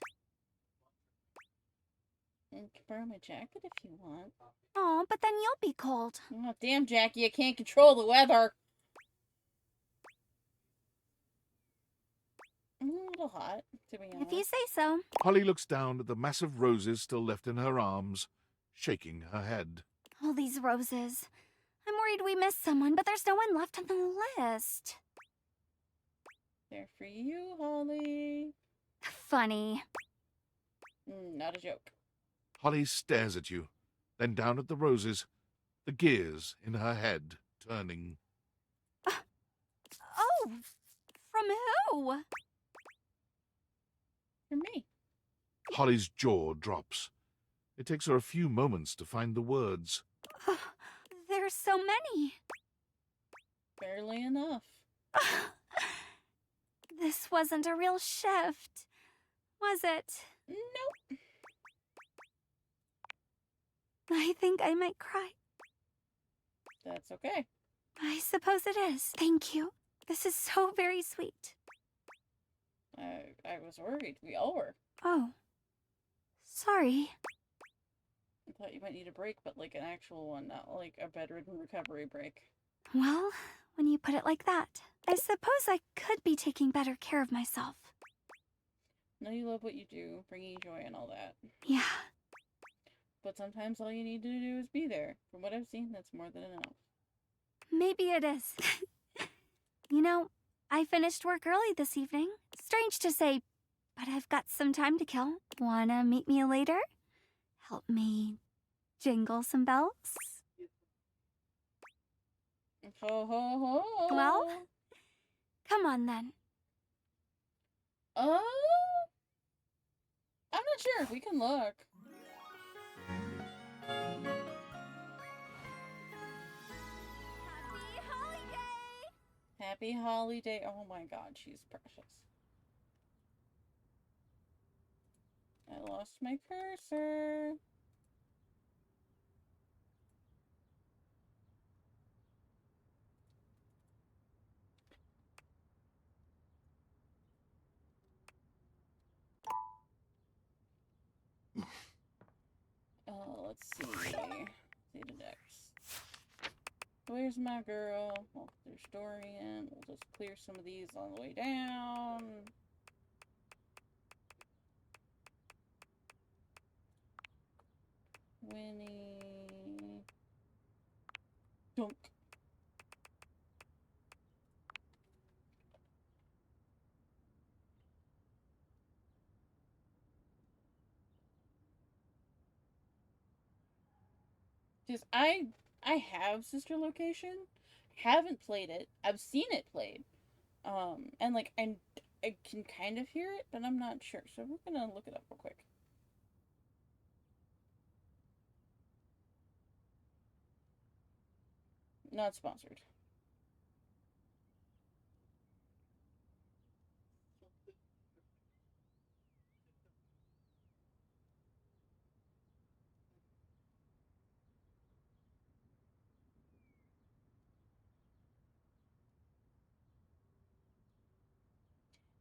You can borrow my jacket if you want. Oh, but then you'll be cold. Oh, damn, Jackie, you can't control the weather. A little hot, to be honest. If you say so. Holly looks down at the massive roses still left in her arms, shaking her head. All these roses. I'm worried we missed someone, but there's no one left on the list. They're for you, Holly. Funny. Not a joke. Holly stares at you, then down at the roses, the gears in her head turning. Oh, from who? For me. Holly's jaw drops. It takes her a few moments to find the words. There's so many. Barely enough. This wasn't a real shift, was it? Nope. I think I might cry. That's okay. I suppose it is. Thank you. This is so very sweet. I was worried. We all were. Oh. Sorry. I thought you might need a break, but like an actual one, not like a bedridden recovery break. Well, when you put it like that, I suppose I could be taking better care of myself. Know you love what you do, bringing joy and all that. Yeah. But sometimes all you need to do is be there. From what I've seen, that's more than enough. Maybe it is. You know, I finished work early this evening. Strange to say, but I've got some time to kill. Wanna meet me later? Help me jingle some bells? Ho ho ho! Well, come on then. I'm not sure. We can look. Happy holiday. Oh my god, she's precious. I lost my cursor. Let's see. See the next. Where's my girl? Well, there's Dorian. We'll just clear some of these on the way down. Winnie. Dunk. Because I have Sister Location, haven't played it. I've seen it played, and like I can kind of hear it, but I'm not sure. So we're gonna look it up real quick. Not sponsored.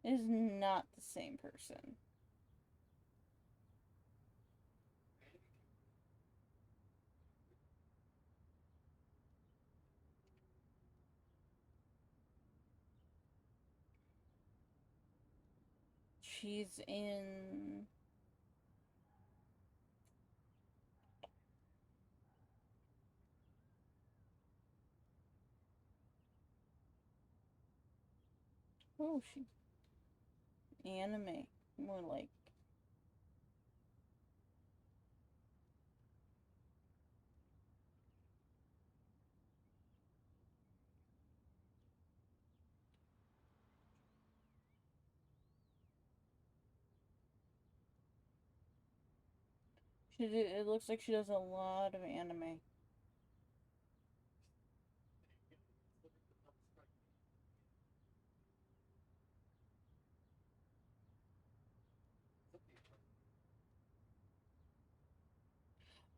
It is not the same person. She's in... Oh, she... Anime. More like... It looks like she does a lot of anime.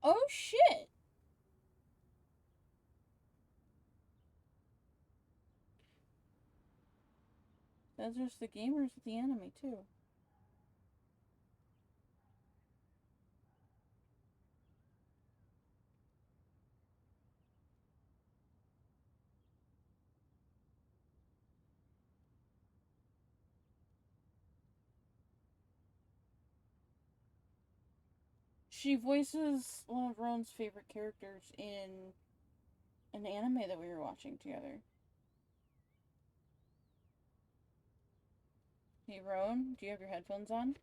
Oh shit! Those are the gamers with the anime too. She voices one of Roan's favorite characters in an anime that we were watching together. Hey Roan, do you have your headphones on?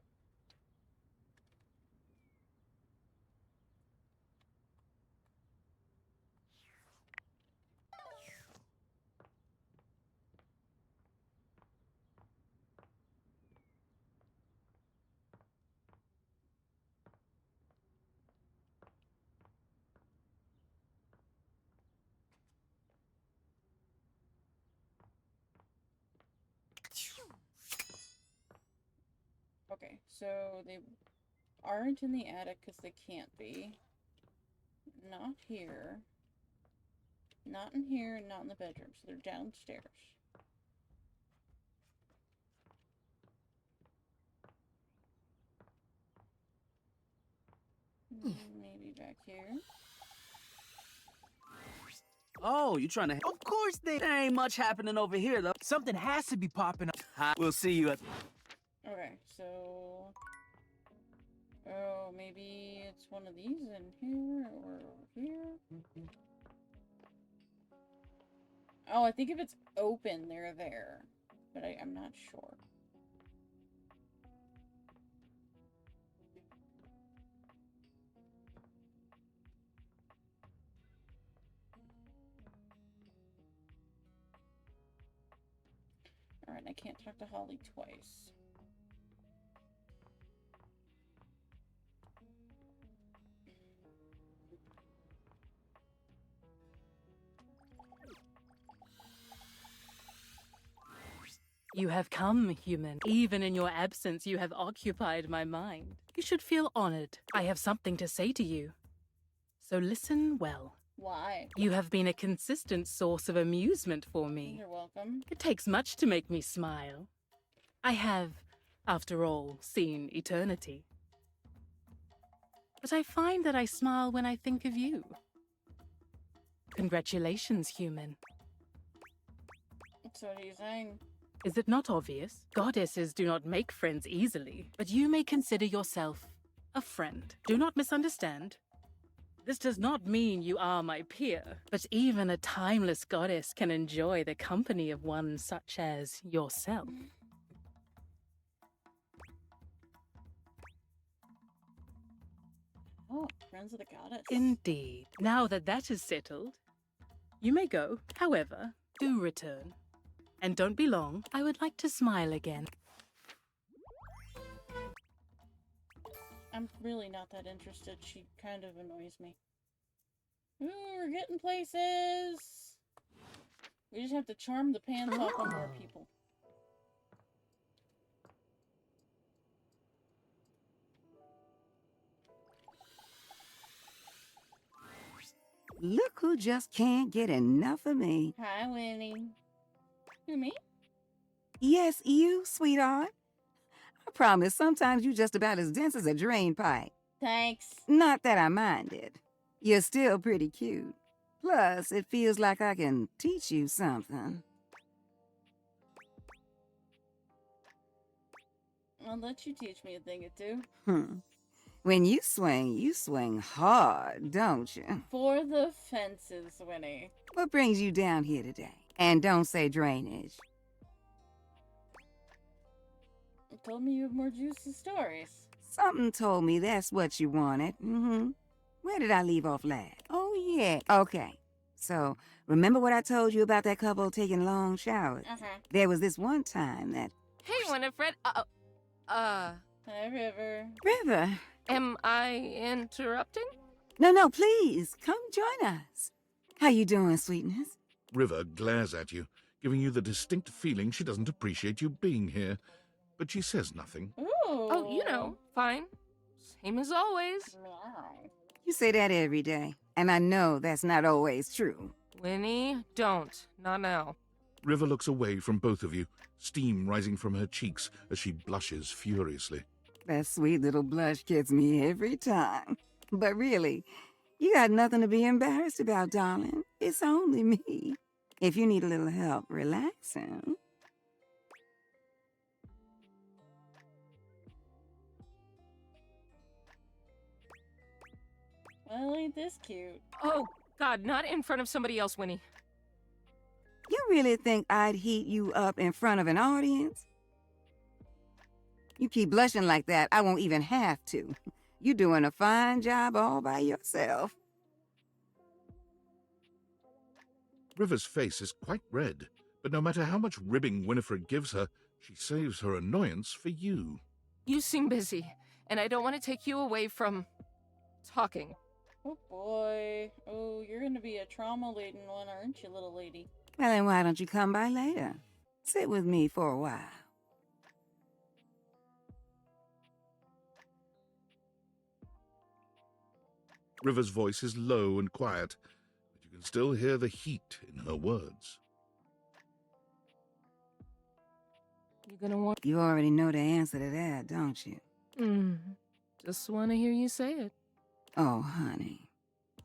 Okay, so they aren't in the attic because they can't be. Not here. Not in here, and not in the bedroom, so they're downstairs. Maybe back here. Oh, you trying to... Of course there ain't much happening over here, though. Something has to be popping up. We'll see you at... Okay, so... Oh, maybe it's one of these in here or over here. Oh, I think if it's open, they're there. But I'm not sure. Alright, I can't talk to Holly twice. You have come, human. Even in your absence, you have occupied my mind. You should feel honored. I have something to say to you. So listen well. Why? You have been a consistent source of amusement for me. You're welcome. It takes much to make me smile. I have, after all, seen eternity. But I find that I smile when I think of you. Congratulations, human. So what are you saying? Is it not obvious? Goddesses do not make friends easily, but you may consider yourself a friend. Do not misunderstand. This does not mean you are my peer, but even a timeless goddess can enjoy the company of one such as yourself. Oh, friends of the goddess. Indeed. Now that that is settled, you may go. However, do return. And don't be long. I would like to smile again. I'm really not that interested. She kind of annoys me. Ooh, we're getting places. We just have to charm the pants off of more people. Look who just can't get enough of me. Hi, Winnie. Who, me? Yes, you, sweetheart. I promise sometimes you're just about as dense as a drain pipe. Thanks. Not that I minded. You're still pretty cute. Plus, it feels like I can teach you something. I'll let you teach me a thing or two. When you swing hard, don't you? For the fences, Winnie. What brings you down here today? And don't say drainage. You told me you have more juicy stories. Something told me that's what you wanted. Where did I leave off last? Oh, yeah. Okay. So, remember what I told you about that couple taking long showers? There was this one time that... Hey, Winifred. Hi, River. River? Am I interrupting? No, please. Come join us. How you doing, sweetness? River glares at you, giving you the distinct feeling she doesn't appreciate you being here. But she says nothing. Ooh. Oh, you know, fine. Same as always. You say that every day, and I know that's not always true. Winnie, don't. Not now. River looks away from both of you, steam rising from her cheeks as she blushes furiously. That sweet little blush gets me every time. But really, you got nothing to be embarrassed about, darling. It's only me. If you need a little help relaxing... Well, ain't this cute? Oh, God, not in front of somebody else, Winnie. You really think I'd heat you up in front of an audience? You keep blushing like that, I won't even have to. You're doing a fine job all by yourself. River's face is quite red, but no matter how much ribbing Winifred gives her, she saves her annoyance for you. You seem busy, and I don't want to take you away from... talking. Oh boy. Oh, you're gonna be a trauma-laden one, aren't you, little lady? Well, then why don't you come by later? Sit with me for a while. River's voice is low and quiet, but you can still hear the heat in her words. You gonna want... You already know the answer to that, don't you? Just want to hear you say it. Oh, honey.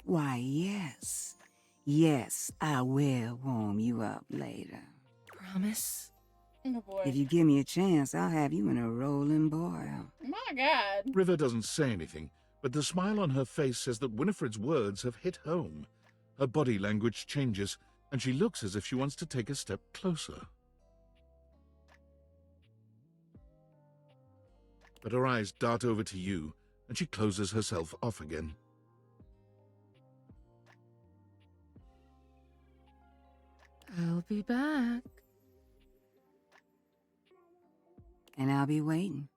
Why, yes. Yes, I will warm you up later. Promise? Oh boy. If you give me a chance, I'll have you in a rolling boil. My God. River doesn't say anything, but the smile on her face says that Winifred's words have hit home. Her body language changes, and she looks as if she wants to take a step closer. But her eyes dart over to you, and she closes herself off again. I'll be back. And I'll be waiting.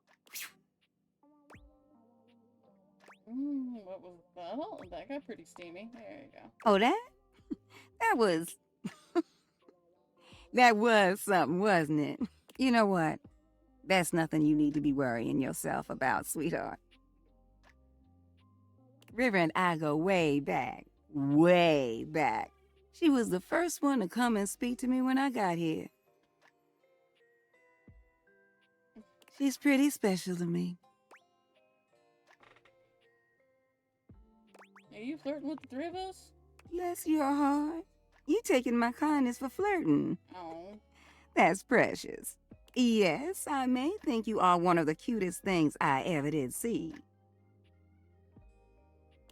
What was that? Oh, that got pretty steamy. There you go. Oh, that? That was... that was something, wasn't it? You know what? That's nothing you need to be worrying yourself about, sweetheart. River and I go way back. Way back. She was the first one to come and speak to me when I got here. She's pretty special to me. Are you flirting with the three of us? Bless your heart. You taking my kindness for flirting. Oh. That's precious. Yes, I may think you are one of the cutest things I ever did see.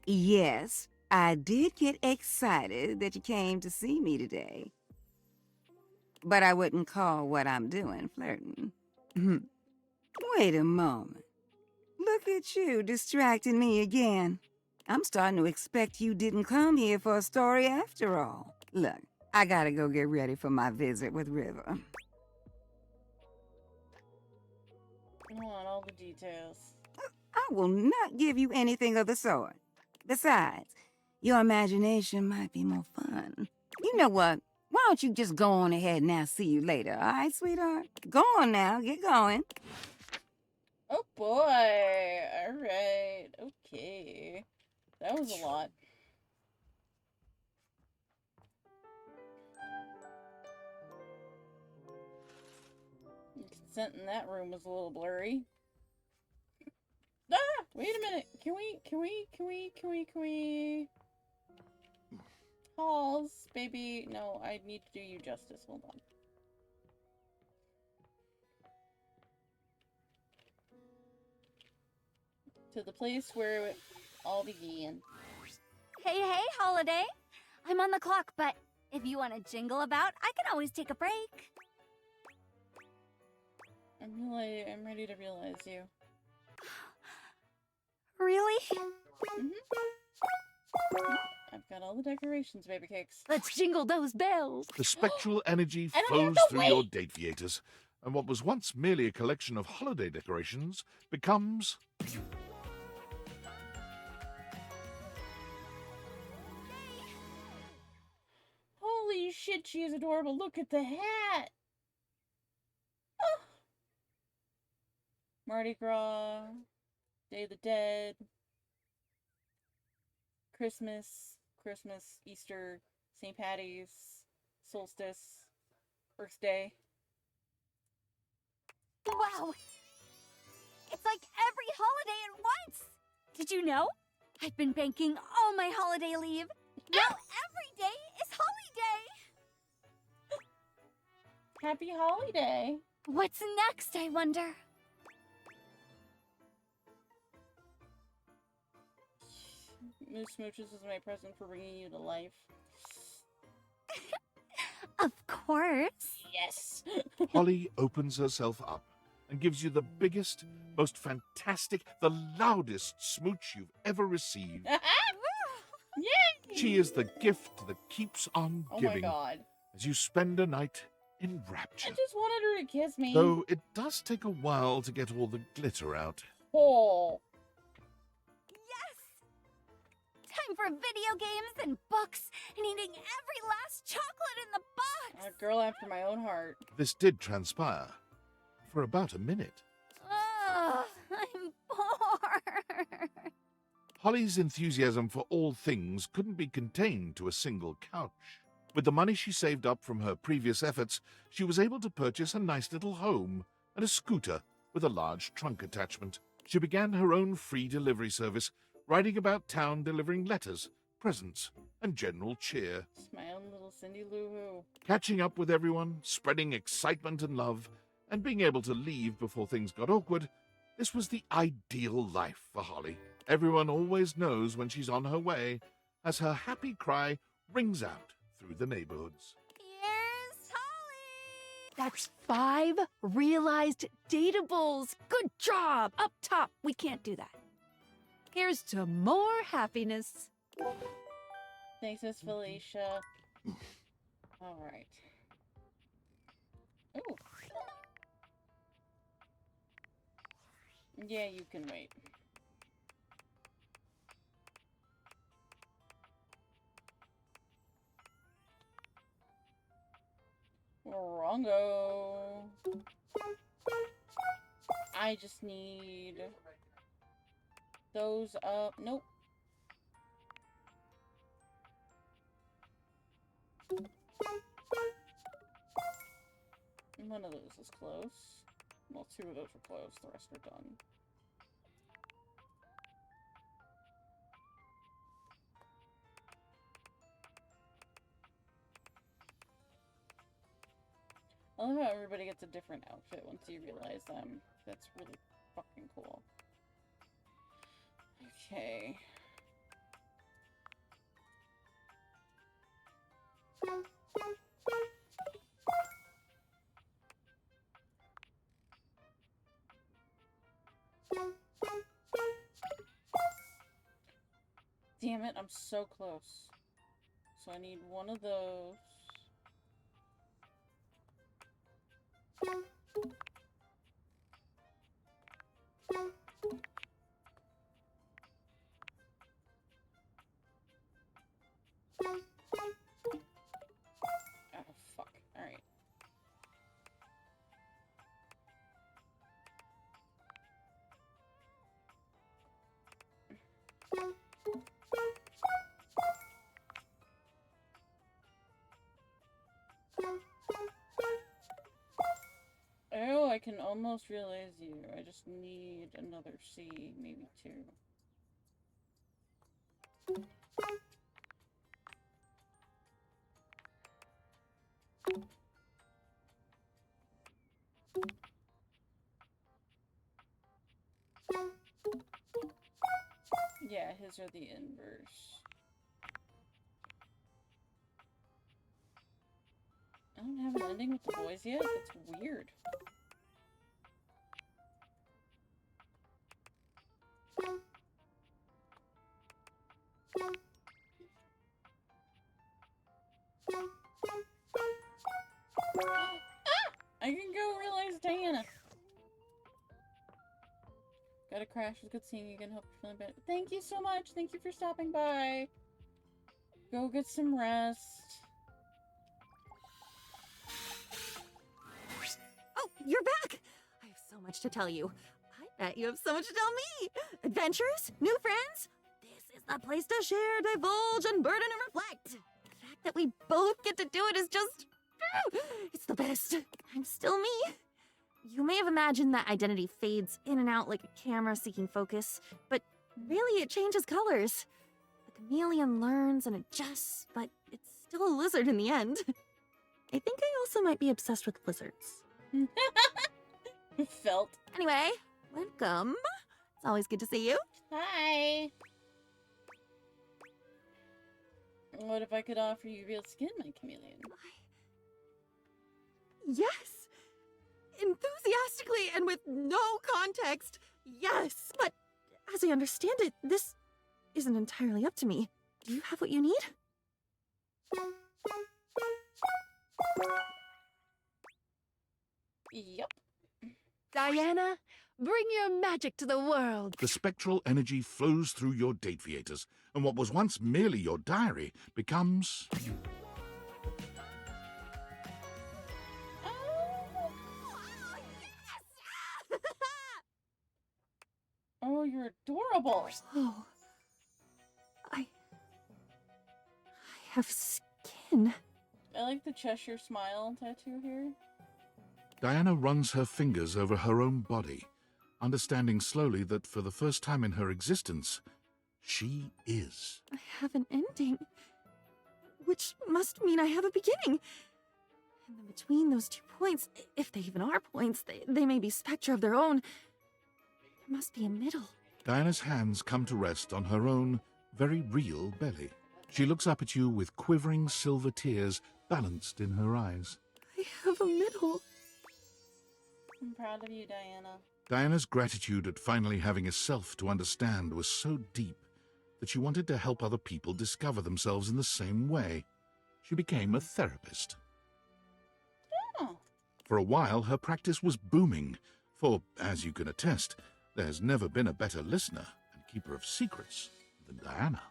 Yes, I did get excited that you came to see me today. But I wouldn't call what I'm doing flirting. Wait a moment. Look at you distracting me again. I'm starting to expect you didn't come here for a story after all. Look, I gotta go get ready for my visit with River. I want all the details. I will not give you anything of the sort. Besides, your imagination might be more fun. You know what? Why don't you just go on ahead and I'll see you later, all right, sweetheart? Go on now, get going. Oh boy. All right. Okay. That was a lot. Consent in that room was a little blurry. Ah! Wait a minute. Can we? Halls, baby. No, I need to do you justice. Hold on. To the place where it all began. Hey, Holiday. I'm on the clock, but if you want to jingle about, I can always take a break. I'm ready to realize you. Really? I've got all the decorations, baby cakes. Let's jingle those bells. The spectral energy I don't flows have to through wait. your Dateviators, and what was once merely a collection of holiday decorations becomes... Holy shit, she is adorable. Look at the hat. Oh. Mardi Gras, Day of the Dead, Christmas, Easter, St. Patty's, Solstice, Earth Day. Wow! It's like every holiday at once! Did you know? I've been banking all my holiday leave. Now every day is holiday! Happy holiday! What's next, I wonder? Moose Smooches is my present for bringing you to life. Of course. Yes! Holly opens herself up and gives you the biggest, most fantastic, the loudest smooch you've ever received. Yay! She is the gift that keeps on Oh giving my god. as you spend a night in I rapture. just wanted her to kiss me. Though it does take a while to get all the glitter out. Oh. Time for video games and books and eating every last chocolate in the box! A girl after my own heart. This did transpire for about a minute. Ugh, I'm bored. Holly's enthusiasm for all things couldn't be contained to a single couch. With the money she saved up from her previous efforts, she was able to purchase a nice little home and a scooter with a large trunk attachment. She began her own free delivery service, riding about town delivering letters, presents, and general cheer. It's my own little Cindy Lou Who. Catching up with everyone, spreading excitement and love, and being able to leave before things got awkward, this was the ideal life for Holly. Everyone always knows when she's on her way, as her happy cry rings out through the neighborhoods. That's 5 realized datables. Good job. Up top, we can't do that. Here's to more happiness. Thanks, Miss Felicia. All right. Ooh. Yeah, you can wait. Wrongo. I just need those up. Nope. One of those is close. Well, 2 of those are close. The rest are done. I love how everybody gets a different outfit once you realize them. That's really fucking cool. Okay. Damn it, I'm so close. So I need one of those. Oh, fuck. Alright. Oh, I can almost realize you. I just need another C, maybe 2. Yeah, his are the inverse. I don't have an ending with the boys yet? That's weird. I can go realize Diana. Gotta crash. It was good seeing you again. Hope you're feeling better. Thank you so much. Thank you for stopping by. Go get some rest. Oh, you're back! I have so much to tell you. I bet you have so much to tell me! Adventures? New friends? This is the place to share, divulge, and burden and reflect. The fact that we both get to do it is just... it's the best. I'm still me. You may have imagined that identity fades in and out like a camera seeking focus, but really it changes colors. The chameleon learns and adjusts, but it's still a lizard in the end. I think I also might be obsessed with lizards. Felt. Anyway, welcome. It's always good to see you. Hi. What if I could offer you real skin, my chameleon? Yes! Enthusiastically and with no context, yes! But as I understand it, this isn't entirely up to me. Do you have what you need? Yep. Diana, bring your magic to the world. The spectral energy flows through your Dateviators, and what was once merely your diary becomes... Oh, you're adorable. Oh. I have skin. I like the Cheshire smile tattoo here. Diana runs her fingers over her own body, understanding slowly that for the first time in her existence, She is. I have an ending, which must mean I have a beginning. And then between those 2 points, if they even are points, they may be spectra of their own. There must be a middle. Diana's hands come to rest on her own, very real belly. She looks up at you with quivering silver tears balanced in her eyes. I have a middle. I'm proud of you, Diana. Diana's gratitude at finally having a self to understand was so deep that she wanted to help other people discover themselves in the same way. She became a therapist. Oh. For a while, her practice was booming, for, as you can attest, there's never been a better listener and keeper of secrets than Diana.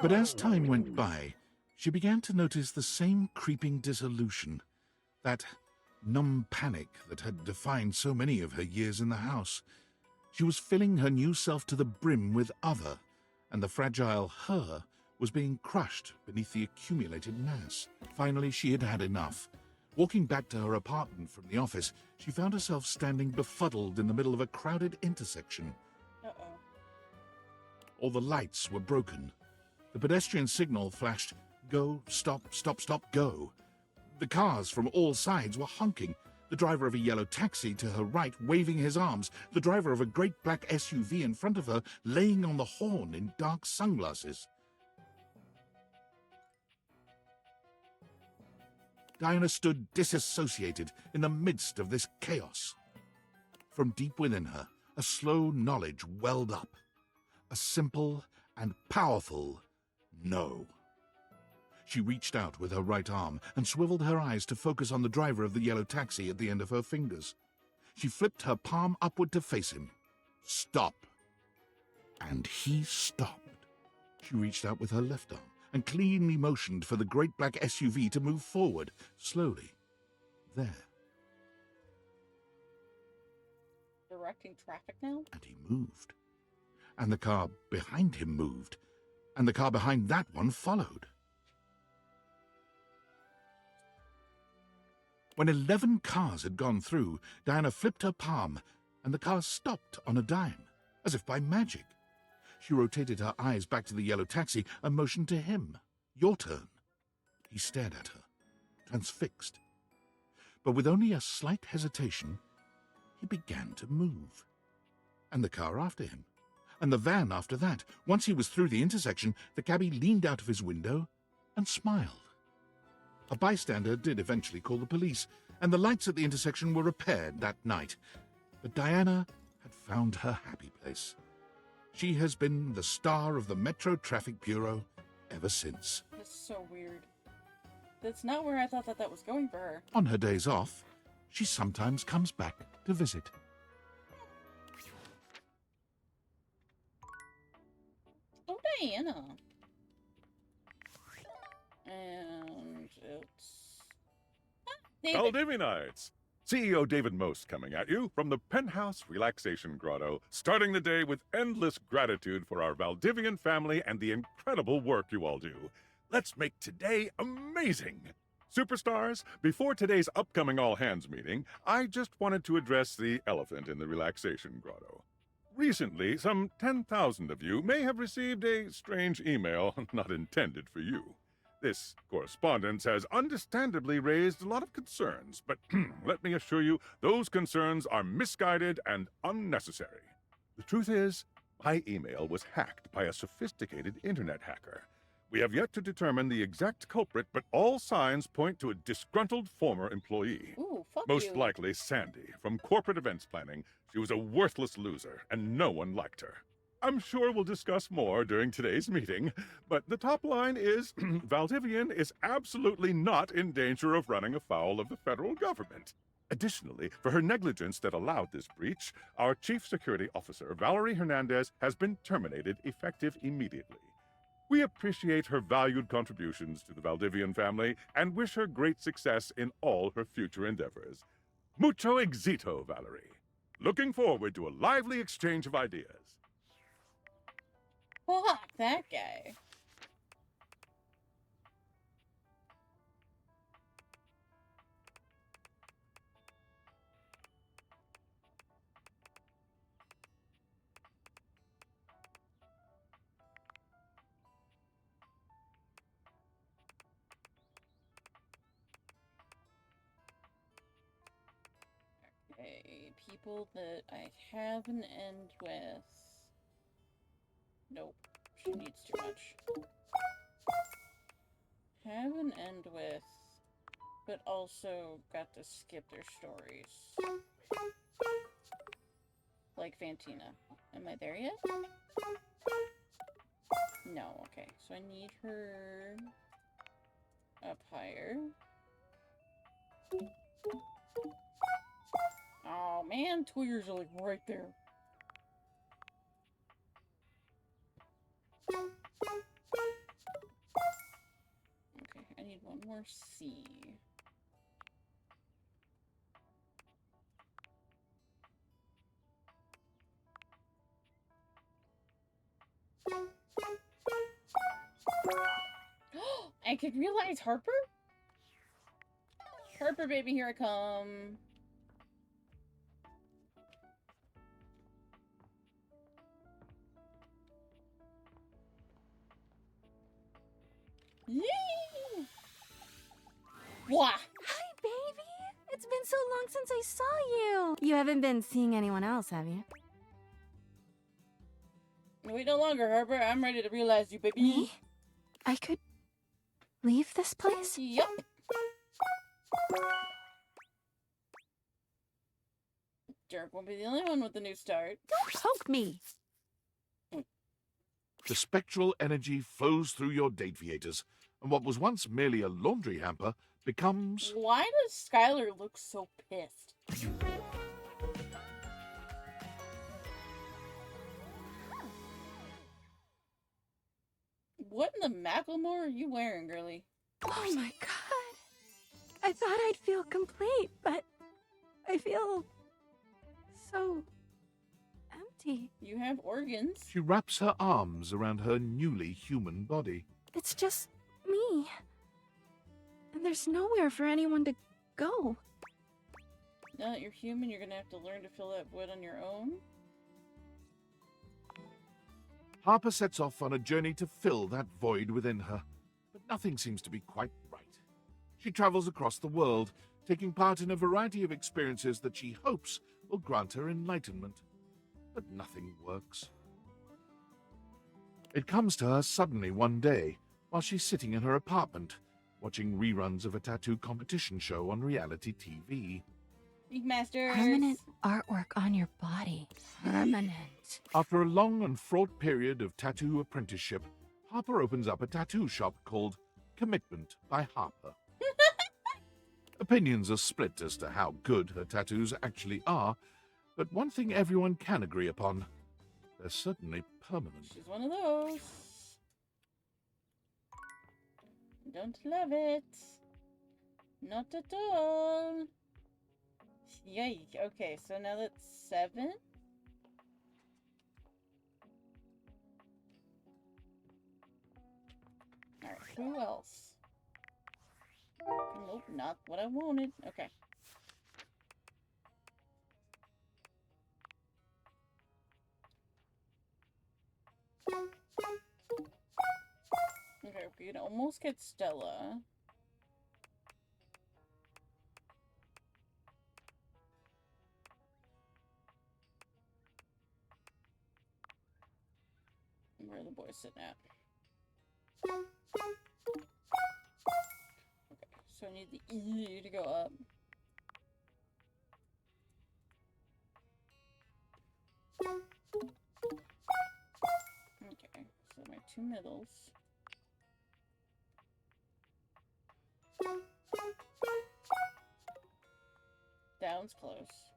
But as time went by, she began to notice the same creeping dissolution, that numb panic that had defined so many of her years in the house. She was filling her new self to the brim with other, and the fragile her was being crushed beneath the accumulated mass. Finally, she had had enough. Walking back to her apartment from the office, she found herself standing befuddled in the middle of a crowded intersection. Uh-oh. All the lights were broken. The pedestrian signal flashed, "Go, stop, stop, stop, go." The cars from all sides were honking. The driver of a yellow taxi to her right waving his arms. The driver of a great black SUV in front of her laying on the horn in dark sunglasses. Diana stood disassociated in the midst of this chaos. From deep within her, a slow knowledge welled up. A simple and powerful no. She reached out with her right arm and swiveled her eyes to focus on the driver of the yellow taxi at the end of her fingers. She flipped her palm upward to face him. "Stop." And he stopped. She reached out with her left arm and cleanly motioned for the great black SUV to move forward, slowly. There. Directing traffic now? And he moved. And the car behind him moved. And the car behind that one followed. When 11 cars had gone through, Diana flipped her palm, and the car stopped on a dime, as if by magic. She rotated her eyes back to the yellow taxi and motioned to him. "Your turn." He stared at her, transfixed. But with only a slight hesitation, he began to move. And the car after him. And the van after that. Once he was through the intersection, the cabbie leaned out of his window and smiled. A bystander did eventually call the police, and the lights at the intersection were repaired that night. But Diana had found her happy place. She has been the star of the Metro Traffic Bureau ever since. That's so weird. That's not where I thought that was going for her. On her days off, she sometimes comes back to visit. Oh, Diana. And it's... David. Valdivianites! CEO David Most coming at you from the Penthouse Relaxation Grotto, starting the day with endless gratitude for our Valdivian family and the incredible work you all do. Let's make today amazing! Superstars, before today's upcoming all-hands meeting, I just wanted to address the elephant in the Relaxation Grotto. Recently, some 10,000 of you may have received a strange email not intended for you. This correspondence has understandably raised a lot of concerns, but let me assure you, those concerns are misguided and unnecessary. The truth is, my email was hacked by a sophisticated internet hacker. We have yet to determine the exact culprit, but all signs point to a disgruntled former employee. Ooh, fuck Most you. likely Sandy, from corporate events planning. She was a worthless loser, and no one liked her. I'm sure we'll discuss more during today's meeting, but the top line is Valdivian is absolutely not in danger of running afoul of the federal government. Additionally, for her negligence that allowed this breach, our Chief Security Officer, Valerie Hernandez, has been terminated effective immediately. We appreciate her valued contributions to the Valdivian family and wish her great success in all her future endeavors. Mucho éxito, Valerie. Looking forward to a lively exchange of ideas. Fuck that guy. Okay, people that I have an end with. Nope, she needs too much. Have an end with, but also got to skip their stories. Like Fantina. Am I there yet? No, okay. So I need her up higher. Oh man, 2 years are like right there. Okay, I need one more C. I could realize Harper? Harper, baby, here I come. Yay! Wah! Hi, baby. It's been so long since I saw you. You haven't been seeing anyone else, have you? Wait no longer, Harper. I'm ready to realize you, baby. Me? I could leave this place? Yup. Dirk won't be the only one with the new start. Don't poke me. The spectral energy flows through your Dateviators, and what was once merely a laundry hamper becomes... Why does Skylar look so pissed? What in the Macklemore are you wearing, girly? Oh my god. I thought I'd feel complete, but I feel so empty. You have organs. She wraps her arms around her newly human body. It's just me. And there's nowhere for anyone to go. Now that you're human, you're gonna have to learn to fill that void on your own. Harper sets off on a journey to fill that void within her, but nothing seems to be quite right. She travels across the world, taking part in a variety of experiences that she hopes will grant her enlightenment, but nothing works. It comes to her suddenly one day, while she's sitting in her apartment, watching reruns of a tattoo competition show on reality TV. Ink Masters. Permanent artwork on your body. Permanent. After a long and fraught period of tattoo apprenticeship, Harper opens up a tattoo shop called Commitment by Harper. Opinions are split as to how good her tattoos actually are, but one thing everyone can agree upon, they're certainly permanent. She's one of those. Don't love it. Not at all. Yay. Okay, so now that's 7. Alright, who else? Nope, not what I wanted. Okay. Okay, we can almost get Stella. Where are the boys sitting at? Okay, so I need the E to go up. Okay, so my 2 middles. Down's close.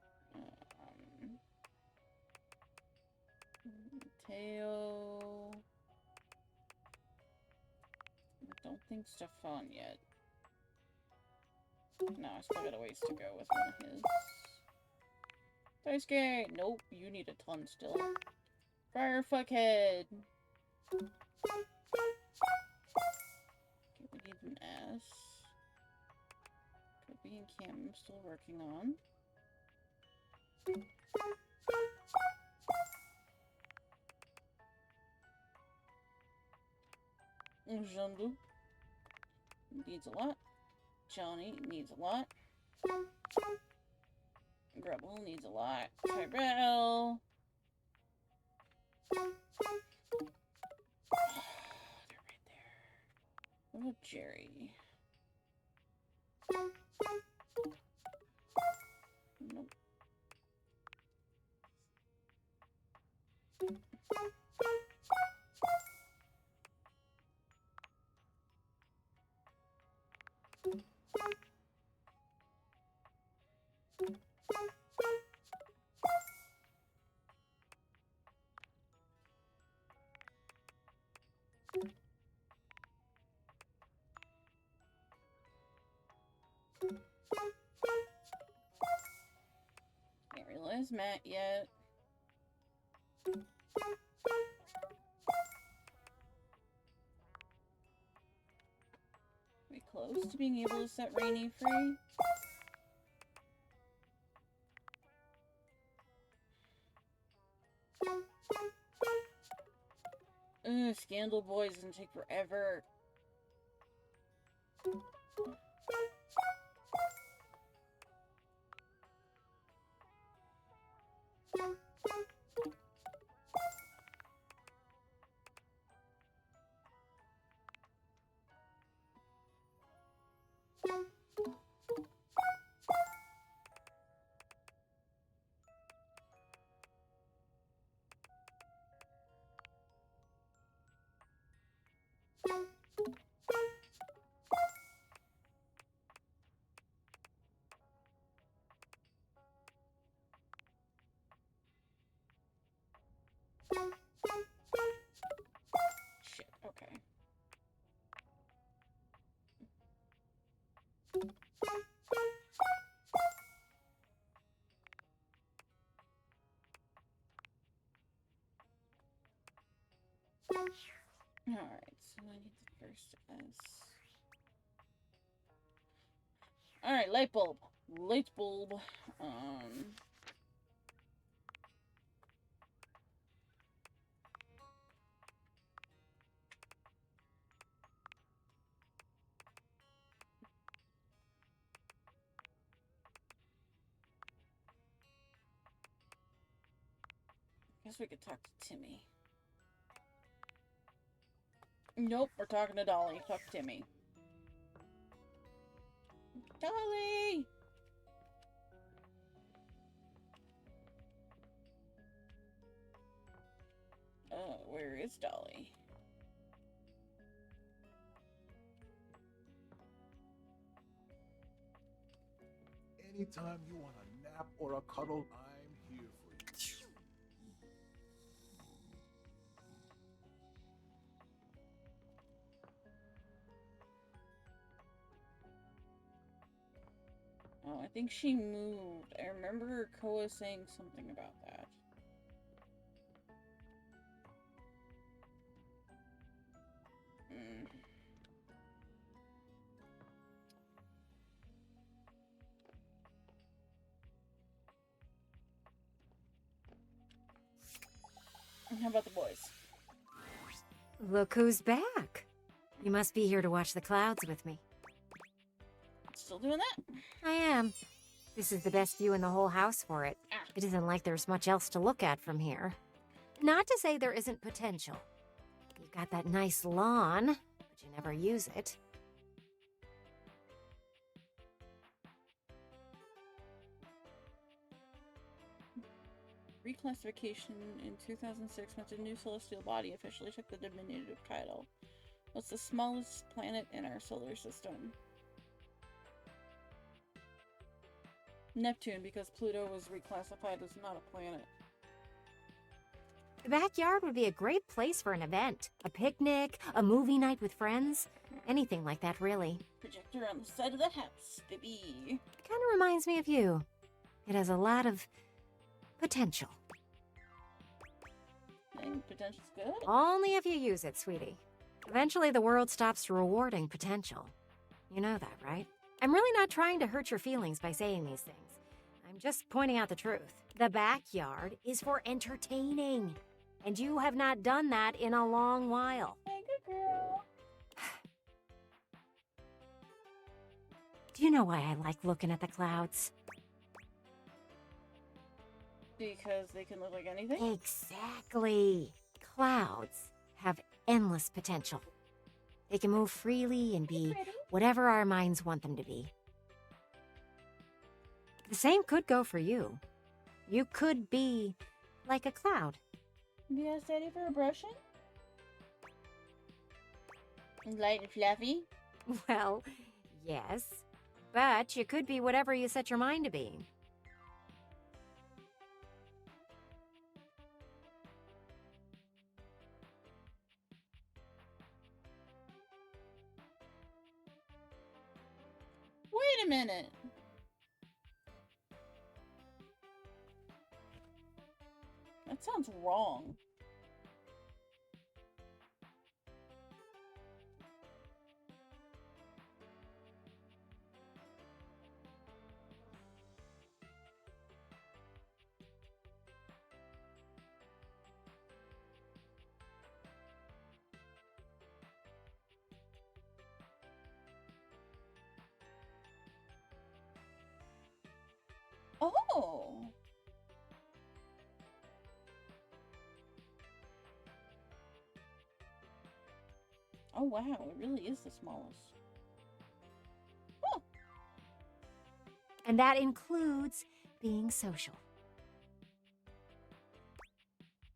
Tail. I don't think Stefan yet. No, I still got a ways to go with one of his. Daisuke! Nope, you need a ton still. Fire fuckhead! Okay, we need an S. Kobe and Cam I'm still working on. Jean-Luc needs a lot. Johnny needs a lot. Grubble needs a lot. Tyrell. They're right there. What about Jerry? Nope. Can't realize Matt yet. We close to being able to set Rainy free. Ugh, Scandal Boys doesn't take forever. Shit, okay. Alright, so I need the first S. Alright, light bulb. Light bulb. Guess we could talk to Timmy. Nope, we're talking to Dolly. Fuck Timmy. Dolly! Where is Dolly? Anytime you want a nap or a cuddle, I'm here for you. Oh, I think she moved. I remember Koa saying something about that. How about the boys? Look who's back. You must be here to watch the clouds with me. Still doing that? I am. This is the best view in the whole house for it. It isn't like there's much else to look at from here. Not to say there isn't potential. You've got that nice lawn, but you never use it. Reclassification in 2006 meant a new celestial body officially took the diminutive title. What's the smallest planet in our solar system? Neptune, because Pluto was reclassified as not a planet. The backyard would be a great place for an event. A picnic, a movie night with friends. Anything like that, really. Projector on the side of the house, baby. Kind of reminds me of you. It has a lot of potential. Think potential's good? Only if you use it, sweetie. Eventually the world stops rewarding potential. You know that, right? I'm really not trying to hurt your feelings by saying these things. I'm just pointing out the truth. The backyard is for entertaining. And you have not done that in a long while. Hey, good girl. Do you know why I like looking at the clouds? Because they can look like anything? Exactly. Clouds have endless potential. They can move freely and be whatever our minds want them to be. The same could go for you. You could be like a cloud. Be asked Daddy for a brushing? Light and fluffy? Well, yes. But you could be whatever you set your mind to be. Wait a minute. That sounds wrong. Oh. Oh wow, it really is the smallest. Oh. And that includes being social.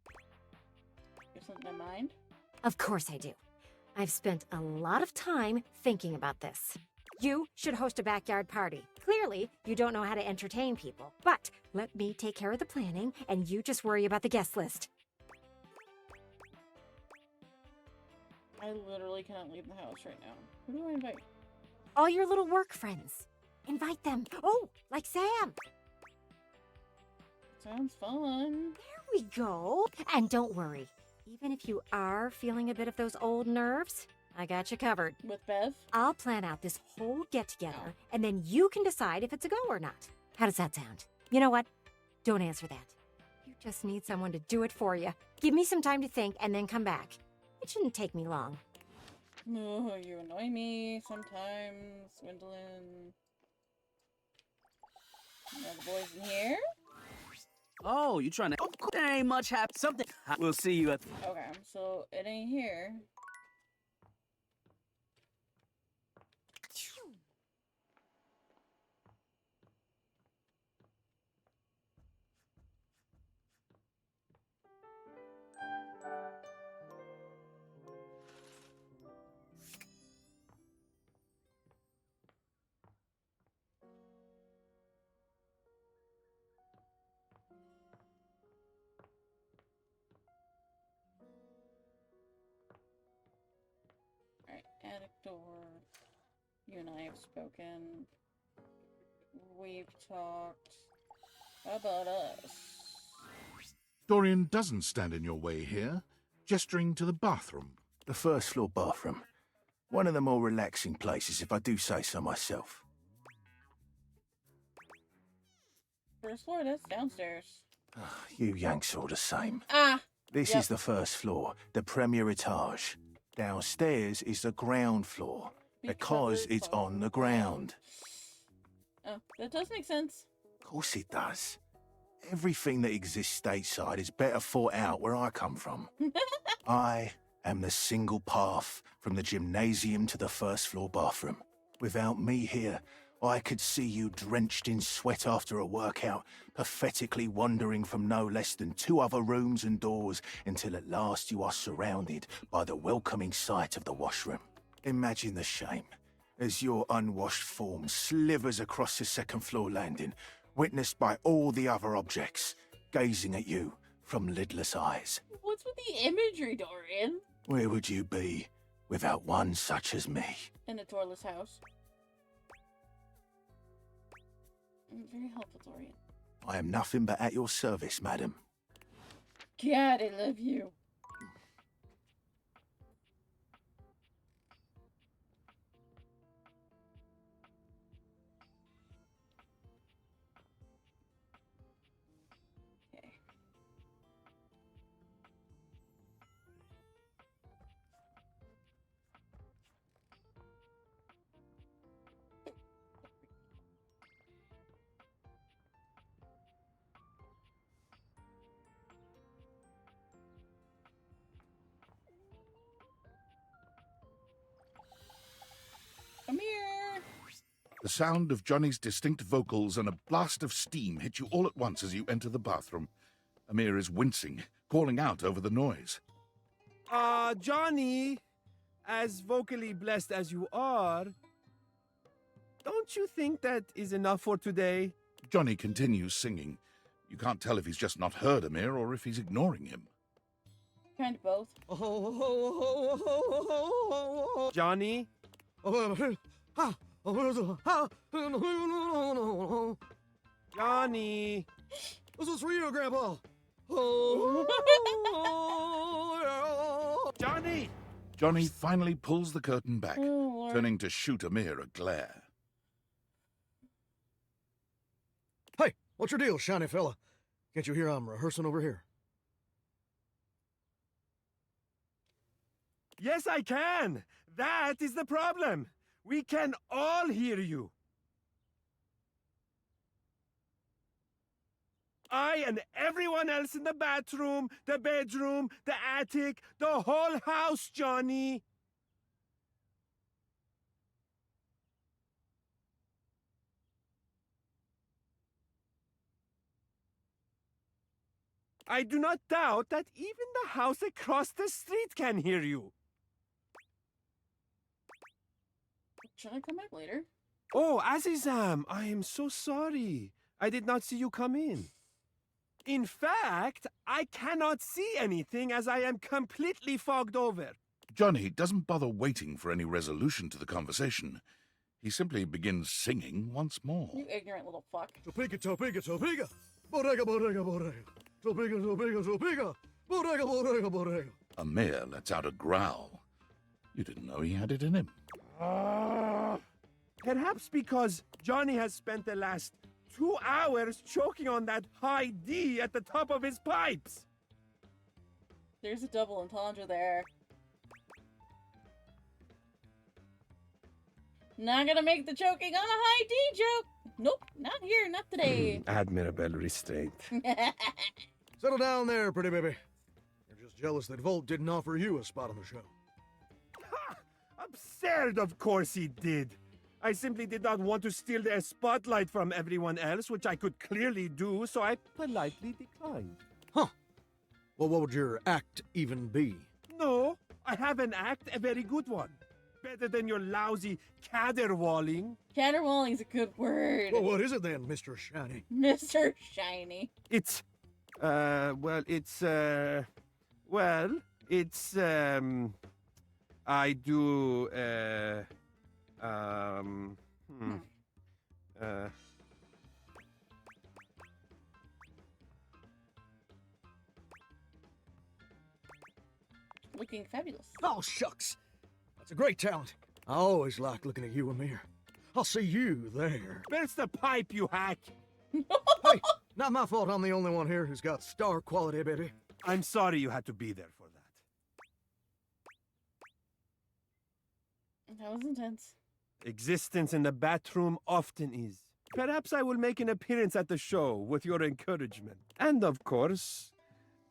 You have something in mind? Of course I do. I've spent a lot of time thinking about this. You should host a backyard party. Clearly, you don't know how to entertain people. But let me take care of the planning, and you just worry about the guest list. I literally cannot leave the house right now. Who do I invite? All your little work friends. Invite them. Oh, like Sam. Sounds fun. There we go. And don't worry. Even if you are feeling a bit of those old nerves, I got you covered. With Bev? I'll plan out this whole get-together, and then you can decide if it's a go or not. How does that sound? You know what? Don't answer that. You just need someone to do it for you. Give me some time to think, and then come back. It shouldn't take me long. Oh, you annoy me sometimes, Gwendolyn. Are the boys in here? Oh, you trying to... There ain't much happen. Something... We'll see you at... Okay, so it ain't here. Alright, attic door. You and I have spoken. We've talked about us. Dorian doesn't stand in your way here, gesturing to the bathroom. The first floor bathroom. One of the more relaxing places, if I do say so myself. First floor, that's downstairs. You Yanks are the same. Ah! This Yep. is the first floor, the premier etage. Downstairs is the ground floor, because it's on the ground. Oh, that does make sense. Of course it does. Everything that exists stateside is better thought out where I come from. I am the single path from the gymnasium to the first floor bathroom. Without me here, I could see you drenched in sweat after a workout, pathetically wandering from no less than 2 other rooms and doors until at last you are surrounded by the welcoming sight of the washroom. Imagine the shame as your unwashed form slivers across the second floor landing, witnessed by all the other objects, gazing at you from lidless eyes. What's with the imagery, Dorian? Where would you be without one such as me? In a doorless house. Very helpful, Dorian. I am nothing but at your service, madam. God, I love you. Okay. The sound of Johnny's distinct vocals and a blast of steam hit you all at once as you enter the bathroom. Amir is wincing, calling out over the noise. Johnny, as vocally blessed as you are, don't you think that is enough for today? Johnny continues singing. You can't tell if he's just not heard Amir or if he's ignoring him. Kind of both. Johnny? Johnny! This is for you, Grandpa! Johnny! Johnny finally pulls the curtain back, Oh, Lord. turning to shoot Amir a glare. Hey, what's your deal, shiny fella? Can't you hear I'm rehearsing over here? Yes, I can! That is the problem! We can all hear you! I and everyone else in the bathroom, the bedroom, the attic, the whole house, Johnny! I do not doubt that even the house across the street can hear you. Should I come back later? Oh, Azizam, I am so sorry. I did not see you come in. In fact, I cannot see anything as I am completely fogged over. Johnny doesn't bother waiting for any resolution to the conversation. He simply begins singing once more. You ignorant little fuck. Topeka, Topeka, Topeka! Bodega, bodega, bodega! Topeka, Topeka, Topeka! Bodega, bodega, bodega! Amir lets out a growl. You didn't know he had it in him. Perhaps because Johnny has spent the last 2 hours choking on that high D at the top of his pipes. There's a double entendre there. Not gonna make the choking on a high D joke. Nope, not here, not today. Admirable restraint. Settle down there, pretty baby. You're just jealous that Volt didn't offer you a spot on the show. Absurd, of course he did. I simply did not want to steal the spotlight from everyone else, which I could clearly do, so I politely declined. Huh. Well, what would your act even be? No, I have an act, a very good one. Better than your lousy caterwauling. Caterwauling's a good word. Well, what is it then, Mr. Shiny? Mr. Shiny. It's, I do, Looking fabulous. Oh, shucks. That's a great talent. I always like looking at you, Amir. I'll see you there. Where's the pipe, you hack? Hey, not my fault I'm the only one here who's got star quality, baby. I'm sorry you had to be there for that. That was intense. Existence in the bathroom often is. Perhaps I will make an appearance at the show with your encouragement. And of course,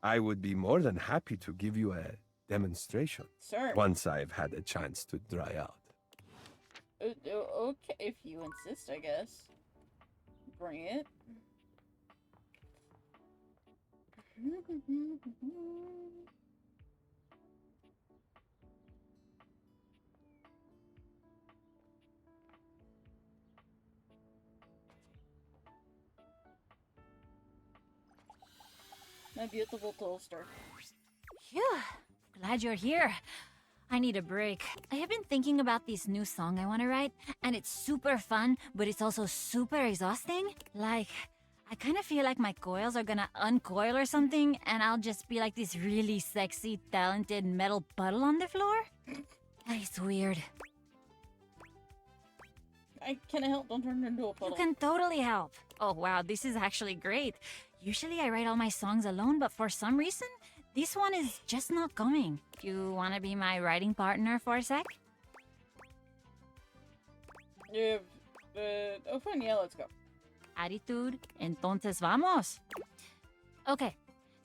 I would be more than happy to give you a demonstration. Sir. Once I've had a chance to dry out. Okay, if you insist, I guess. Bring it. My beautiful toaster. Phew. Glad you're here. I need a break. I have been thinking about this new song I want to write, and it's super fun, but it's also super exhausting. Like, I kind of feel like my coils are gonna uncoil or something, and I'll just be like this really sexy, talented metal puddle on the floor. It's weird. Can I help? Don't turn it into a puddle. You can totally help. Oh wow, this is actually great. Usually I write all my songs alone, but for some reason, this one is just not coming. You wanna be my writing partner for a sec? Oh fine, yeah, let's go. Attitude, entonces vamos. Okay,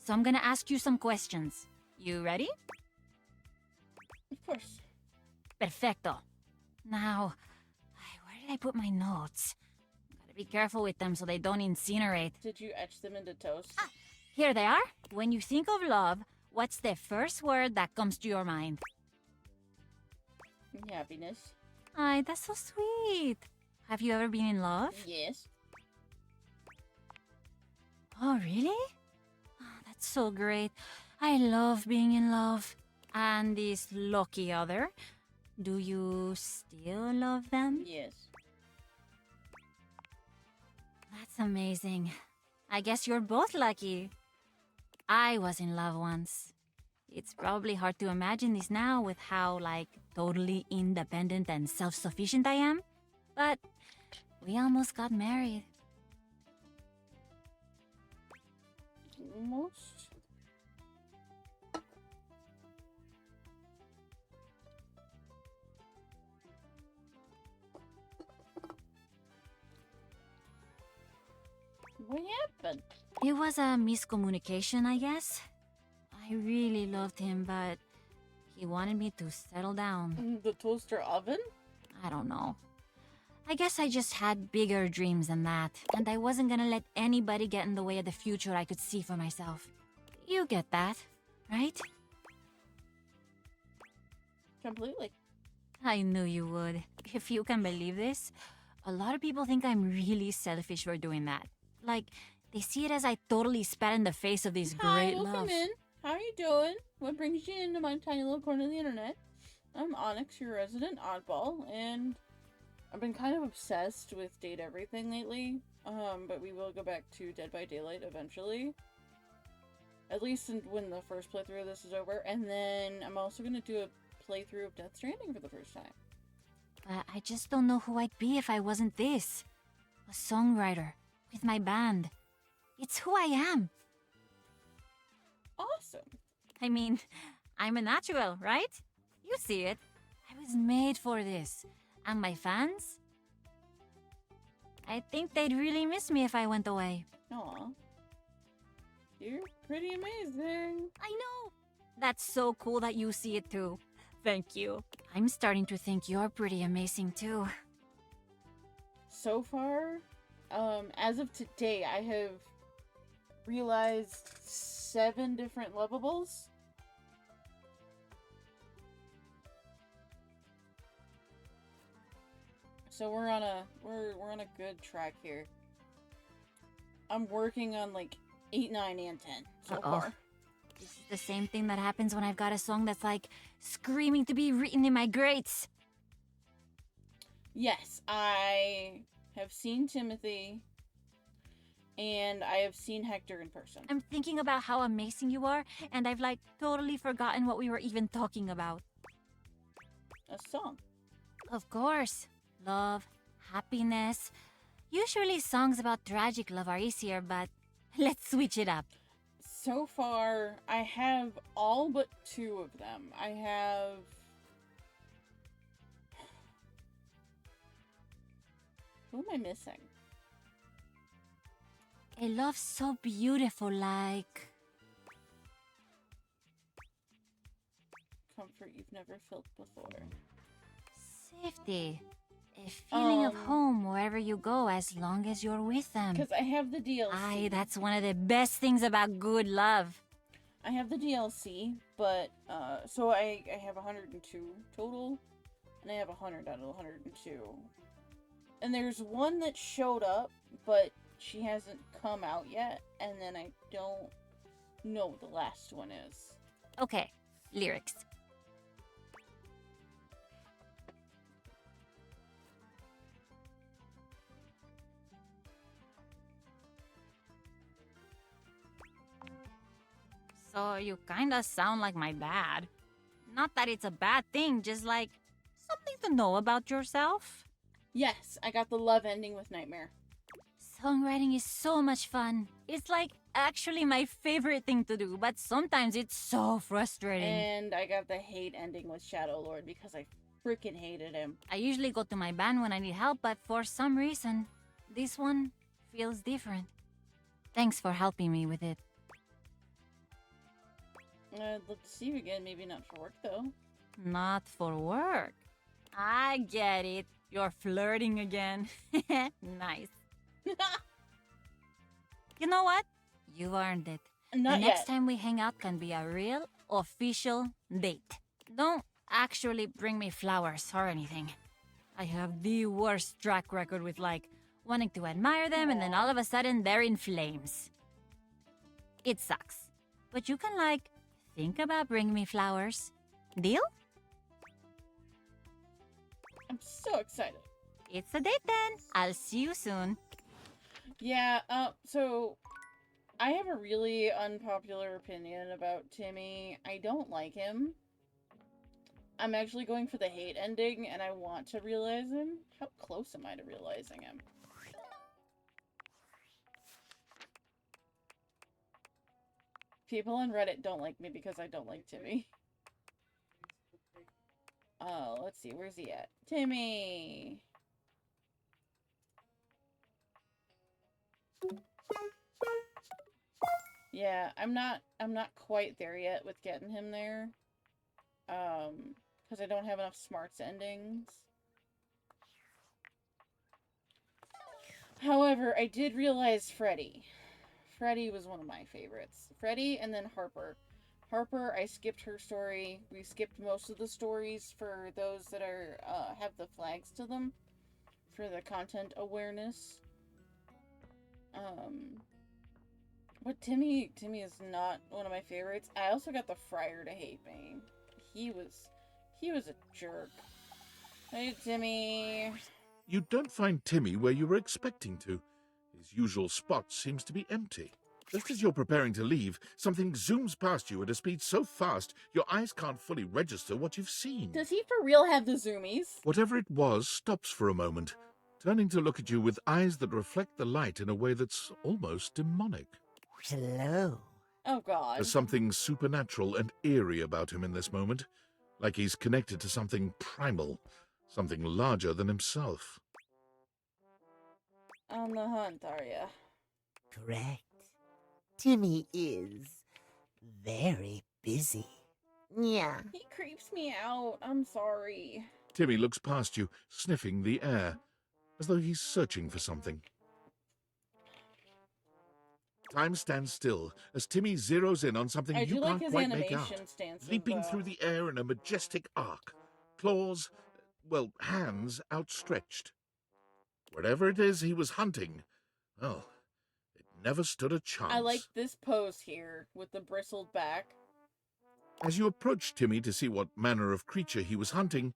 so I'm gonna ask you some questions. You ready? Of course. Perfecto. Now, where did I put my notes? Gotta be careful with them so they don't incinerate. Did you etch them into toast? Here they are. When you think of love, what's the first word that comes to your mind? Happiness. Ay, that's so sweet. Have you ever been in love? Yes. Oh, really? Oh, that's so great. I love being in love. And this lucky other, do you still love them? Yes. That's amazing. I guess you're both lucky. I was in love once. It's probably hard to imagine this now with how, like, totally independent and self-sufficient I am. But we almost got married. Almost. What happened? It was a miscommunication, I guess. I really loved him, but he wanted me to settle down. The toaster oven? I don't know. I guess I just had bigger dreams than that, and I wasn't gonna let anybody get in the way of the future I could see for myself. You get that, right? Completely. I knew you would. If you can believe this, a lot of people think I'm really selfish for doing that. Like, they see it as I totally spat in the face of this Hi, great welcome love. in. How are you doing? What brings you into my tiny little corner of the internet? I'm Onyx, your resident oddball, and I've been kind of obsessed with Date Everything lately. But we will go back to Dead by Daylight eventually. At least when the first playthrough of this is over. And then I'm also going to do a playthrough of Death Stranding for the first time. But I just don't know who I'd be if I wasn't this. A songwriter. With my band. It's who I am. Awesome. I mean, I'm a natural, right? You see it. I was made for this. And my fans? I think they'd really miss me if I went away. Aw. You're pretty amazing. I know. That's so cool that you see it too. Thank you. I'm starting to think you're pretty amazing too. So far, as of today, I have realized 7 different lovables. So we're on a good track here. I'm working on like 8, 9, and 10 so far. This is the same thing that happens when I've got a song that's like screaming to be written in my greats. Yes, I have seen Timothy, and I have seen Hector in person. I'm thinking about how amazing you are, and I've like totally forgotten what we were even talking about. A song. Of course. Love, happiness. Usually songs about tragic love are easier, but let's switch it up. So far, I have all but 2 of them. I have... Who am I missing? A love so beautiful, like... Comfort you've never felt before. Safety. A feeling of home wherever you go as long as you're with them. Because I have the DLC. Aye, that's one of the best things about good love. I have the DLC, but, so I have 102 total, and I have 100 out of 102. And there's one that showed up, but she hasn't come out yet, and then I don't know what the last one is. Okay, lyrics. So you kinda sound like my dad. Not that it's a bad thing, just like something to know about yourself. Yes, I got the love ending with Nightmare. Songwriting is so much fun. It's like actually my favorite thing to do, but sometimes it's so frustrating. And I got the hate ending with Shadow Lord because I freaking hated him. I usually go to my band when I need help, but for some reason, this one feels different. Thanks for helping me with it. I'd love to see you again, maybe not for work though. Not for work. I get it. You're flirting again. Nice. You know what? You've earned it. Not the next yet. time we hang out can be a real, official date. Don't actually bring me flowers or anything. I have the worst track record with, like, wanting to admire them and then all of a sudden they're in flames. It sucks. But you can, like, think about bringing me flowers. Deal? I'm so excited. It's a date then. I'll see you soon. Yeah, so I have a really unpopular opinion about Timmy. I don't like him. I'm actually going for the hate ending, and I want to realize him. How close am I to realizing him? People on Reddit don't like me because I don't like Timmy. Oh, let's see, where's he at? Timmy! Yeah, I'm not quite there yet with getting him there. Because I don't have enough smarts endings. However, I did realize Freddy. Freddy was one of my favorites. Freddy and then Harper. Harper, I skipped her story. We skipped most of the stories for those that are have the flags to them for the content awareness. But Timmy is not one of my favorites. I also got the Friar to hate me. He was a jerk. Hey, Timmy. You don't find Timmy where you were expecting to. His usual spot seems to be empty. Just as you're preparing to leave, something zooms past you at a speed so fast your eyes can't fully register what you've seen. Does he for real have the zoomies? Whatever it was stops for a moment, turning to look at you with eyes that reflect the light in a way that's almost demonic. Hello. Oh, God. There's something supernatural and eerie about him in this moment, like he's connected to something primal, something larger than himself. On the hunt, are ya? Correct. Timmy is very busy. Yeah. He creeps me out. I'm sorry. Timmy looks past you, sniffing the air, as though he's searching for something. Time stands still as Timmy zeroes in on something I you do like can't his quite make animation out. stances, Leaping though. through the air in a majestic arc, claws, well, hands outstretched. Whatever it is he was hunting, well, it never stood a chance. I like this pose here with the bristled back. As you approach Timmy to see what manner of creature he was hunting,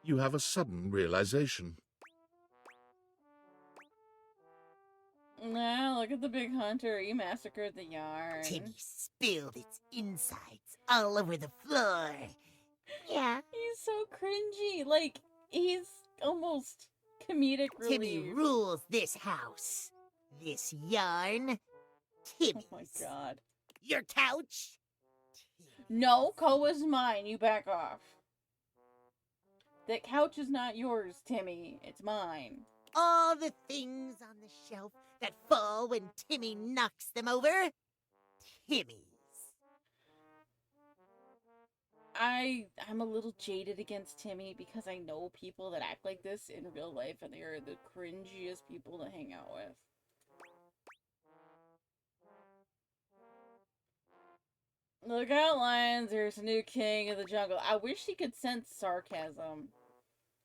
you have a sudden realization. Nah, look at the big hunter. He massacred the yarn. Timmy spilled its insides all over the floor. Yeah. He's so cringy. Like, he's almost comedic relief. Timmy rules this house. This yarn. Timmy's. Oh my god. Your couch. No, Koa's mine. You back off. That couch is not yours, Timmy. It's mine. All the things on the shelf that fall when Timmy knocks them over. Timmy's. I'm a little jaded against Timmy because I know people that act like this in real life and they are the cringiest people to hang out with. Look out, lions. There's a new king of the jungle. I wish he could sense sarcasm.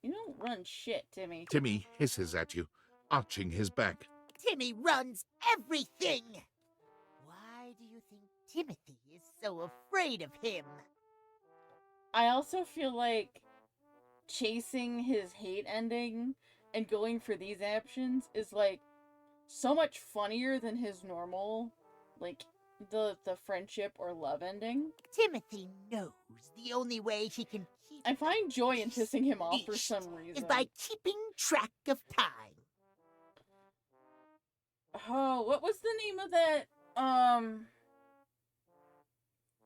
You don't run shit, Timmy. Timmy hisses at you, arching his back. Timmy runs everything. Why do you think Timothy is so afraid of him? I also feel like chasing his hate ending and going for these options is like so much funnier than his normal, like the friendship or love ending. Timothy knows the only way he can keep I find joy in pissing him off for some reason. is by keeping track of time. Oh, what was the name of that?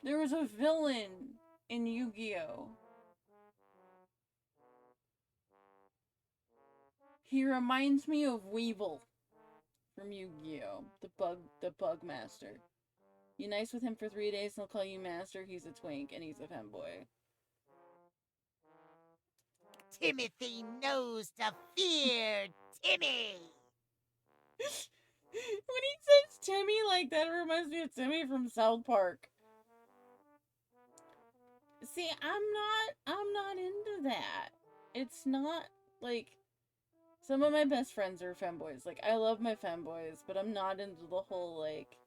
There was a villain in Yu-Gi-Oh! He reminds me of Weevil from Yu-Gi-Oh! The bug master. You nice with him for 3 days and he'll call you master. He's a twink and he's a femboy. Timothy knows to fear Timmy. When he says Timmy like that, it reminds me of Timmy from South Park. See, I'm not into that. It's not like some of my best friends are femboys. Like, I love my femboys, but I'm not into the whole like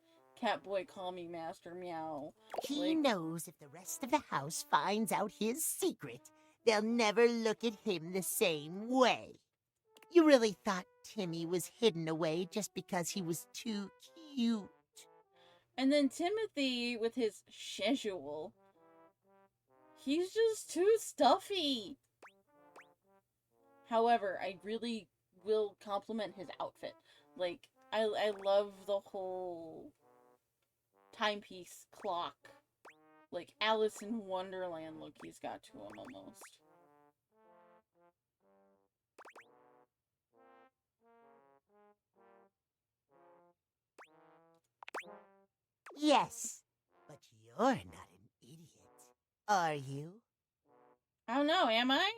Catboy call me master meow. He knows if the rest of the house finds out his secret, they'll never look at him the same way. You really thought Timmy was hidden away just because he was too cute. And then Timothy with his schedule. He's just too stuffy. However, I really will compliment his outfit. Like, I love the whole timepiece clock. Like Alice in Wonderland look he's got to him almost. Yes, but you're not an idiot, are you? I don't know, am I?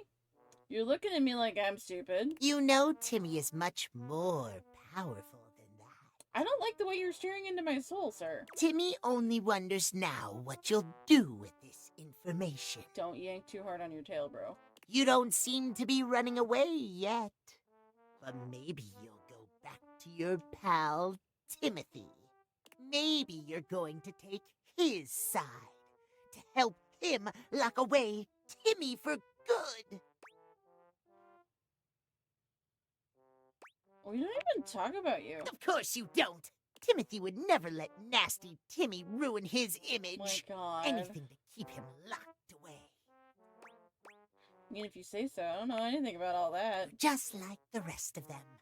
You're looking at me like I'm stupid. You know Timmy is much more powerful than that. I don't like the way you're staring into my soul, sir. Timmy only wonders now what you'll do with this information. Don't yank too hard on your tail, bro. You don't seem to be running away yet. But maybe you'll go back to your pal, Timothy. Maybe you're going to take his side to help him lock away Timmy for good. We don't even talk about you. Of course you don't. Timothy would never let nasty Timmy ruin his image. My God. Anything to keep him locked away. I mean, if you say so, I don't know anything about all that. Just like the rest of them.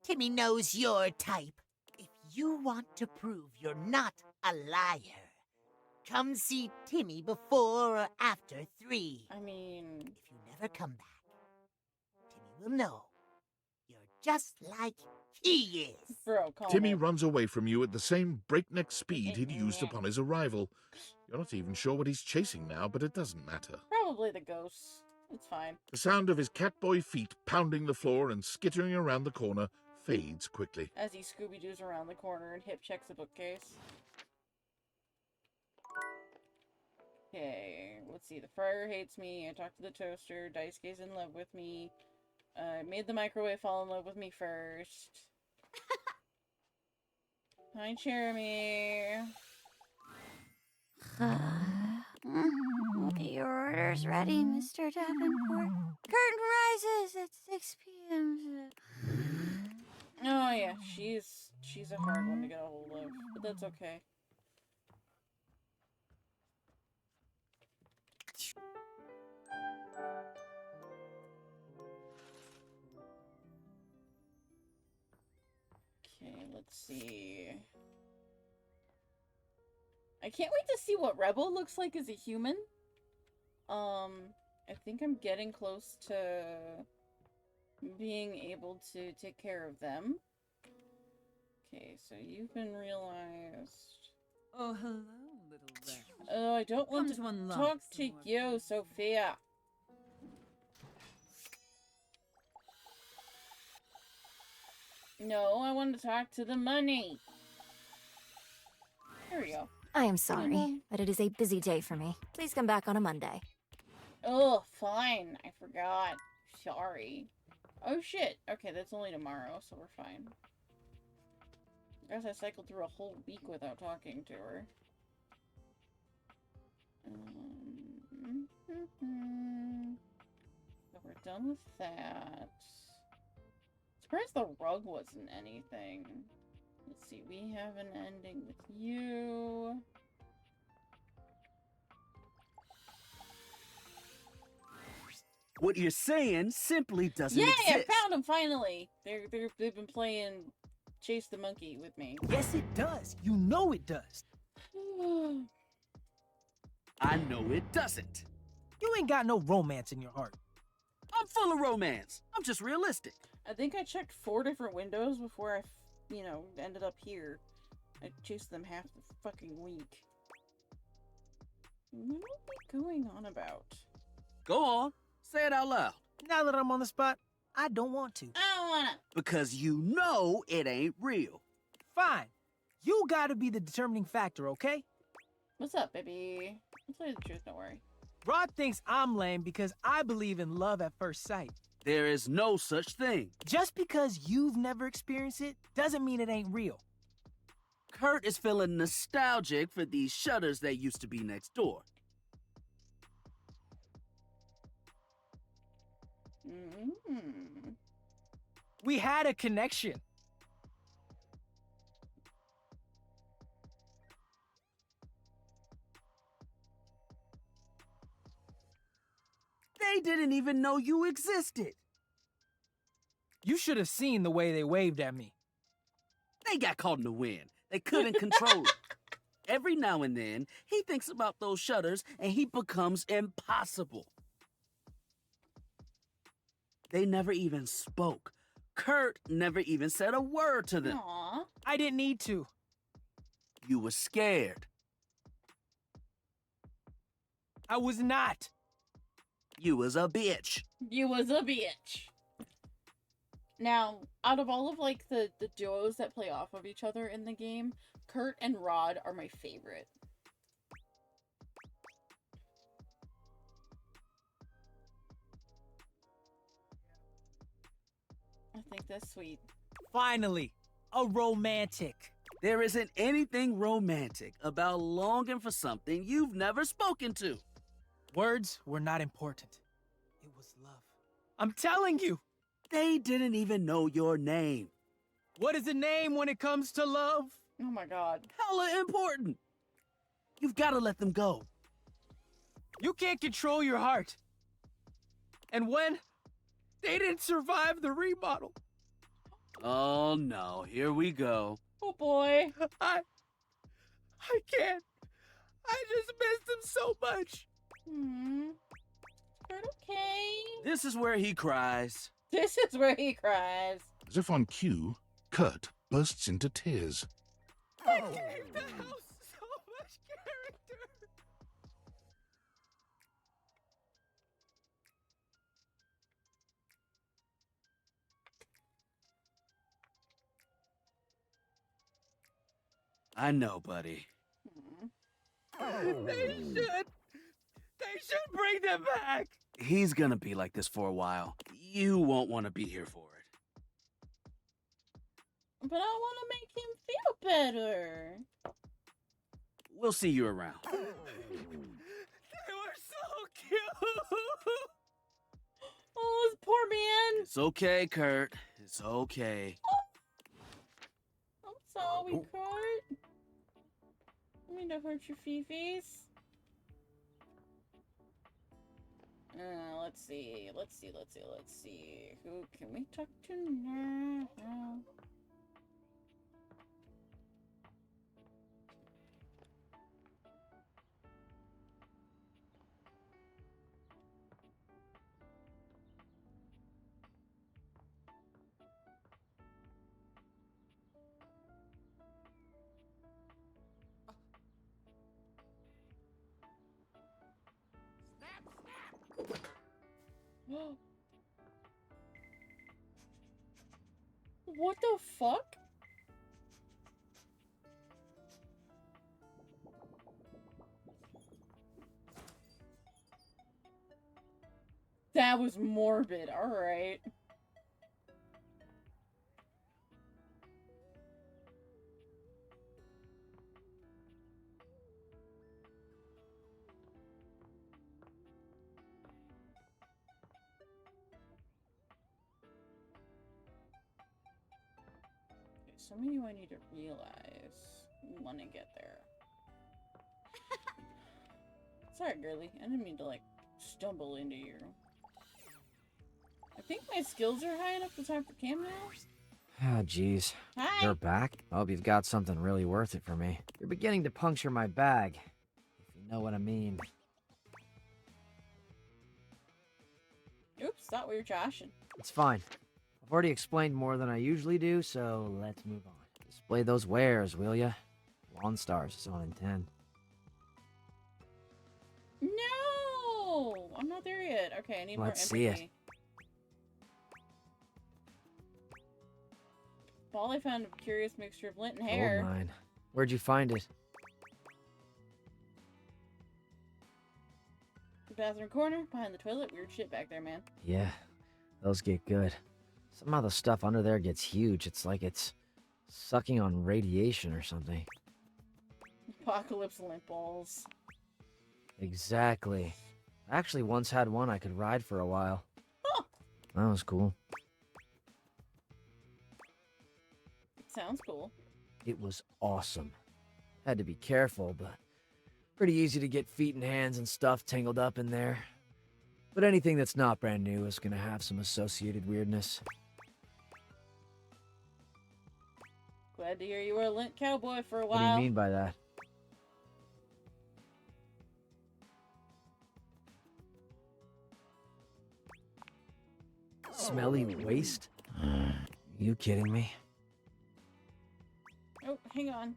Timmy knows your type. If you want to prove you're not a liar, come see Timmy before or after 3. I mean... If you never come back, Timmy will know you're just like he is. Bro, calm Timmy it. runs away from you at the same breakneck speed he'd used upon his arrival. You're not even sure what he's chasing now, but it doesn't matter. Probably the ghosts. It's fine. The sound of his catboy feet pounding the floor and skittering around the corner fades quickly. As he Scooby-Doos around the corner and hip checks a bookcase. Okay, let's see. The fryer hates me. I talked to the toaster. Daisuke's in love with me. I made the microwave fall in love with me first. Hi, Jeremy. Your order's ready, Mr. Davenport. Curtain rises at 6 p.m. Oh yeah, she's a hard one to get a hold of, but that's okay. Okay, let's see. I can't wait to see what Rebel looks like as a human. I think I'm getting close to being able to take care of them. Okay, so you've been realized. Oh, hello, little rat. Oh, I don't want to Comes one talk loves to more you, Sophia. No, I want to talk to the money. There we go. I am sorry, but it is a busy day for me. Please come back on a Monday. Oh, fine. I forgot. Sorry. Oh, shit. Okay, that's only tomorrow, so we're fine. I guess I cycled through a whole week without talking to her. So we're done with that. Surprised the rug wasn't anything. Let's see, we have an ending with you. What you're saying simply doesn't Yay, exist. I found them finally! They've been playing Chase the Monkey with me. Yes, it does. You know it does. I know it doesn't. You ain't got no romance in your heart. I'm full of romance. I'm just realistic. I think I checked 4 different windows before I, ended up here. I chased them half the fucking week. What are we going on about? Go on. Say it out loud. Now that I'm on the spot, I don't want to. I don't wanna. Because you know it ain't real. Fine. You gotta be the determining factor, okay? What's up, baby? I'll tell you the truth, don't worry. Rod thinks I'm lame because I believe in love at first sight. There is no such thing. Just because you've never experienced it doesn't mean it ain't real. Kurt is feeling nostalgic for these shutters that used to be next door. We had a connection. They didn't even know you existed. You should have seen the way they waved at me. They got caught in the wind. They couldn't control it. Every now and then, he thinks about those shutters and he becomes impossible. They never even spoke. Kurt never even said a word to them. Aww. I didn't need to. You were scared. I was not. You was a bitch. You was a bitch. Now, out of all of like the duos that play off of each other in the game, Kurt and Rod are my favorite. I think that's sweet. Finally, a romantic. There isn't anything romantic about longing for something you've never spoken to. Words were not important. It was love. I'm telling you. They didn't even know your name. What is a name when it comes to love? Oh my god. Hella important. You've got to let them go. You can't control your heart. And when they didn't survive the remodel. Oh no, here we go. Oh boy. I can't. I just missed him so much. Kurt, okay. This is where he cries. This is where he cries. As if on cue, Kurt bursts into tears. I gave the house so much character. I know, buddy. They should bring them back. He's gonna be like this for a while. You won't want to be here for it. But I want to make him feel better. We'll see you around. They were so cute. Oh, this poor man. It's okay, Kurt. It's okay. I'm sorry, Kurt. I mean to hurt your fifis. Let's see. Who can we talk to now? What the fuck? That was morbid, alright. Something you I need to realize. You want to get there. Sorry, girly. I didn't mean to, like, stumble into you. I think my skills are high enough to time for cam now. Ah, jeez. Hi. You're back? I hope you've got something really worth it for me. You're beginning to puncture my bag, if you know what I mean. Oops, thought we were joshing. It's fine. I've already explained more than I usually do, so let's move on. Display those wares, will ya? Lawn Stars is on in 10. No! I'm not there yet. Okay, I need Let's more see empathy. it. Polly found a curious mixture of lint and hair. Gold mine. Where'd you find it? The bathroom corner, behind the toilet. Weird shit back there, man. Yeah, those get good. Somehow the stuff under there gets huge. It's like it's sucking on radiation or something. Apocalypse lint balls. Exactly. I actually once had one I could ride for a while. Huh. That was cool. Sounds cool. It was awesome. Had to be careful, but pretty easy to get feet and hands and stuff tangled up in there. But anything that's not brand new is gonna have some associated weirdness. Glad to hear you were a lint cowboy for a What while. do you mean by that? Smelly waste? You kidding me? Oh, hang on.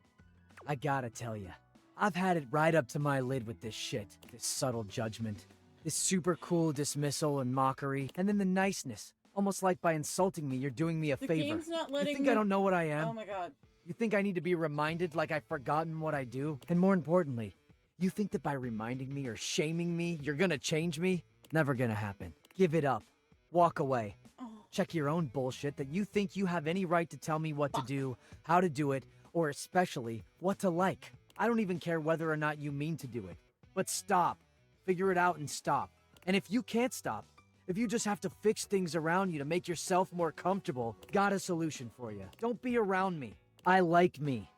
I gotta tell ya, I've had it right up to my lid with this shit. This subtle judgment. This super cool dismissal and mockery. And then the niceness. Almost like by insulting me, you're doing me a The favor. game's not You letting think me... I don't know what I am? Oh my god. You think I need to be reminded like I've forgotten what I do? And more importantly, you think that by reminding me or shaming me, you're gonna change me? Never gonna happen. Give it up. Walk away. Check your own bullshit that you think you have any right to tell me what to do, how to do it, or especially what to like. I don't even care whether or not you mean to do it. But stop. Figure it out and stop. And if you can't stop, if you just have to fix things around you to make yourself more comfortable, got a solution for you. Don't be around me. I like me.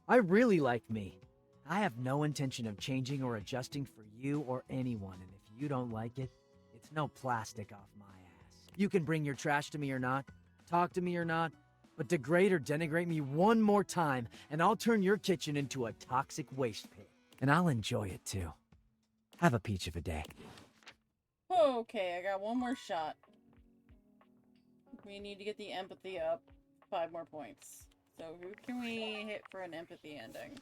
I really like me. I have no intention of changing or adjusting for you or anyone, and if you don't like it, it's no plastic off my ass. You can bring your trash to me or not, talk to me or not, but degrade or denigrate me one more time, and I'll turn your kitchen into a toxic waste pit. And I'll enjoy it too. Have a peach of a day. Okay, I got one more shot. We need to get the empathy up. 5 more points. So who can we hit for an empathy ending?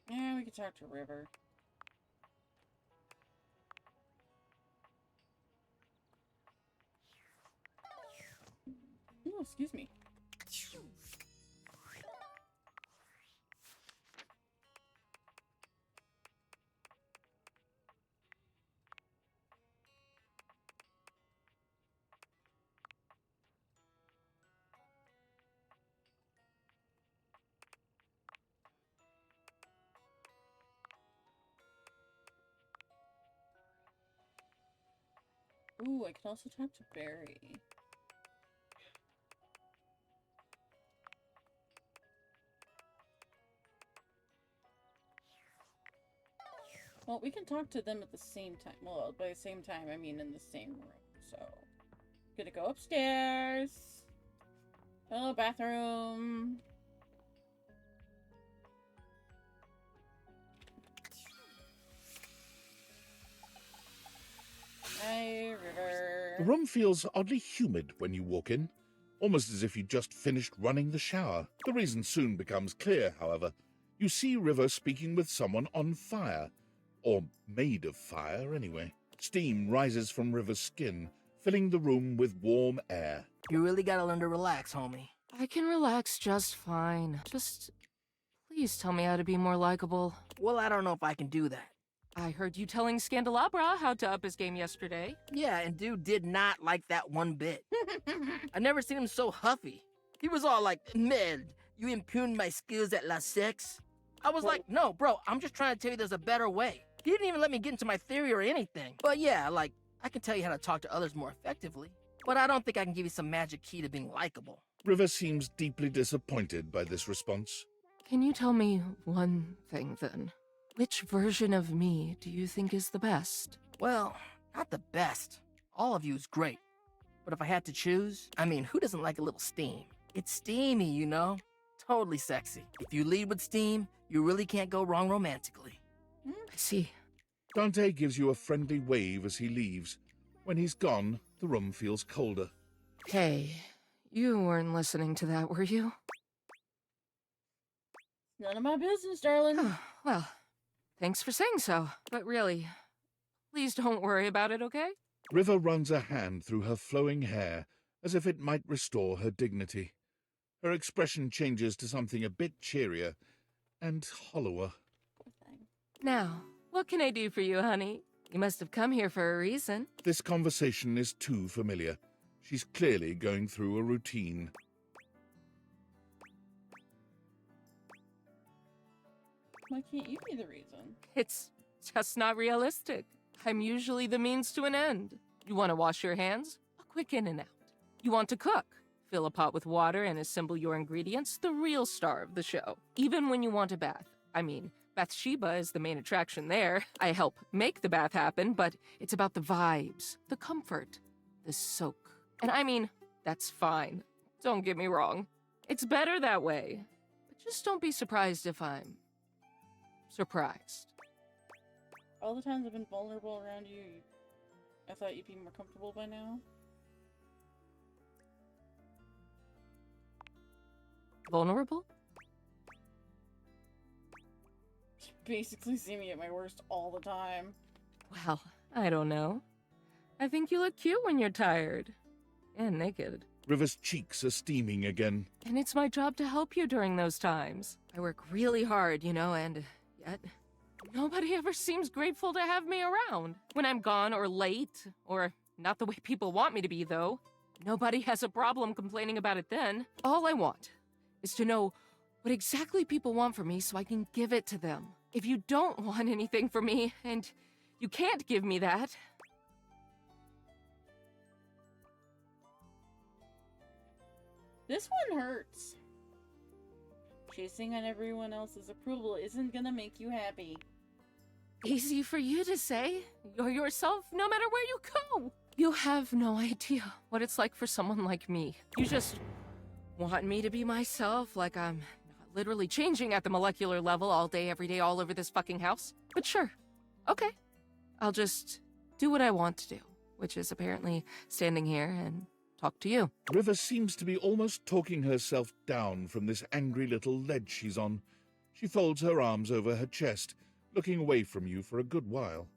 Yeah, we could talk to River. Oh, excuse me. Ooh, I can also talk to Barry. Well, we can talk to them at the same time. Well, by the same time, I mean in the same room. So, gonna go upstairs. Hello, bathroom. Hi, River. The room feels oddly humid when you walk in, almost as if you just finished running the shower. The reason soon becomes clear, however. You see River speaking with someone on fire. Or made of fire, anyway. Steam rises from River's skin, filling the room with warm air. You really gotta learn to relax, homie. I can relax just fine. Just please tell me how to be more likable. Well, I don't know if I can do that. I heard you telling Scandelabra how to up his game yesterday. Yeah, and dude did not like that one bit. I never seen him so huffy. He was all like, "Meld, you impugned my skills at La Sex." I was like, "No, bro, I'm just trying to tell you there's a better way." He didn't even let me get into my theory or anything. But yeah, like, I can tell you how to talk to others more effectively. But I don't think I can give you some magic key to being likable. River seems deeply disappointed by this response. Can you tell me one thing then? Which version of me do you think is the best? Well, not the best. All of you is great. But if I had to choose, I mean, who doesn't like a little steam? It's steamy, you know? Totally sexy. If you lead with steam, you really can't go wrong romantically. I see. Dante gives you a friendly wave as he leaves. When he's gone, the room feels colder. Hey, you weren't listening to that, were you? None of my business, darling. Well, thanks for saying so. But really, please don't worry about it, okay? River runs a hand through her flowing hair as if it might restore her dignity. Her expression changes to something a bit cheerier and hollower. Now, what can I do for you, honey? You must have come here for a reason. This conversation is too familiar. She's clearly going through a routine. Why can't you be the reason? It's just not realistic. I'm usually the means to an end. You want to wash your hands? A quick in and out. You want to cook? Fill a pot with water and assemble your ingredients, the real star of the show. Even when you want a bath. I mean, Bathsheba is the main attraction there. I help make the bath happen, but it's about the vibes, the comfort, the soak. And I mean, that's fine. Don't get me wrong. It's better that way. But just don't be surprised if I'm surprised. All the times I've been vulnerable around you, I thought you'd be more comfortable by now. Vulnerable? Basically see me at my worst all the time. Well, I don't know. I think you look cute when you're tired. And naked. River's cheeks are steaming again. And it's my job to help you during those times. I work really hard, you know, and yet nobody ever seems grateful to have me around. When I'm gone or late, or not the way people want me to be, though, nobody has a problem complaining about it then. All I want is to know what exactly people want from me so I can give it to them. If you don't want anything from me, and you can't give me that, this one hurts. Chasing on everyone else's approval isn't gonna make you happy. easy for you to say. You're yourself no matter where you go. You have no idea what it's like for someone like me. You just want me to be myself, like I'm not literally changing at the molecular level all day, every day, all over this fucking house. But sure, okay. I'll just do what I want to do, which is apparently standing here and talk to you. River seems to be almost talking herself down from this angry little ledge she's on. She folds her arms over her chest, looking away from you for a good while.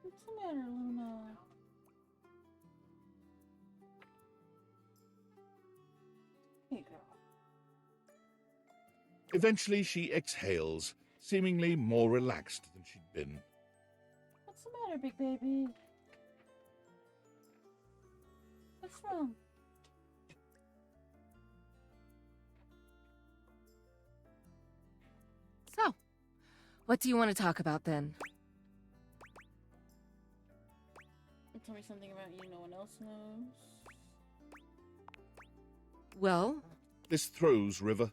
What's the matter, Luna? Hey, girl. Eventually she exhales, seemingly more relaxed than she'd been. What's the matter, big baby? What's wrong? So, what do you want to talk about then? Tell me something about you no one else knows. Well? This throws River.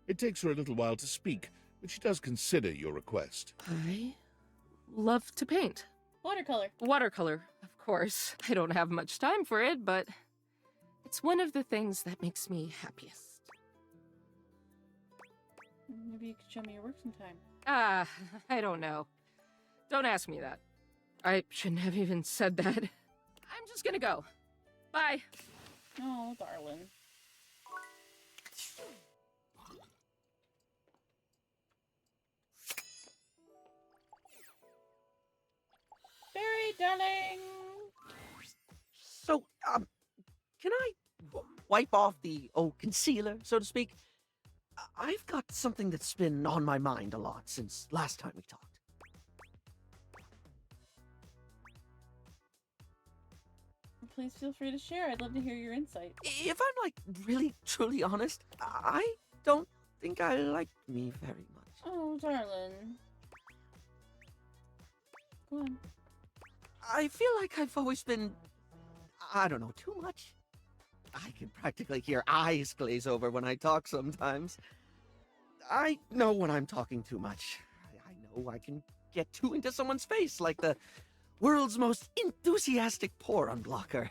It takes her a little while to speak, but she does consider your request. I love to paint. Watercolor. Watercolor, of course. I don't have much time for it, but it's one of the things that makes me happiest. Maybe you could show me your work sometime. I don't know. Don't ask me that. I shouldn't have even said that. I'm just gonna go. Bye. Oh, darling. Barry, darling. So, can I wipe off the old concealer, so to speak? I've got something that's been on my mind a lot since last time we talked. Please feel free to share. I'd love to hear your insight. If I'm, like, really, truly honest, I don't think I like me very much. Oh, darling. Go on. I feel like I've always been, I don't know, too much. I can practically hear eyes glaze over when I talk sometimes. I know when I'm talking too much. I know I can get too into someone's face like the world's most enthusiastic pour unblocker.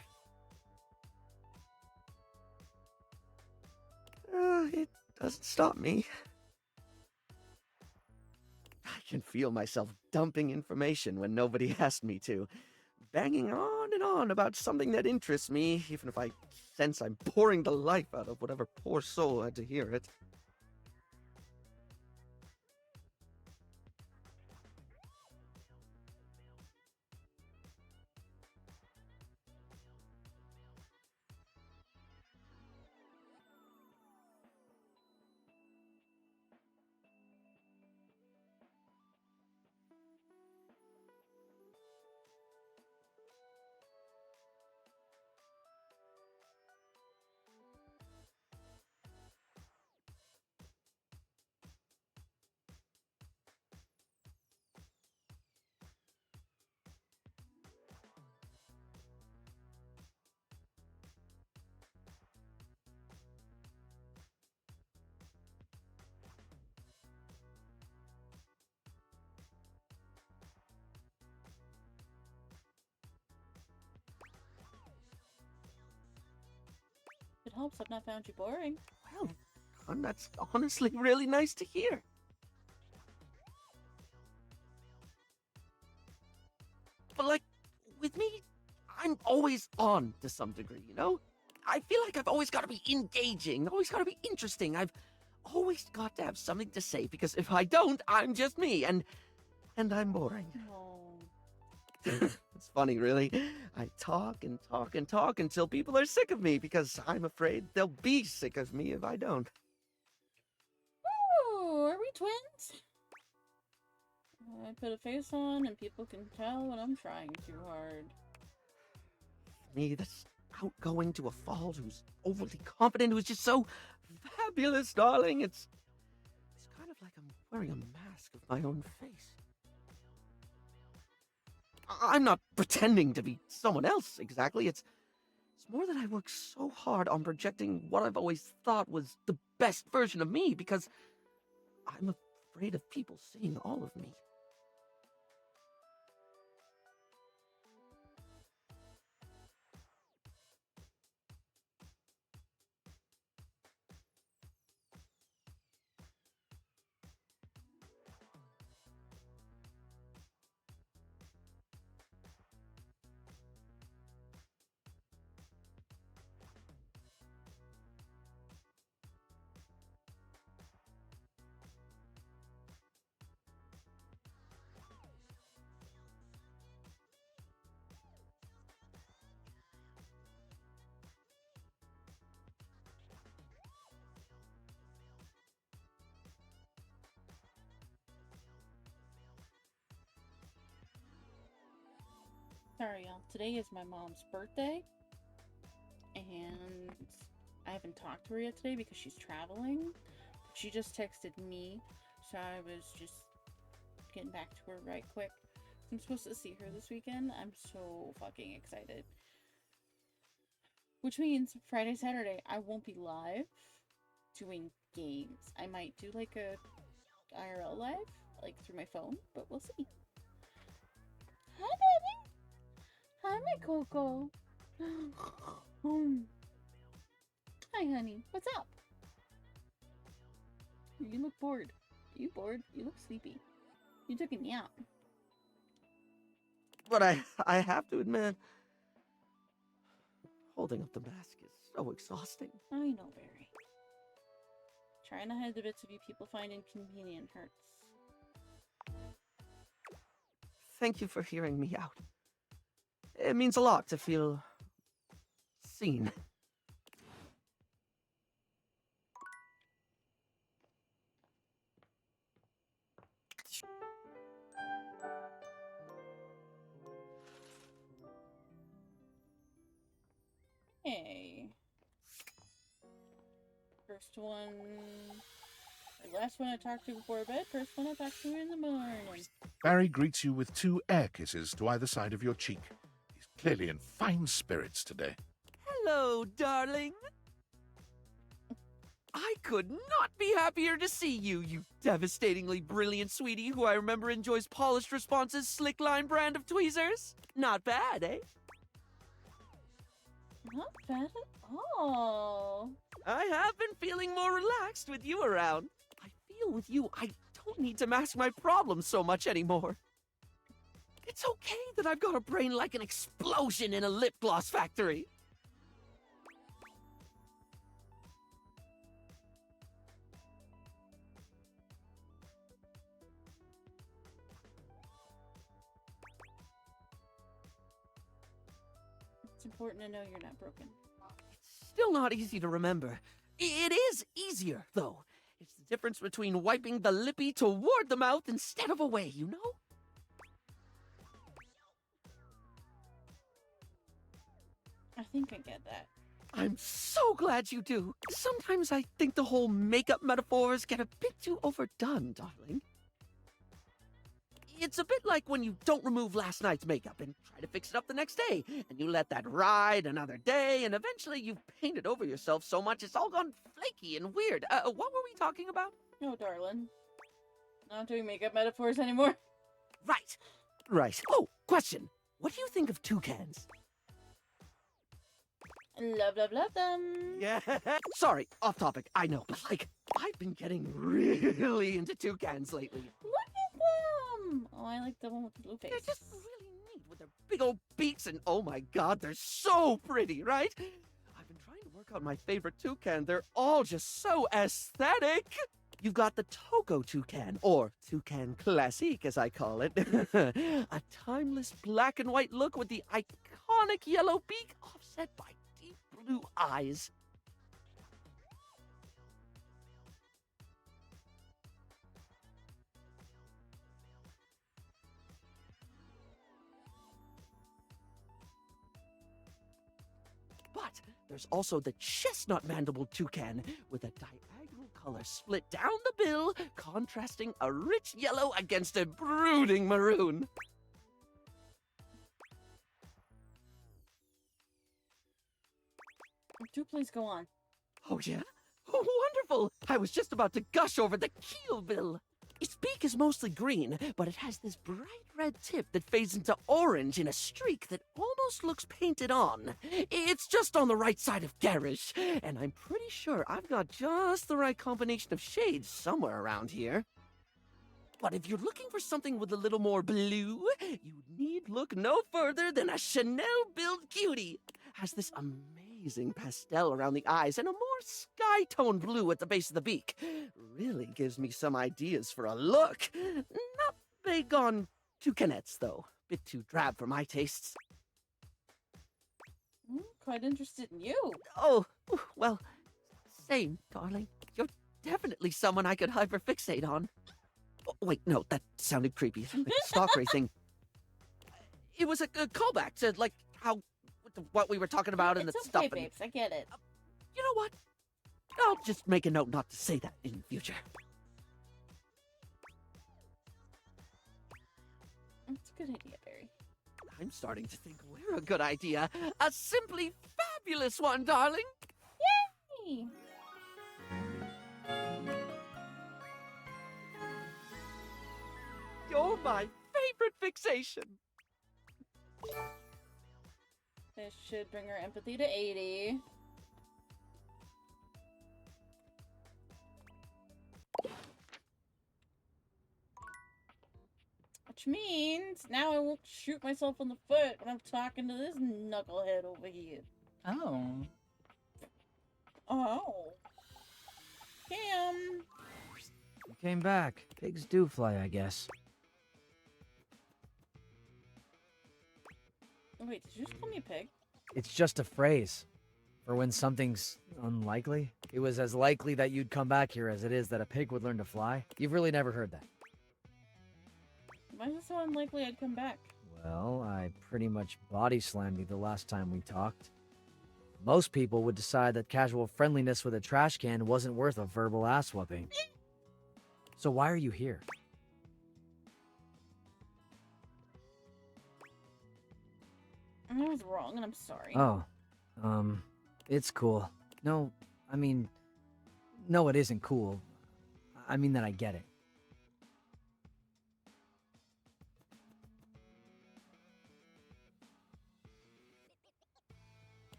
It doesn't stop me. I can feel myself dumping information when nobody asked me to, banging on and on about something that interests me, even if I sense I'm pouring the life out of whatever poor soul had to hear it. It helps I've not found you boring. Well, and that's honestly really nice to hear. But like, with me, I'm always on to some degree, you know? I feel like I've always got to be engaging, always got to be interesting. I've always got to have something to say, because if I don't, I'm just me, and I'm boring. It's funny, really. I talk and talk and talk until people are sick of me, because I'm afraid they'll be sick of me if I don't. Ooh, are we twins? I put a face on and people can tell when I'm trying too hard. Me, that's outgoing to a fault, who's overly confident, who's just so fabulous, darling. It's kind of like I'm wearing a mask of my own face. I'm not pretending to be someone else exactly. It's more that I work so hard on projecting what I've always thought was the best version of me, because I'm afraid of people seeing all of me. Sorry, y'all. Today is my mom's birthday, and I haven't talked to her yet today because she's traveling. She just texted me, so I was just getting back to her right quick. I'm supposed to see her this weekend. I'm so fucking excited. Which means Friday, Saturday, I won't be live doing games. I might do like a IRL live, like through my phone, but we'll see. Hi, baby. Hi, my Coco. Hi, honey. What's up? You look bored. Are you bored? You look sleepy. You took a nap. But I have to admit, holding up the mask is so exhausting. I know, Barry. Trying to hide the bits of you people find inconvenient hurts. Thank you for hearing me out. It means a lot to feel seen. Hey. First one... The last one I talked to before bed, first one I talked to in the morning. Barry greets you with 2 air kisses to either side of your cheek. He's clearly in fine spirits today. Hello, darling. I could not be happier to see you, you devastatingly brilliant sweetie who I remember enjoys polished responses, slick-line brand of tweezers. Not bad, eh? Not bad at all. I have been feeling more relaxed with you around. I feel with you, I don't need to mask my problems so much anymore. It's okay that I've got a brain like an explosion in a lip gloss factory. It's important to know you're not broken. Still not easy to remember. It is easier, though. It's the difference between wiping the lippy toward the mouth instead of away, you know? I think I get that. I'm so glad you do. Sometimes I think the whole makeup metaphors get a bit too overdone, darling. It's a bit like when you don't remove last night's makeup and try to fix it up the next day, and you let that ride another day, and eventually you've painted over yourself so much it's all gone flaky and weird. What were we talking about? No, darling. Not doing makeup metaphors anymore. Right. Right. Oh, question. What do you think of toucans? Love them. Yeah. Sorry, off topic, I know, but like, I've been getting really into toucans lately. Look at them. Oh, I like the one with the blue face. They're just really neat with their big old beaks, and oh my god, they're so pretty, right? I've been trying to work out my favorite toucan. They're all just so aesthetic. You've got the Togo toucan, or Toucan Classique as I call it. A timeless black and white look with the iconic yellow beak offset by deep blue eyes. But there's also the chestnut mandible toucan with a diagonal color split down the bill, contrasting a rich yellow against a brooding maroon. Do please go on. Oh yeah? Oh, wonderful! I was just about to gush over the keel bill. Its beak is mostly green, but it has this bright red tip that fades into orange in a streak that almost looks painted on. It's just on the right side of garish, and I'm pretty sure I've got just the right combination of shades somewhere around here. But if you're looking for something with a little more blue, you need look no further than a Chanel-billed cutie. Has this amazing pastel around the eyes and a more sky-tone blue at the base of the beak. Really gives me some ideas for a look. Not big on toucanettes, though. Bit too drab for my tastes. Quite interested in you. Oh, well, same, darling. You're definitely someone I could hyperfixate on. Oh, wait, no, that sounded creepy. Like a stalk racing. It was a callback to, like, how what we were talking about and the It's stuff. okay, babes. I get it. You know what? I'll just make a note not to say that in the future. It's a good idea, Barry. I'm starting to think we're a good idea. A simply fabulous one, darling. Yay! You're my favorite fixation. This should bring our empathy to 80. Which means now I won't shoot myself in the foot when I'm talking to this knucklehead over here. Oh. Oh. Cam. You came back. Pigs do fly, I guess. Wait, did you just call me a pig? It's just a phrase for when something's unlikely. It was as likely that you'd come back here as it is that a pig would learn to fly. You've really never heard that. Why is it so unlikely I'd come back? Well, I pretty much body slammed you the last time we talked. Most people would decide that casual friendliness with a trash can wasn't worth a verbal ass whooping. So why are you here? I was wrong, and I'm sorry. Oh, it's cool. No, I mean, No, it isn't cool. I mean that I get it.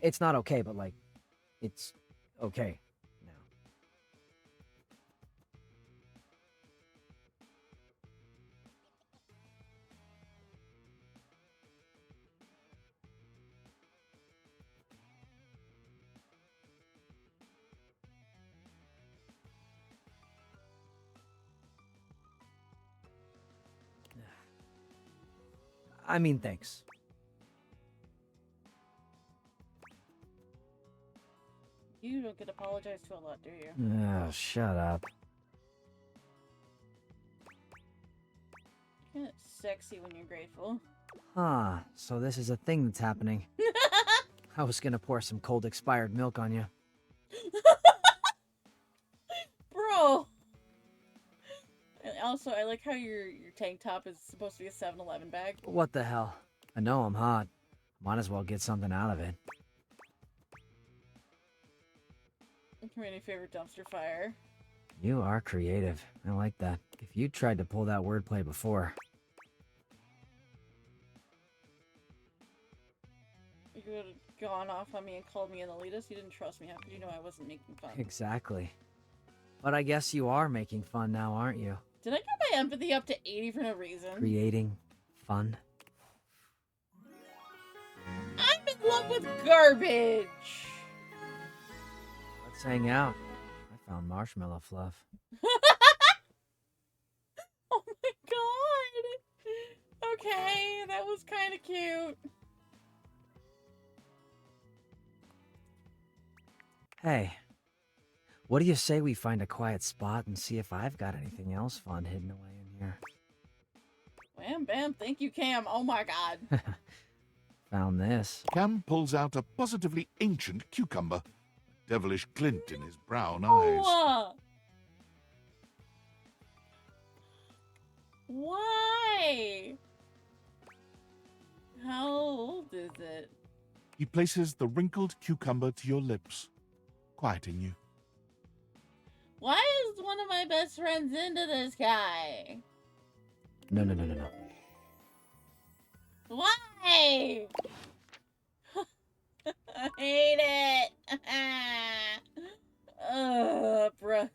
It's not okay, but like, it's okay now. I mean, thanks. You don't get apologized to a lot, do you? Oh, shut up. You're kind of sexy when you're grateful. Huh, so this is a thing that's happening. I was gonna pour some cold expired milk on you. Bro! And also, I like how your tank top is supposed to be a 7-Eleven bag. What the hell? I know I'm hot. Might as well get something out of it. Community favorite dumpster fire. You are creative. I like that. If you tried to pull that wordplay before. You would have gone off on me and called me an elitist. You didn't trust me. How could you know I wasn't making fun? Exactly. But I guess you are making fun now, aren't you? Did I get my empathy up to 80 for no reason? Creating fun. I'm in love with garbage! Let's hang out. I found marshmallow fluff. Oh my god! Okay, that was kind of cute. Hey, what do you say we find a quiet spot and see if I've got anything else fun hidden away in here? Wham bam, thank you, Cam. Oh my god. Found this. Cam pulls out a positively ancient cucumber, a devilish glint in his brown eyes. Oh, why? How old is it? He places the wrinkled cucumber to your lips, quieting you. Why is one of my best friends into this guy? No. Why? I hate it. Bruh.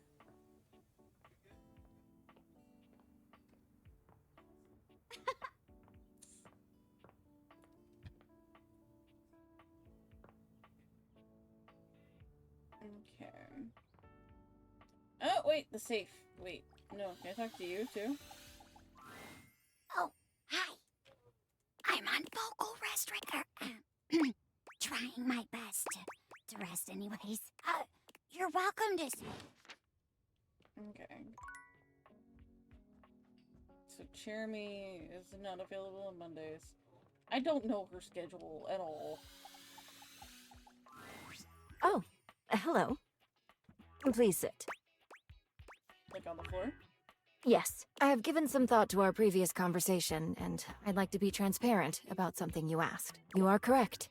Okay. Oh, wait, the safe. Wait, no, can I talk to you too? Oh, hi. I'm on vocal rest right there. Trying my best to rest anyways. You're welcome to... Okay. So Jeremy is not available on Mondays. I don't know her schedule at all. Oh, hello. Please sit. Like on the floor? Yes, I have given some thought to our previous conversation, and I'd like to be transparent about something you asked. You are correct.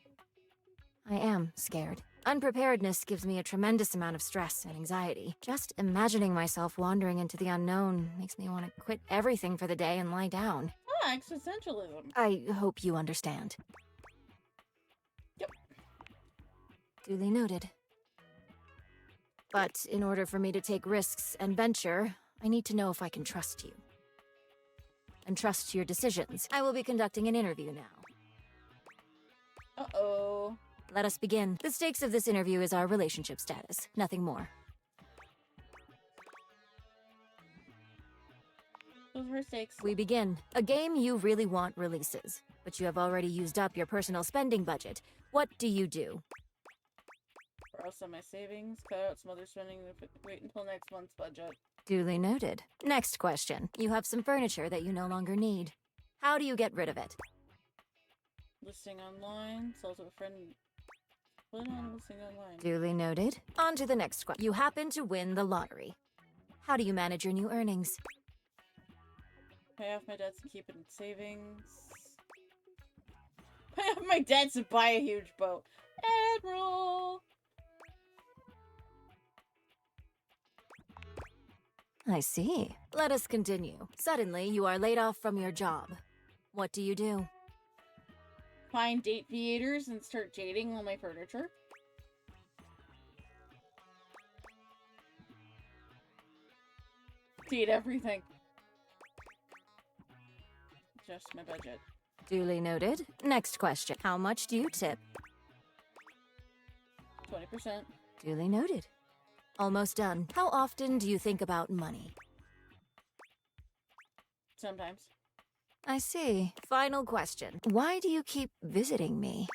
I am scared. Unpreparedness gives me a tremendous amount of stress and anxiety. Just imagining myself wandering into the unknown makes me want to quit everything for the day and lie down. Ah, existentialism. I hope you understand. Yep. Duly noted. But in order for me to take risks and venture, I need to know if I can trust you. And trust your decisions. I will be conducting an interview now. Uh-oh. Let us begin. The stakes of this interview is our relationship status, nothing more. Those were stakes. We begin. A game you really want releases, but you have already used up your personal spending budget. What do you do? Borrow some of my savings, cut out some other spending, wait until next month's budget. Duly noted. Next question. You have some furniture that you no longer need. How do you get rid of it? Listing online, sells to a friend. Put on listing online. Duly noted. On to the next question. You happen to win the lottery. How do you manage your new earnings? Pay off my debts and keep it in savings. Pay off my debts and buy a huge boat. Admiral! I see. Let us continue. Suddenly, you are laid off from your job. What do you do? Find date theaters and start dating all my furniture. Date everything. Just my budget. Duly noted. Next question. How much do you tip? 20%. Duly noted. Almost done. How often do you think about money? Sometimes. I see. Final question. Why do you keep visiting me?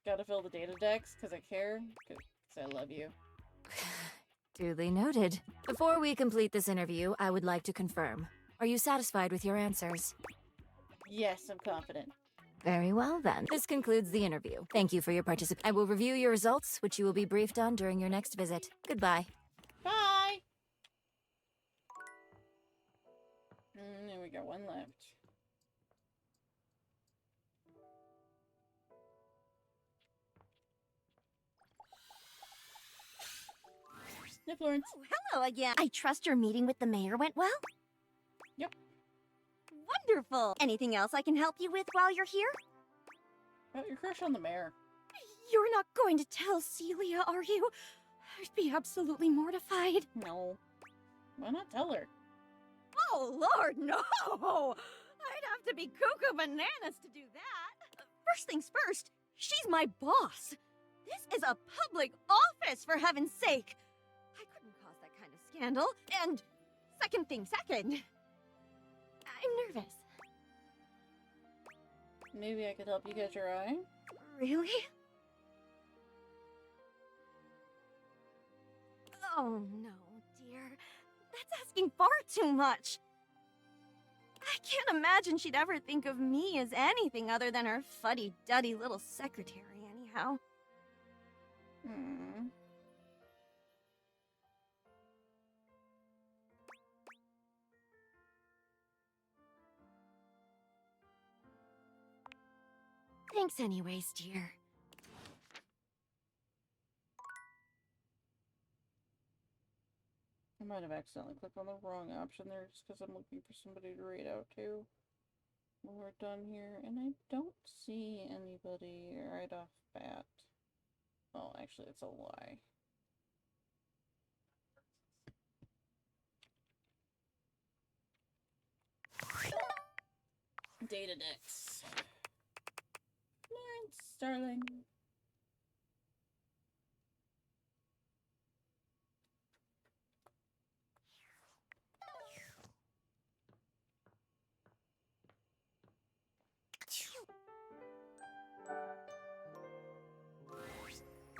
Gotta fill the data decks, because I care, because I love you. Duly noted. Before we complete this interview, I would like to confirm. Are you satisfied with your answers? Yes, I'm confident. Very well, then. This concludes the interview. Thank you for your participation. I will review your results, which you will be briefed on during your next visit. Goodbye. Bye! And we got one left. Hey, Florence. Oh, hello again. I trust your meeting with the mayor went well? Yep. Wonderful. Anything else I can help you with while you're here? About your crush on the mayor. You're not going to tell Celia, are you? I'd be absolutely mortified. No. Why not tell her? Oh, Lord, no! I'd have to be cuckoo bananas to do that. First things first, she's my boss. This is a public office, for heaven's sake. I couldn't cause that kind of scandal. And second thing second, I'm nervous. Maybe I could help you catch your eye? Really? Oh, no, dear. That's asking far too much. I can't imagine she'd ever think of me as anything other than her fuddy-duddy little secretary, anyhow. Hmm. Thanks anyways, dear. I might have accidentally clicked on the wrong option there just because I'm looking for somebody to read out to when we're done here, and I don't see anybody right off bat. Oh, actually, it's a lie. Data decks. Florence Starling.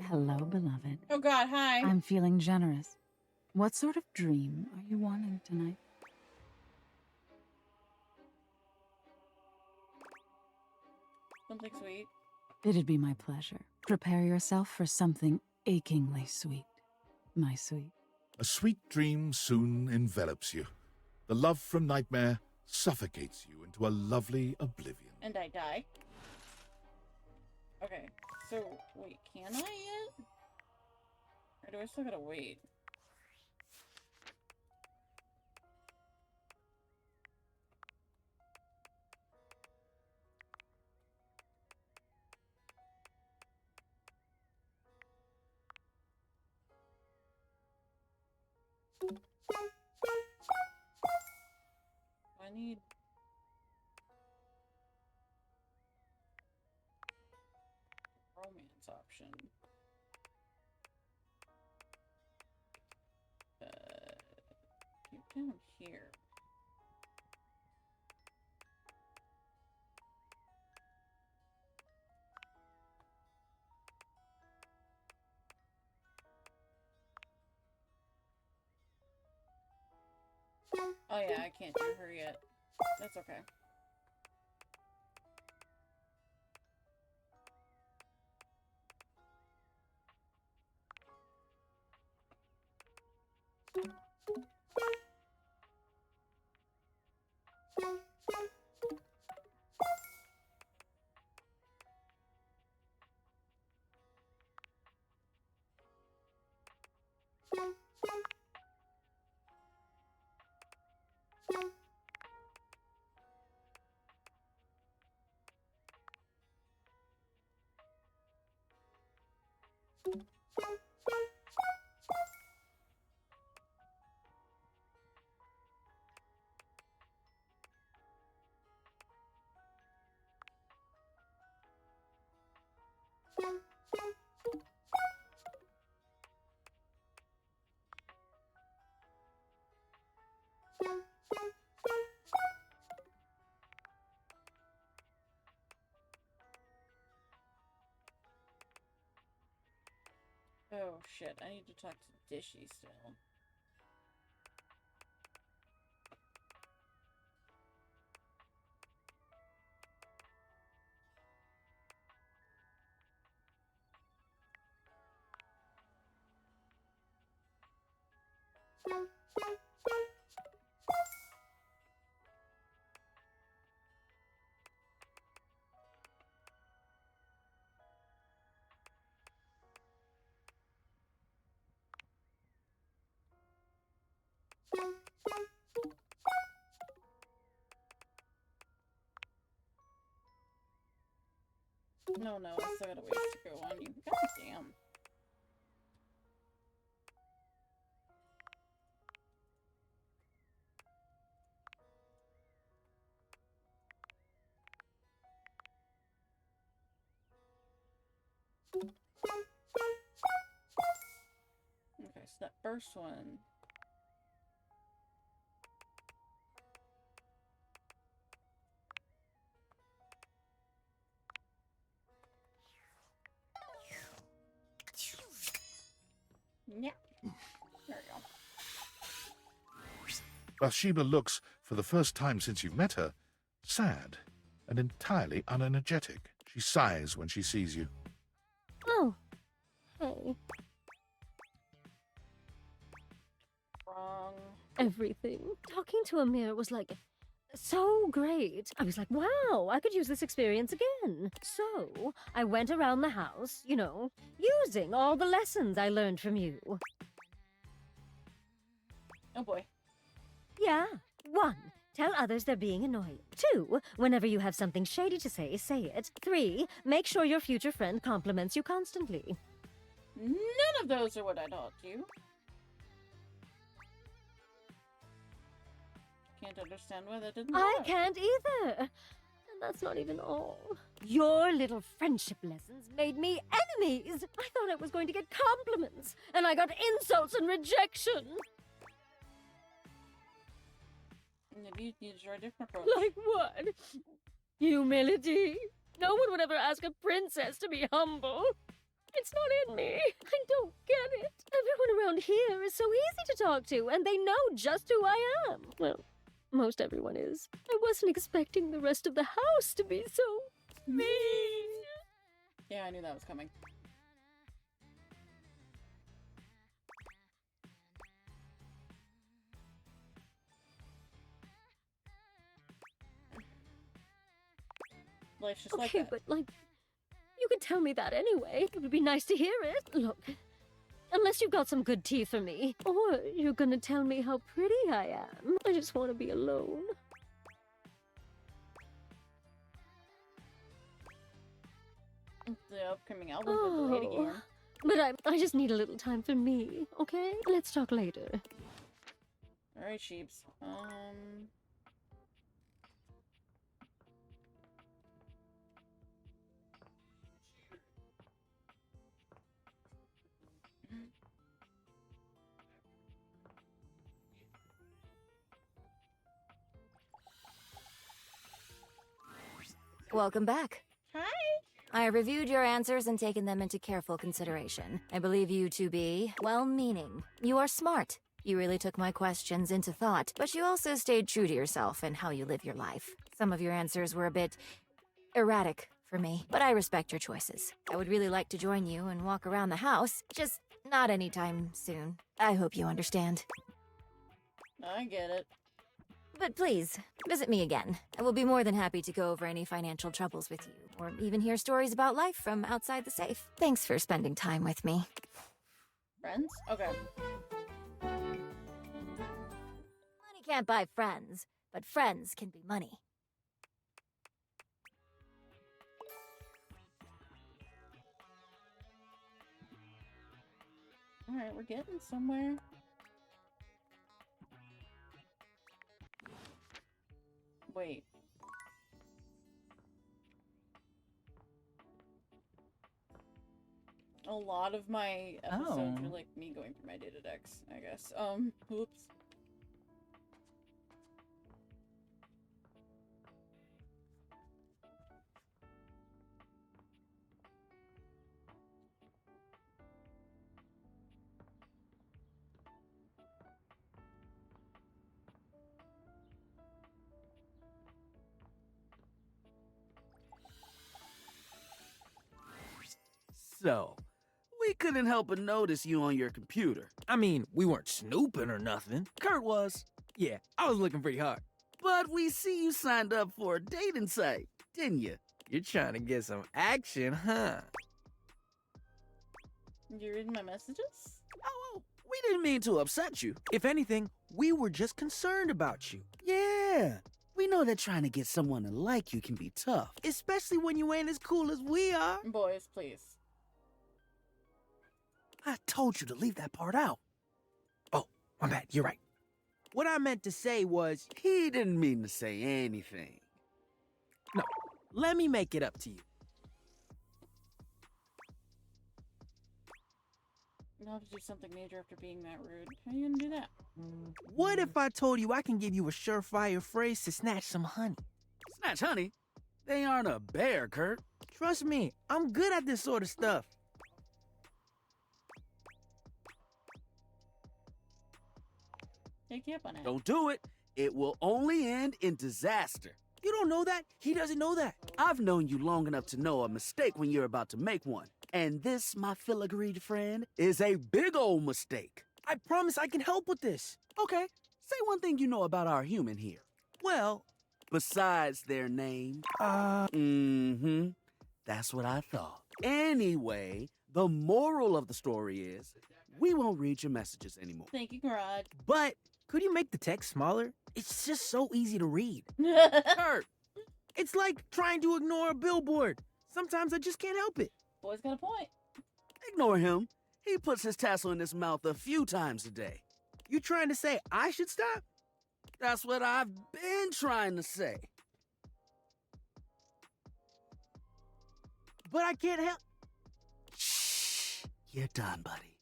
Hello, beloved. Oh God, hi. I'm feeling generous. What sort of dream are you wanting tonight? Something sweet. It'd be my pleasure. Prepare yourself for something achingly sweet, my sweet. A sweet dream soon envelops you. The love from nightmare suffocates you into a lovely oblivion. And I die. Okay, so wait, can I yet? Or do I still gotta wait? I need romance option. Keep down here. Oh yeah, I can't do her yet. That's okay. Oh shit, I need to talk to Dishy still. No, I still got a ways to go on you. God damn. Okay, so that first one. Yeah. There we go. Bathsheba looks, for the first time since you've met her, sad and entirely unenergetic. She sighs when she sees you. Oh. Hey. Wrong. Everything. Talking to Amir was like so great. I was like, wow, I could use this experience again. So I went around the house, you know, using all the lessons I learned from you. Oh boy. Yeah. 1. Tell others they're being annoying. 2. Whenever you have something shady to say, say it. 3. Make sure your future friend compliments you constantly. None of those are what I taught you. Can't understand why that didn't I work. can't either. And that's not even all. Your little friendship lessons made me enemies. I thought I was going to get compliments, and I got insults and rejection. Maybe you need to try a different approach. Like what? Humility. No one would ever ask a princess to be humble. It's not in me. I don't get it. Everyone around here is so easy to talk to, and they know just who I am. Well, most everyone is. I wasn't expecting the rest of the house to be so mean. Yeah, I knew that was coming. Life's just like Okay, that. but like, you could tell me that anyway. It would be nice to hear it. Look, unless you've got some good tea for me, or you're gonna tell me how pretty I am. I just want to be alone. The upcoming album with the lady Oh, again. but I just need a little time for me, okay? Let's talk later. Alright, sheeps. Welcome back. Hi. I reviewed your answers and taken them into careful consideration. I believe you to be well-meaning. You are smart. You really took my questions into thought, but you also stayed true to yourself and how you live your life. Some of your answers were a bit erratic for me, but I respect your choices. I would really like to join you and walk around the house, just not anytime soon. I hope you understand. I get it. But please, visit me again. I will be more than happy to go over any financial troubles with you, or even hear stories about life from outside the safe. Thanks for spending time with me. Friends? Okay. Money can't buy friends, but friends can be money. Alright, we're getting somewhere. Wait. A lot of my episodes are like me going through my data decks, I guess. Oops. So, we couldn't help but notice you on your computer. I mean, we weren't snooping or nothing. Kurt was. Yeah, I was looking pretty hard. But we see you signed up for a dating site, didn't you? You're trying to get some action, huh? You reading my messages? Oh, we didn't mean to upset you. If anything, we were just concerned about you. Yeah. We know that trying to get someone to like you can be tough. Especially when you ain't as cool as we are. Boys, please. I told you to leave that part out. Oh, my bad, you're right. What I meant to say was... He didn't mean to say anything. No, let me make it up to you. You'll have to do something major after being that rude. How are you gonna do that? What if I told you I can give you a surefire phrase to snatch some honey? Snatch honey? They aren't a bear, Kurt. Trust me, I'm good at this sort of stuff. Take you up on it. Don't do it. It will only end in disaster. You don't know that? He doesn't know that. I've known you long enough to know a mistake when you're about to make one. And this, my filigreed friend, is a big old mistake. I promise I can help with this. Okay, say one thing you know about our human here. Well... Besides their name. That's what I thought. Anyway, the moral of the story is, we won't read your messages anymore. Thank you, Garage. But could you make the text smaller? It's just so easy to read. Kurt! It's like trying to ignore a billboard. Sometimes I just can't help it. Boy's got a point. Ignore him. He puts his tassel in his mouth a few times a day. You trying to say I should stop? That's what I've been trying to say. But I can't help. Shh. You're done, buddy.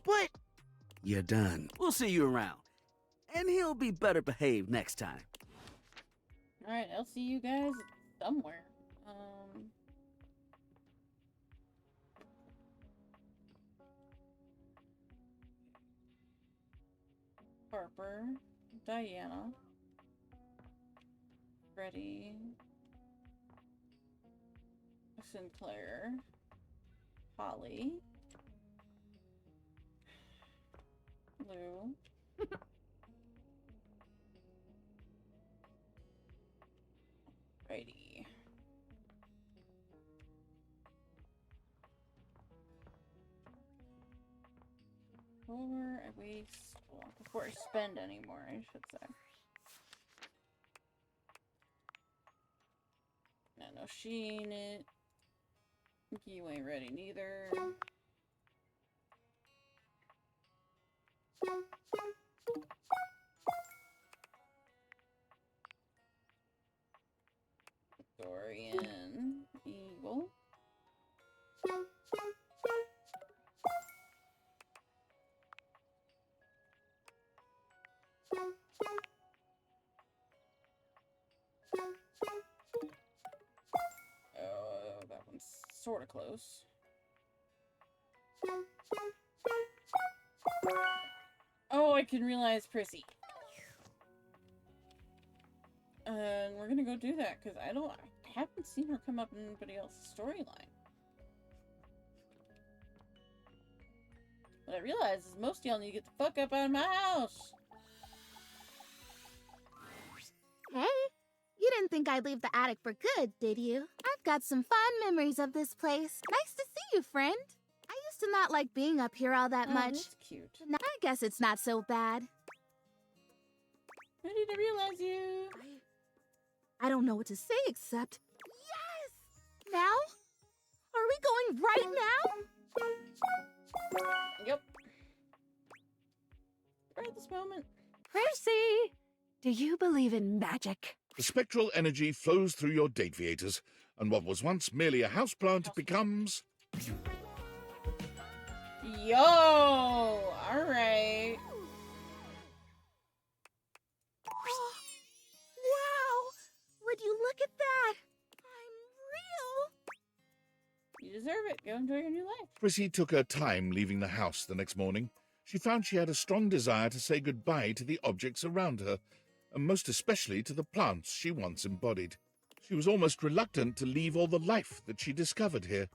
But... You're done. We'll see you around. And he'll be better behaved next time. Alright, I'll see you guys somewhere. Harper, Diana, Freddie, Sinclair, Holly, Lou, righty. Before I waste, well, before I spend anymore, I should say. No, she ain't it. You ain't ready neither. Dorian, Eagle. That one's sort of close. Oh, I can realize Prissy. And we're gonna go do that because I haven't seen her come up in anybody else's storyline. What I realize is most of y'all need to get the fuck up out of my house. Hey, you didn't think I'd leave the attic for good, did you? I've got some fond memories of this place. Nice to see you, friend. I used to not like being up here all that much. That's cute. But now I guess it's not so bad. Ready to realize you. I don't know what to say except, yes! Now? Are we going right now? Yep. Right at this moment. Percy, do you believe in magic? The spectral energy flows through your Dateviators, and what was once merely a houseplant becomes... Yo! Alright. Wow! Would you look at that? I'm real! You deserve it. Go enjoy your new life. Prissy took her time leaving the house the next morning. She found she had a strong desire to say goodbye to the objects around her, and most especially to the plants she once embodied. She was almost reluctant to leave all the life that she discovered here,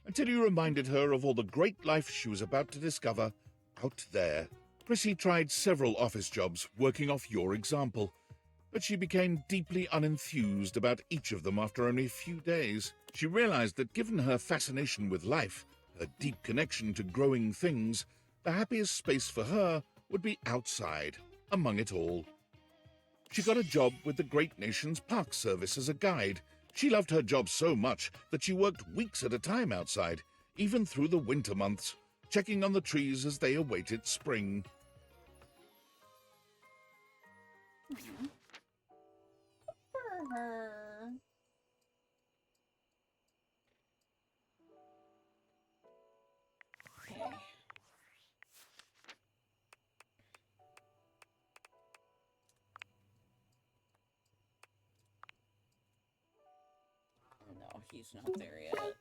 until you reminded her of all the great life she was about to discover out there. Chrissy tried several office jobs working off your example, but she became deeply unenthused about each of them after only a few days. She realized that given her fascination with life, her deep connection to growing things, the happiest space for her would be outside, among it all. She got a job with the Great Nations Park Service as a guide. She loved her job so much that she worked weeks at a time outside, even through the winter months, checking on the trees as they awaited spring. For her. Okay. No, he's not there yet.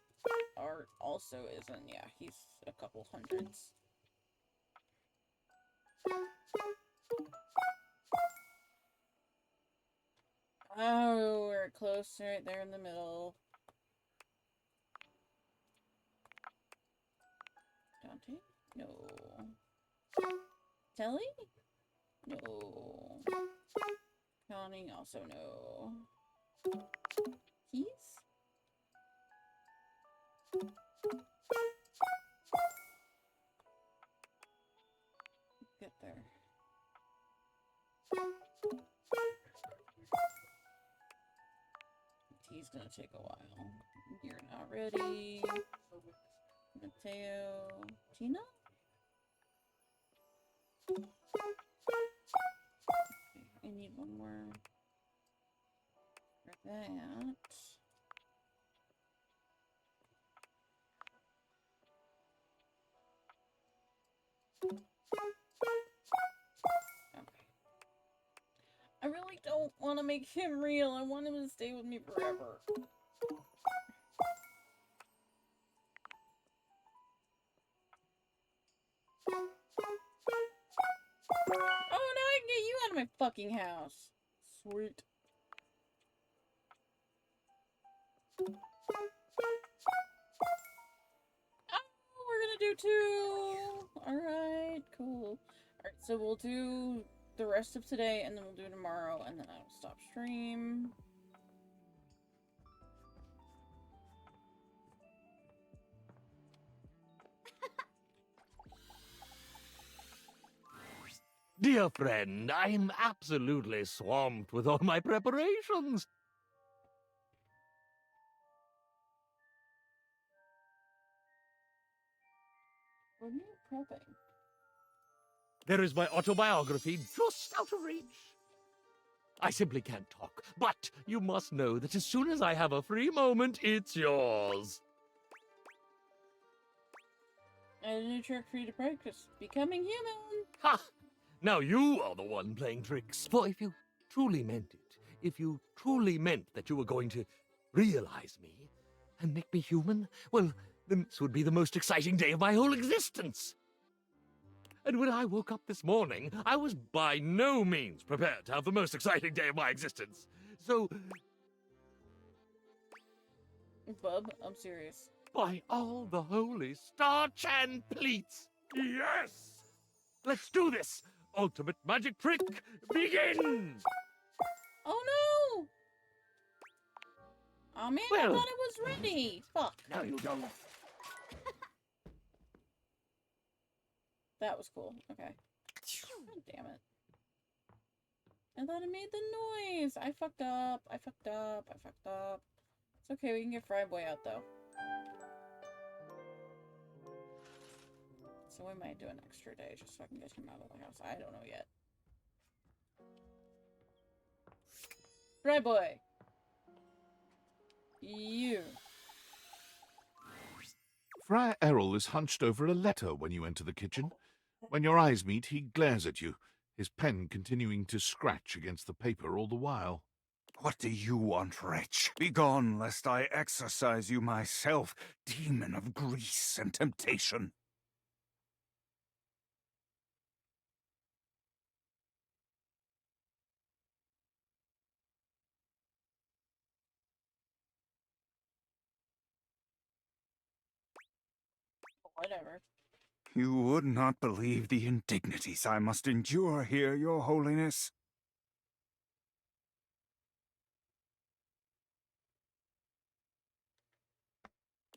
Art also isn't. Yeah, he's a couple hundreds. Oh, we're close right there in the middle. Dante? No. Telly? No. Conning also no. Keys? Get there. He's gonna take a while. You're not ready. Mateo. Tina? Okay, I need one more for that. I really don't want to make him real. I want him to stay with me forever. Oh, now I can get you out of my fucking house. Sweet. Oh, we're gonna do two. Alright, cool. Alright, so we'll do the rest of today, and then we'll do tomorrow, and then I will stop stream. Dear friend, I'm absolutely swamped with all my preparations. What are you prepping? There is my autobiography just out of reach. I simply can't talk, but you must know that as soon as I have a free moment, it's yours. I had a new trick for you to practice. Becoming human. Ha! Now you are the one playing tricks. For if you truly meant it, if you truly meant that you were going to realize me and make me human, well, then this would be the most exciting day of my whole existence. And when I woke up this morning, I was by no means prepared to have the most exciting day of my existence. So, Bub, I'm serious. by all the holy starch and pleats, yes! Let's do this! Ultimate magic trick, begin! Oh no! Oh man, I Well, thought it was ready. Fuck. No, you don't. That was cool. Okay. God damn it. I thought it made the noise. I fucked up. I fucked up. I fucked up. It's okay. We can get Fry Boy out though. So we might do an extra day just so I can get him out of the house. I don't know yet. Fry Boy. You. Friar Errol is hunched over a letter when you enter the kitchen. When your eyes meet, he glares at you, his pen continuing to scratch against the paper all the while. What do you want, wretch? Begone, lest I exorcise you myself, demon of grease and temptation. Whatever. You would not believe the indignities I must endure here, Your Holiness.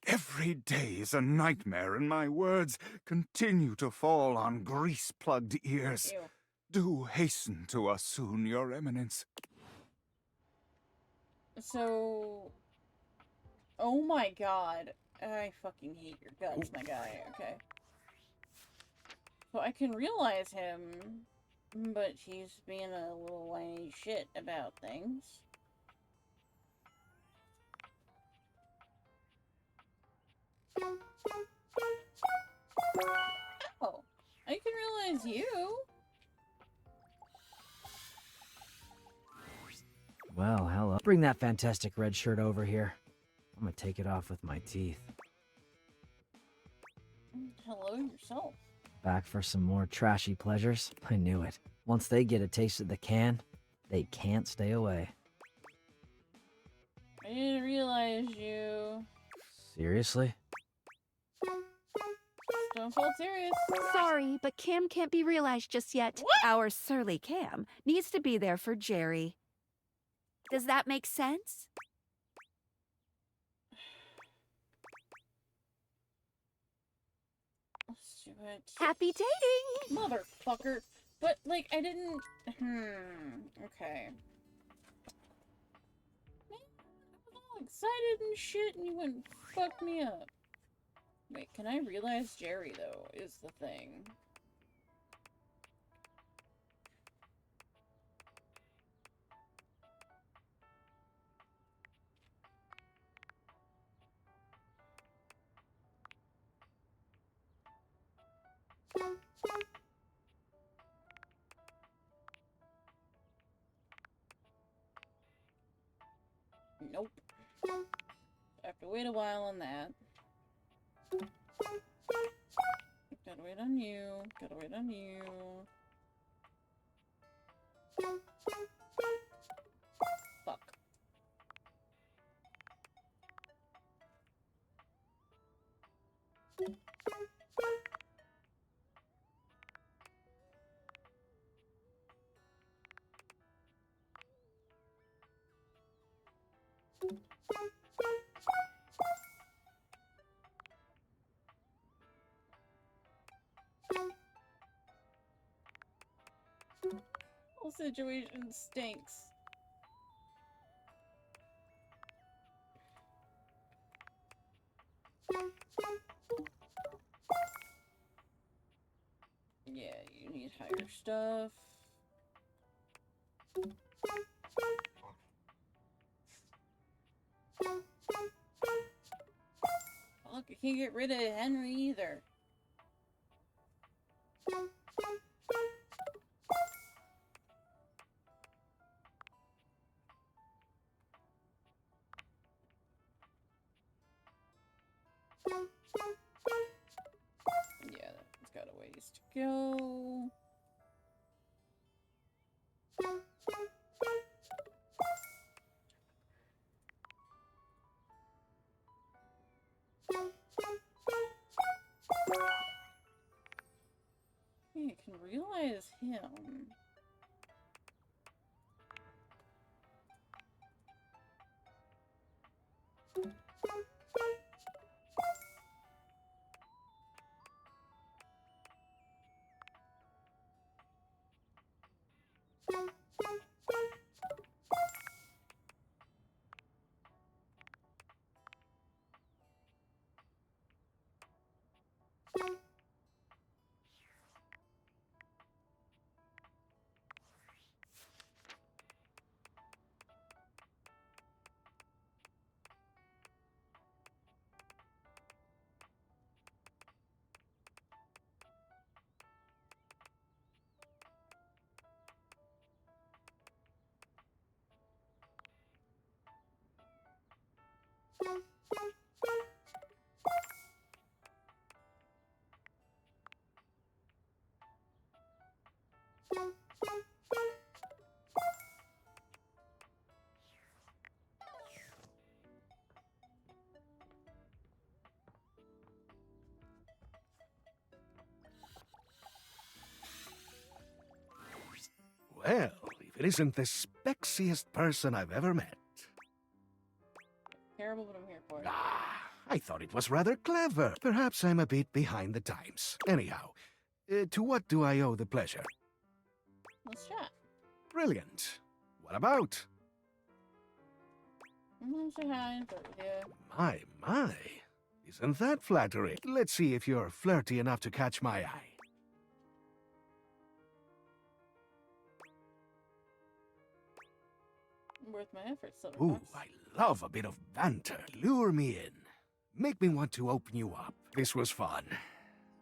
Every day is a nightmare, and my words continue to fall on grease-plugged ears. Ew. Do hasten to us soon, Your Eminence. So... Oh my god. I fucking hate your guts, my guy. Okay. So I can realize him, but he's being a little whiny shit about things. Oh, I can realize you. Well, hello. Bring that fantastic red shirt over here. I'm gonna take it off with my teeth. Hello yourself. Back for some more trashy pleasures? I knew it. Once they get a taste of the can, they can't stay away. I didn't realize you. Seriously? Don't fall serious. Sorry, but Cam can't be realized just yet. What? Our surly Cam needs to be there for Jerry. Does that make sense? Let's do it. Happy dating! Motherfucker. But, like, I didn't... Okay. Man, I was all excited and shit, and you went and fucked me up. Wait, can I realize Jerry, though, is the thing? Nope. I have to wait a while on that. Gotta wait on you. Gotta wait on you. Fuck. Whole situation stinks. Yeah, you need higher stuff. Look, I can't get rid of Henry either. Yeah, that's got a ways to go. Hey, I can realize him. It isn't the spexiest person I've ever met. Terrible, but I'm here for it. I thought it was rather clever. Perhaps I'm a bit behind the times. Anyhow, to what do I owe the pleasure? Let's chat. Brilliant. What about? Say hi and flirt with you. My. Isn't that flattering? Let's see if you're flirty enough to catch my eye. Worth my efforts, Silverfox. Ooh, I love a bit of banter. Lure me in. Make me want to open you up. This was fun.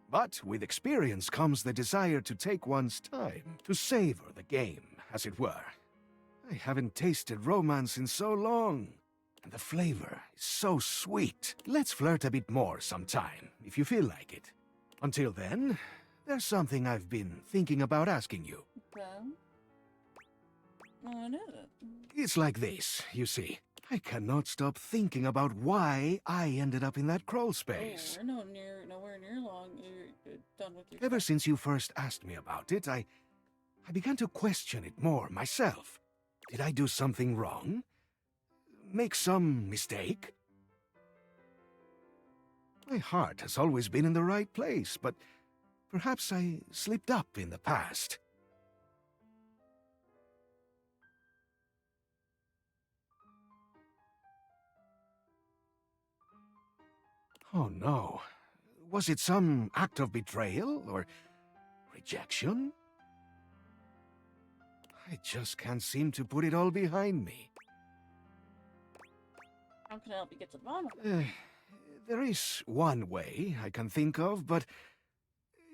But with experience comes the desire to take one's time, to savor the game, as it were. I haven't tasted romance in so long, and the flavor is so sweet. Let's flirt a bit more sometime, if you feel like it. Until then, there's something I've been thinking about asking you. Okay. What is it? It's like this, you see. I cannot stop thinking about why I ended up in that crawl space. Oh, we're nowhere near long. You're done with your Ever since you first asked me about it, I began to question it more myself. Did I do something wrong? Make some mistake? My heart has always been in the right place, but perhaps I slipped up in the past. Oh no. Was it some act of betrayal or rejection? I just can't seem to put it all behind me. How can I help you get to the bottom of it? There is one way I can think of, but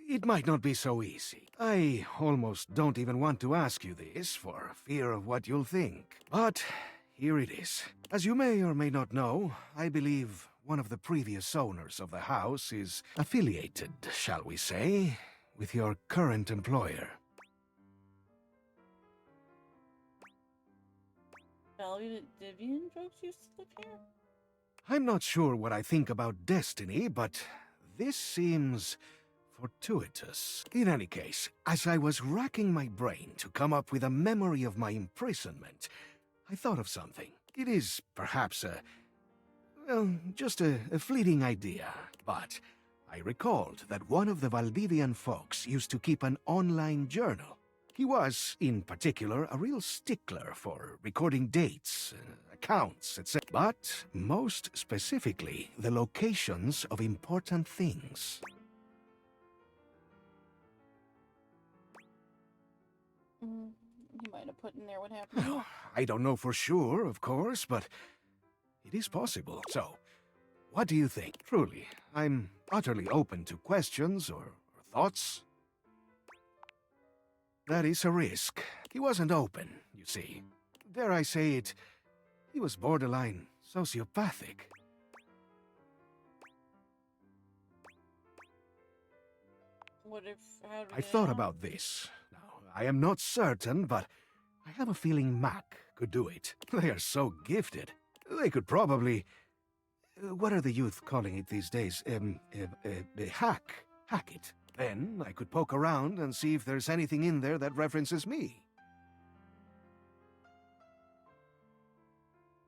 it might not be so easy. I almost don't even want to ask you this for fear of what you'll think. But here it is. As you may or may not know, I believe one of the previous owners of the house is affiliated, shall we say, with your current employer. Valdivian folks used to live here? I'm not sure what I think about destiny, but this seems fortuitous. In any case, as I was racking my brain to come up with a memory of my imprisonment, I thought of something. It is perhaps just a fleeting idea, but I recalled that one of the Valdivian folks used to keep an online journal. He was, in particular, a real stickler for recording dates, accounts, etc. But most specifically, the locations of important things. He might have put in there what happened. Well, I don't know for sure, of course, but it is possible. So, what do you think? Truly, I'm utterly open to questions or thoughts. That is a risk. He wasn't open, you see. Dare I say it, he was borderline sociopathic. What if... How do we I get thought out? about this. Now, I am not certain, but I have a feeling Mac could do it. They are so gifted. They could probably... what are the youth calling it these days? Hack it. Then I could poke around and see if there's anything in there that references me.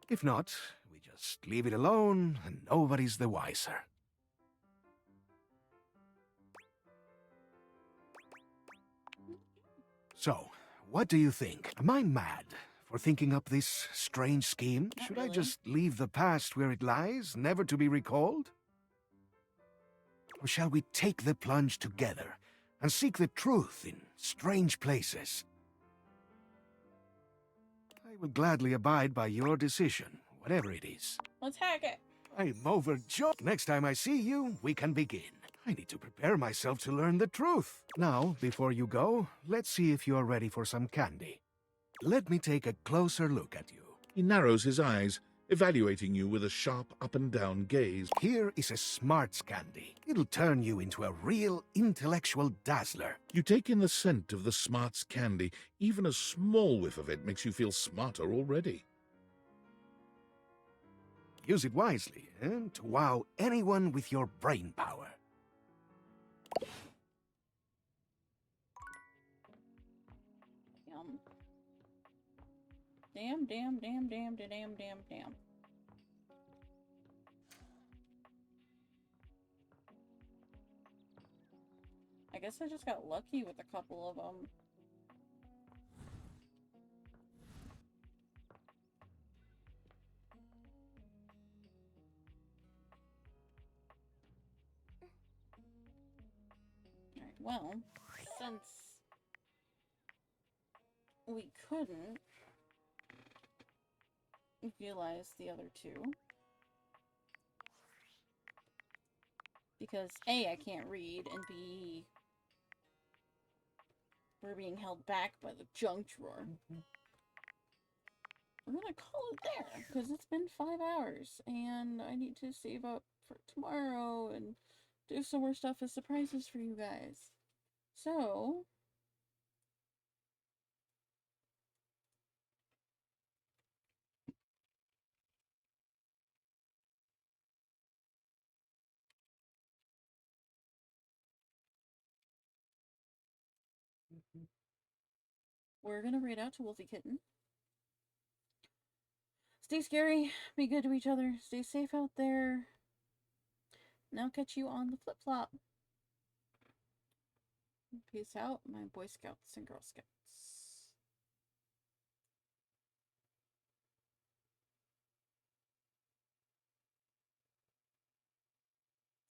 If not, we just leave it alone and nobody's the wiser. So, what do you think? Am I mad for thinking up this strange scheme? Not Should really. I just leave the past where it lies, never to be recalled? Or shall we take the plunge together and seek the truth in strange places? I will gladly abide by your decision, whatever it is. Let's hack it. I'm overjoyed. Next time I see you, we can begin. I need to prepare myself to learn the truth. Now, before you go, let's see if you're ready for some candy. Let me take a closer look at you. He narrows his eyes, evaluating you with a sharp up-and-down gaze. Here is a smarts candy. It'll turn you into a real intellectual dazzler. You take in the scent of the Smarts candy. Even a small whiff of it makes you feel smarter already. Use it wisely, and to wow anyone with your brain power. Yum. Damn, damn, damn, damn, damn, damn, damn. I guess I just got lucky with a couple of them. Alright, well, since we couldn't utilize the other two, because A, I can't read, and B, we're being held back by the junk drawer. We're gonna call it there, because it's been 5 hours, and I need to save up for tomorrow and do some more stuff as surprises for you guys. So, we're gonna raid out to Wolfie Kitten. Stay scary, be good to each other, stay safe out there. And I'll catch you on the flip-flop. Peace out, my Boy Scouts and Girl Scouts.